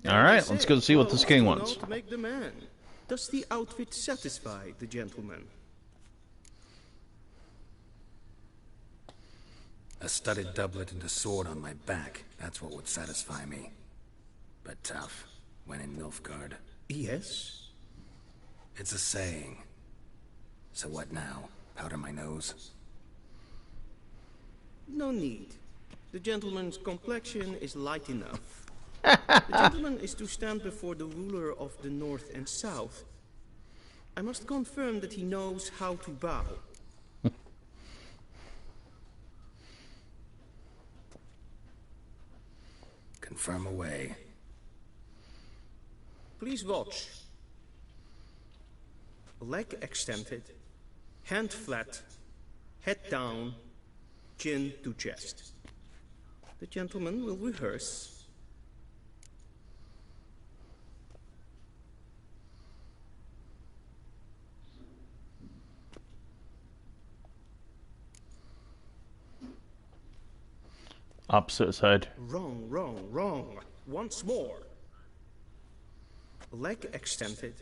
Alright, let's go see what this king wants. Make the man. Does the outfit satisfy the gentleman? A studded doublet and a sword on my back. That's what would satisfy me. But tough, when in Nilfgaard. Yes? It's a saying. So what now? Powder my nose? No need. The gentleman's complexion is light enough. The gentleman is to stand before the ruler of the North and South. I must confirm that he knows how to bow. Confirm away. Please watch. Leg extended, hand flat, head down, chin to chest. The gentleman will rehearse. Opposite side. Wrong, wrong, wrong. Once more. leg extended,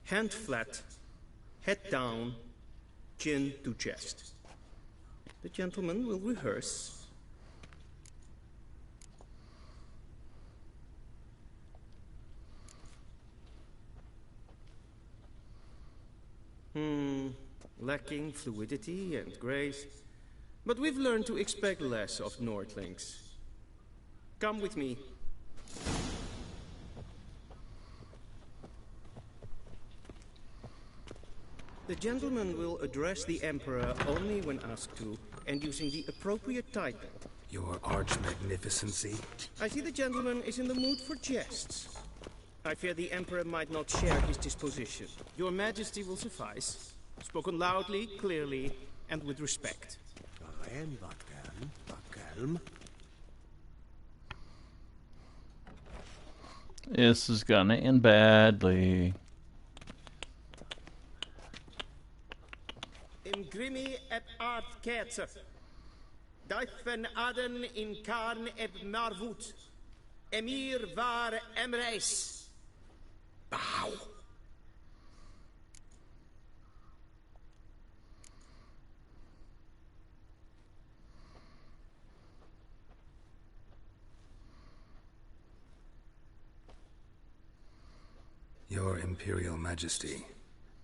hand flat, head down, chin to chest. The gentleman will rehearse. Lacking fluidity and grace. But we've learned to expect less of Nordlings. Come with me. The gentleman will address the Emperor only when asked to, and using the appropriate title. Your Arch-Magnificency? I see the gentleman is in the mood for jests. I fear the Emperor might not share his disposition. Your Majesty will suffice. Spoken loudly, clearly, and with respect. This is gonna end badly. In grimi et art kerzer. Duifen aden in karn eb marvut. Emir var emreis. Bow. Your Imperial Majesty.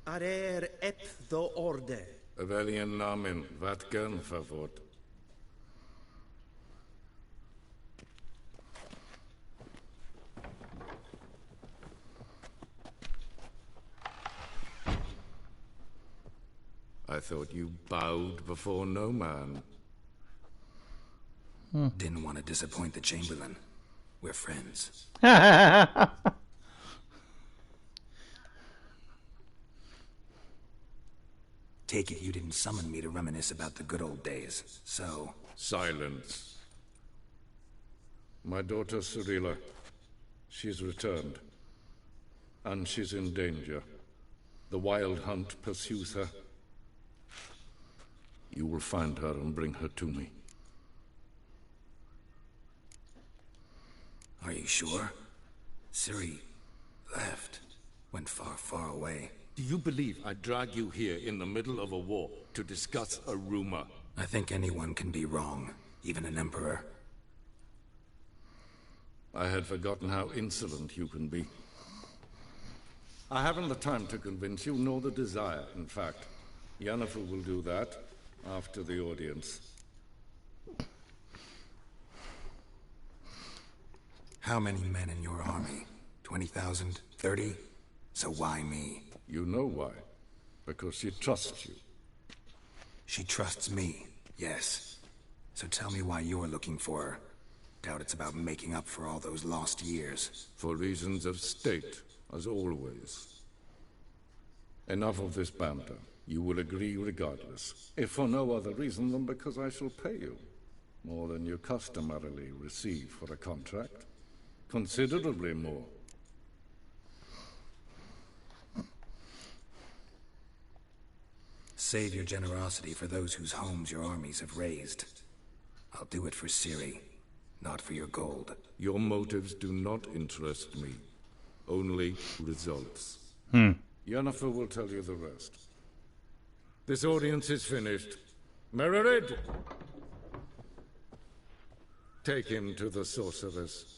Arer ep the orde. Welchen Namen, wat gern verwort? I thought you bowed before no man. Didn't want to disappoint the Chamberlain. We're friends. Take it you didn't summon me to reminisce about the good old days, so... Silence. My daughter Cyrilla, she's returned. And she's in danger. The Wild Hunt pursues her. You will find her and bring her to me. Are you sure? Ciri left. Went far, far away. Do you believe I drag you here in the middle of a war to discuss a rumor? I think anyone can be wrong, even an emperor. I had forgotten how insolent you can be. I haven't the time to convince you, nor the desire, in fact. Yennefer will do that after the audience. How many men in your army? 20,000? 30? So why me? You know why. Because she trusts you. She trusts me, yes. So tell me why you're looking for her. Doubt it's about making up for all those lost years. For reasons of state, as always. Enough of this banter. You will agree regardless. If for no other reason than because I shall pay you. More than you customarily receive for a contract. Considerably more. Save your generosity for those whose homes your armies have razed. I'll do it for Ciri, not for your gold. Your motives do not interest me. Only results. Yennefer will tell you the rest. This audience is finished. Mererid! Take him to the sorceress.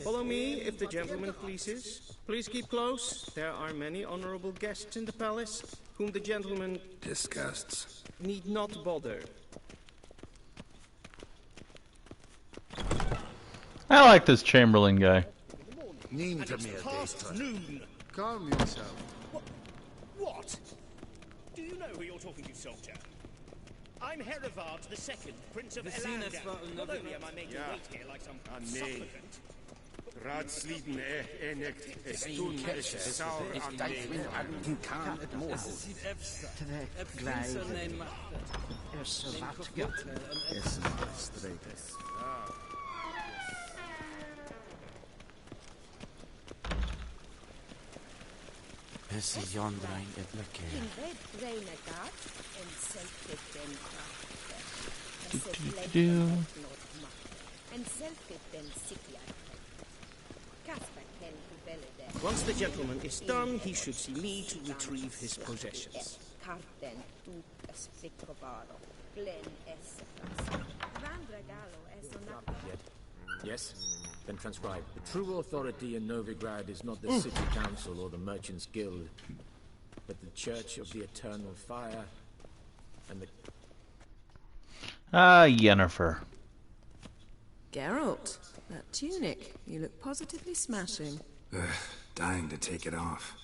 Follow me, if the gentleman pleases. Please keep close. There are many honorable guests in the palace, whom the gentleman... disgusts. ...need not bother. I like this Chamberlain guy. Calm yourself. What? Do you know who you're talking to, soldier? I'm Herivard II, Prince of Elander. Not only am I made to wait here like some supplicant... Raadsleden enigt estun es saur aan Kan het morgen. Glijden. Zwart gat. Is streepes. Hesse Jondrein et Lekke. Once the gentleman is done, he should see me to retrieve his possessions. Yes? Then transcribe. The true authority in Novigrad is not the city council or the merchants' guild, but the Church of the Eternal Fire and the... Ah, Yennefer. Geralt, that tunic. You look positively smashing. Ugh, dying to take it off.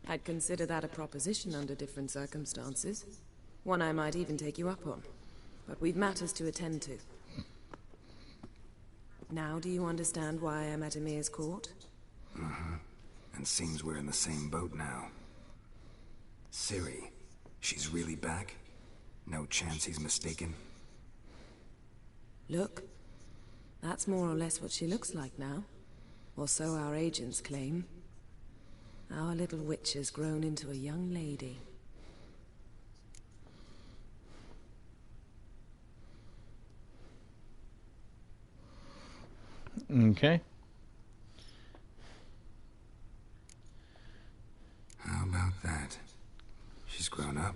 I'd consider that a proposition under different circumstances. One I might even take you up on. But we've matters to attend to. Now do you understand why I'm at Emir's court? Mm-hmm. And seems we're in the same boat now. Ciri, she's really back? No chance he's mistaken? Look, that's more or less what she looks like now. Or so our agents claim. Our little witch has grown into a young lady. Okay. How about that? She's grown up.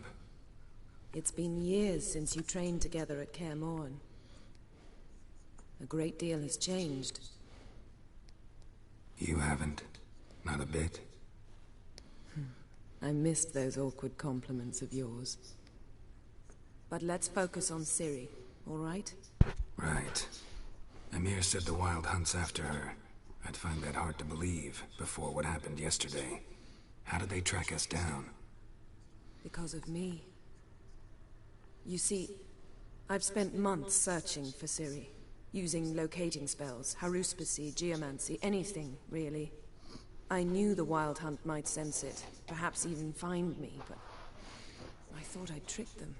It's been years since you trained together at Kaer Morhen. A great deal has changed. You haven't? Not a bit? I missed those awkward compliments of yours. But let's focus on Ciri, all right? Right. Emir said the Wild Hunt's after her. I'd find that hard to believe before what happened yesterday. How did they track us down? Because of me. You see, I've spent months searching for Ciri. Using locating spells, haruspicy, geomancy, anything, really. I knew the Wild Hunt might sense it, perhaps even find me, but I thought I'd tricked them.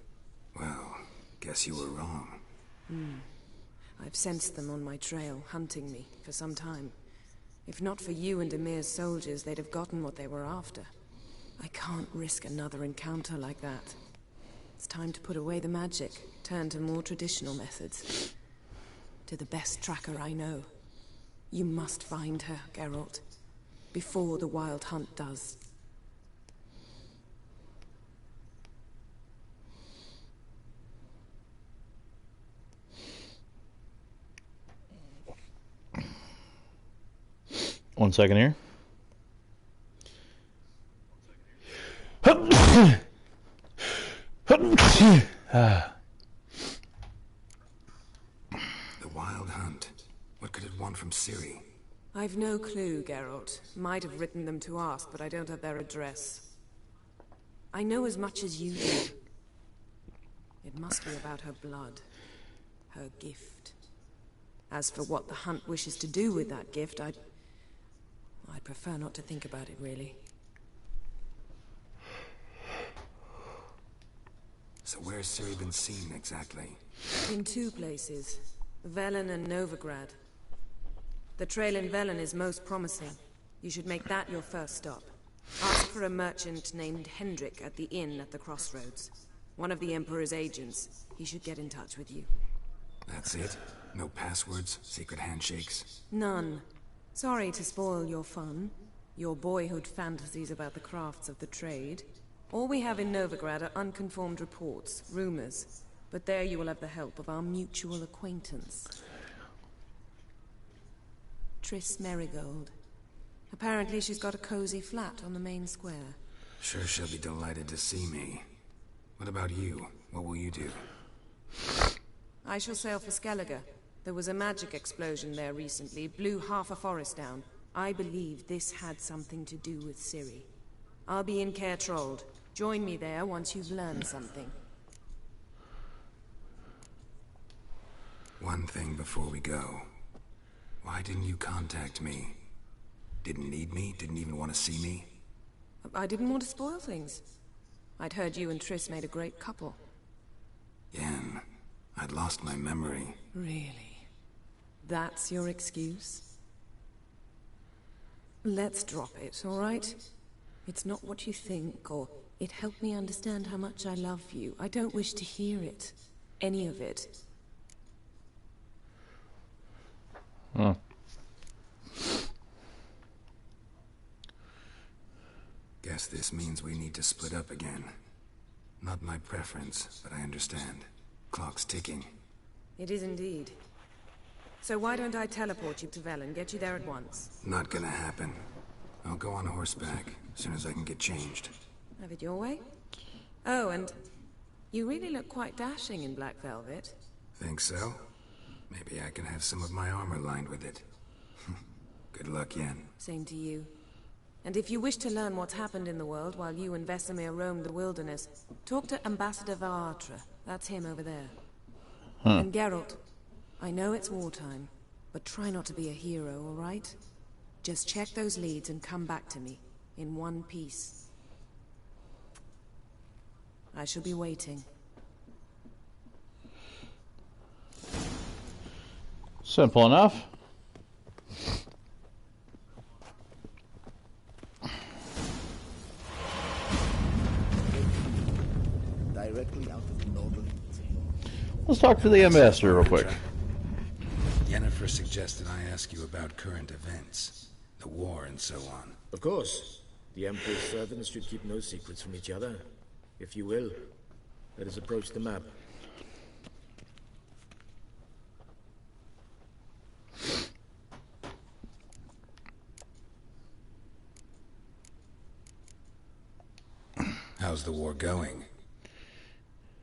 Well, guess you were wrong. I've sensed them on my trail, hunting me, for some time. If not for you and Emir's soldiers, they'd have gotten what they were after. I can't risk another encounter like that. It's time to put away the magic, turn to more traditional methods. To the best tracker I know. You must find her, Geralt. Before the Wild Hunt does. One second here. The Wild Hunt. What could it want from Ciri? I've no clue, Geralt. Might have written them to ask, but I don't have their address. I know as much as you do. It must be about her blood. Her gift. As for what the Hunt wishes to do with that gift, I'd prefer not to think about it, really. So where's Ciri been seen, exactly? In two places. Velen and Novigrad. The trail in Velen is most promising. You should make that your first stop. Ask for a merchant named Hendrik at the inn at the crossroads. One of the Emperor's agents. He should get in touch with you. That's it? No passwords? Secret handshakes? None. Sorry to spoil your fun. Your boyhood fantasies about the crafts of the trade. All we have in Novigrad are unconformed reports, rumors. But there you will have the help of our mutual acquaintance. Triss Merigold. Apparently she's got a cozy flat on the main square. Sure she'll be delighted to see me. What about you? What will you do? I shall sail for Skellige. There was a magic explosion there recently, blew half a forest down. I believe this had something to do with Ciri. I'll be in Caer Trold. Join me there once you've learned something. One thing before we go. Why didn't you contact me? Didn't need me? Didn't even want to see me? I didn't want to spoil things. I'd heard you and Triss made a great couple. Yen, I'd lost my memory. Really? That's your excuse? Let's drop it, all right? It's not what you think, or it helped me understand how much I love you. I don't wish to hear it. Any of it. Huh. Guess this means we need to split up again. Not my preference, but I understand. Clock's ticking. It is indeed. So why don't I teleport you to Velen, get you there at once? Not gonna happen. I'll go on horseback, as soon as I can get changed. Have it your way? Oh, and you really look quite dashing in black velvet. Think so? Maybe I can have some of my armor lined with it. Good luck, Yen. Same to you. And if you wish to learn what's happened in the world while you and Vesemir roamed the wilderness, talk to Ambassador Varatra. That's him over there. And Geralt, I know it's wartime, but try not to be a hero, all right? Just check those leads and come back to me, in one piece. I shall be waiting. Simple enough. Directly out of the northern. Let's talk to the ambassador real quick. Yennefer suggested I ask you about current events, the war and so on. Of course. The Emperor's servants should keep no secrets from each other. If you will, let us approach the map. How's the war going?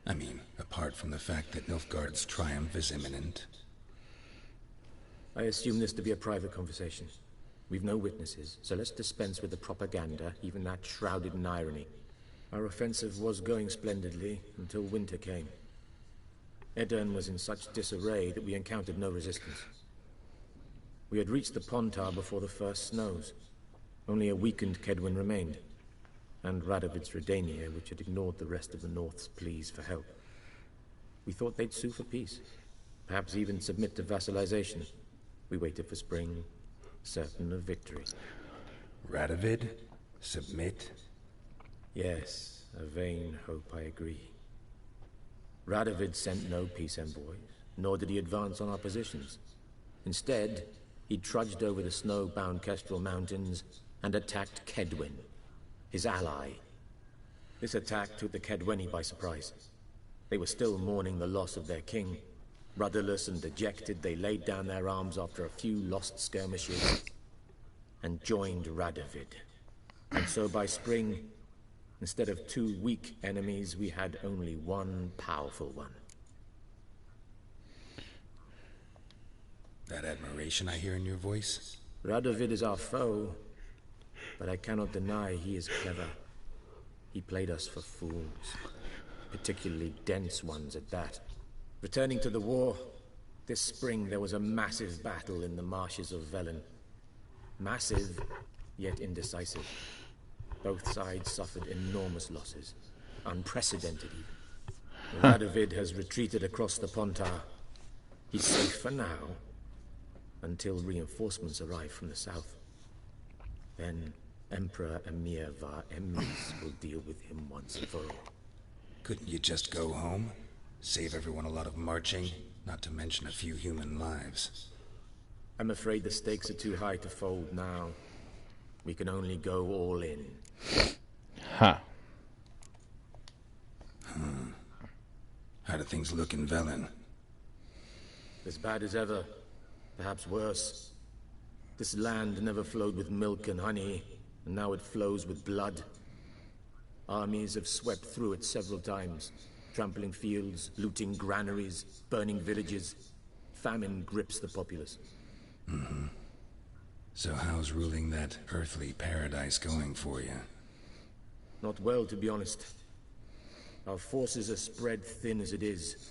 I mean, apart from the fact that Nilfgaard's triumph is imminent. I assume this to be a private conversation. We've no witnesses, so let's dispense with the propaganda, even that shrouded in irony. Our offensive was going splendidly until winter came. Edirn was in such disarray that we encountered no resistance. We had reached the Pontar before the first snows. Only a weakened Kedwin remained, and Radovid's Redania, which had ignored the rest of the North's pleas for help. We thought they'd sue for peace, perhaps even submit to vassalization. We waited for spring, certain of victory. Radovid? Submit? Yes, a vain hope, I agree. Radovid sent no peace envoys, nor did he advance on our positions. Instead, he trudged over the snow-bound Kestrel Mountains and attacked Kedwin, his ally. This attack took the Kedweni by surprise. They were still mourning the loss of their king. Rudderless and dejected, they laid down their arms after a few lost skirmishes and joined Radovid. And so by spring, instead of two weak enemies, we had only one powerful one. That admiration I hear in your voice? Radovid is our foe, but I cannot deny he is clever. He played us for fools, particularly dense ones at that. Returning to the war, this spring there was a massive battle in the marshes of Velen. Massive, yet indecisive. Both sides suffered enormous losses, unprecedented even. Radovid has retreated across the Pontar. He's safe for now, until reinforcements arrive from the south. Then Emperor Emir Var Emrys will deal with him once and for all. Couldn't you just go home? Save everyone a lot of marching, not to mention a few human lives. I'm afraid the stakes are too high to fold now. We can only go all in. Huh. How do things look in Velen? As bad as ever, perhaps worse. This land never flowed with milk and honey, and now it flows with blood. Armies have swept through it several times, trampling fields, looting granaries, burning villages. Famine grips the populace. So how's ruling that earthly paradise going for you? Not well, to be honest. Our forces are spread thin as it is,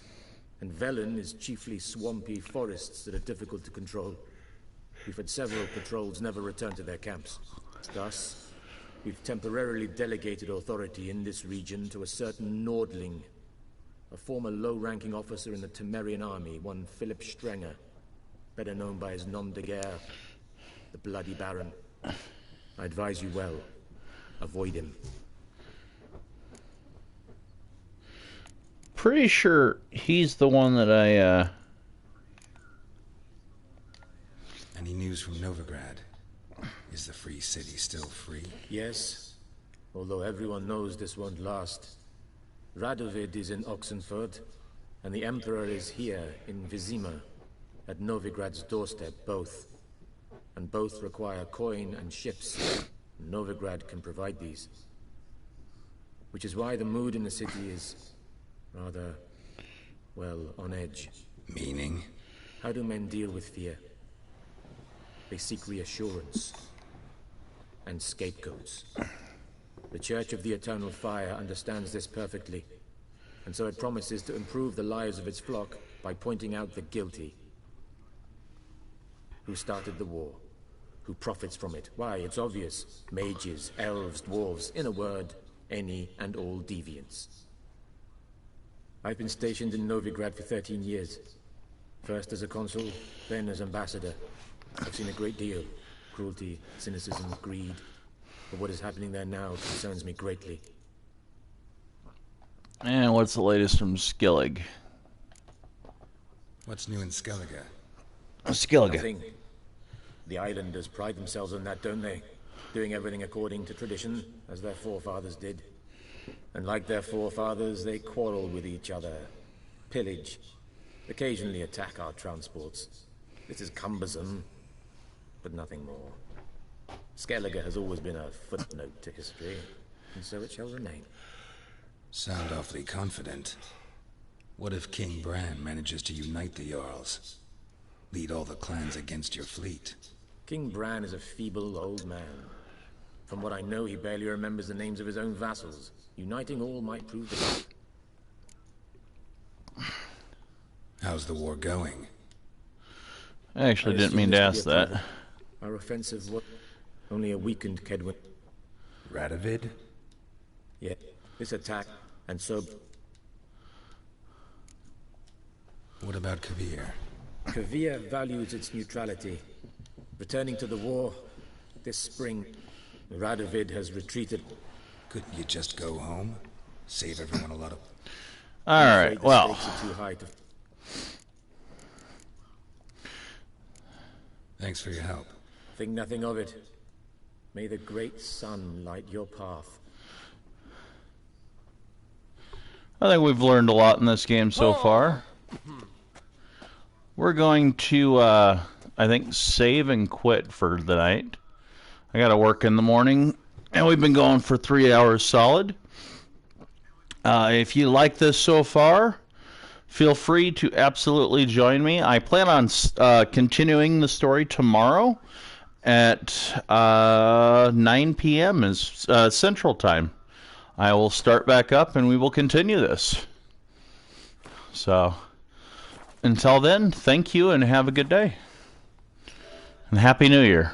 and Velen is chiefly swampy forests that are difficult to control. We've had several patrols never return to their camps. Thus, we've temporarily delegated authority in this region to a certain Nordling, a former low-ranking officer in the Temerian army, one Philip Strenger, better known by his nom de guerre, the Bloody Baron. I advise you well. Avoid him. Pretty sure he's the one that I, Any news from Novigrad? Is the free city still free? Yes, although everyone knows this won't last. Radovid is in Oxenford, and the Emperor is here in Vizima, at Novigrad's doorstep, both. And both require coin and ships. Novigrad can provide these. Which is why the mood in the city is rather, well, on edge. Meaning? How do men deal with fear? They seek reassurance and scapegoats. The Church of the Eternal Fire understands this perfectly, and so it promises to improve the lives of its flock by pointing out the guilty. Who started the war? Who profits from it? Why, it's obvious. Mages, elves, dwarves, in a word, any and all deviants. I've been stationed in Novigrad for 13 years. First as a consul, then as ambassador. I've seen a great deal. Cruelty, cynicism, greed. But what is happening there now concerns me greatly. and what's the latest from Skellig? What's new in Skellige? Skellige. Nothing. The islanders pride themselves on that, don't they? Doing everything according to tradition, as their forefathers did. And like their forefathers, they quarrel with each other, pillage, occasionally attack our transports. This is cumbersome, but nothing more. Skellige has always been a footnote to history, and so it shall remain. Sound awfully confident. What if King Bran manages to unite the Jarls? Lead all the clans against your fleet? King Bran is a feeble old man. From what I know, he barely remembers the names of his own vassals. Uniting all might prove difficult. How's the war going? I actually didn't mean to ask that. Our offensive was only a weakened Kedwin. Radovid? Yeah, this attack, and so... What about Kavir? Kavir values its neutrality. Returning to the war, this spring, Radovid has retreated. Couldn't you just go home? Save everyone a lot of... Alright, well... Stakes are too high to... Thanks for your help. Think nothing of it. May the great sun light your path. I think we've learned a lot in this game so far. We're going to, I think, save and quit for the night. I gotta work in the morning, and we've been going for 3 hours solid. If you like this so far, feel free to absolutely join me. I plan on continuing the story tomorrow at 9 p.m. is Central Time. I will start back up, and we will continue this. So, until then, thank you, and have a good day. And Happy New Year.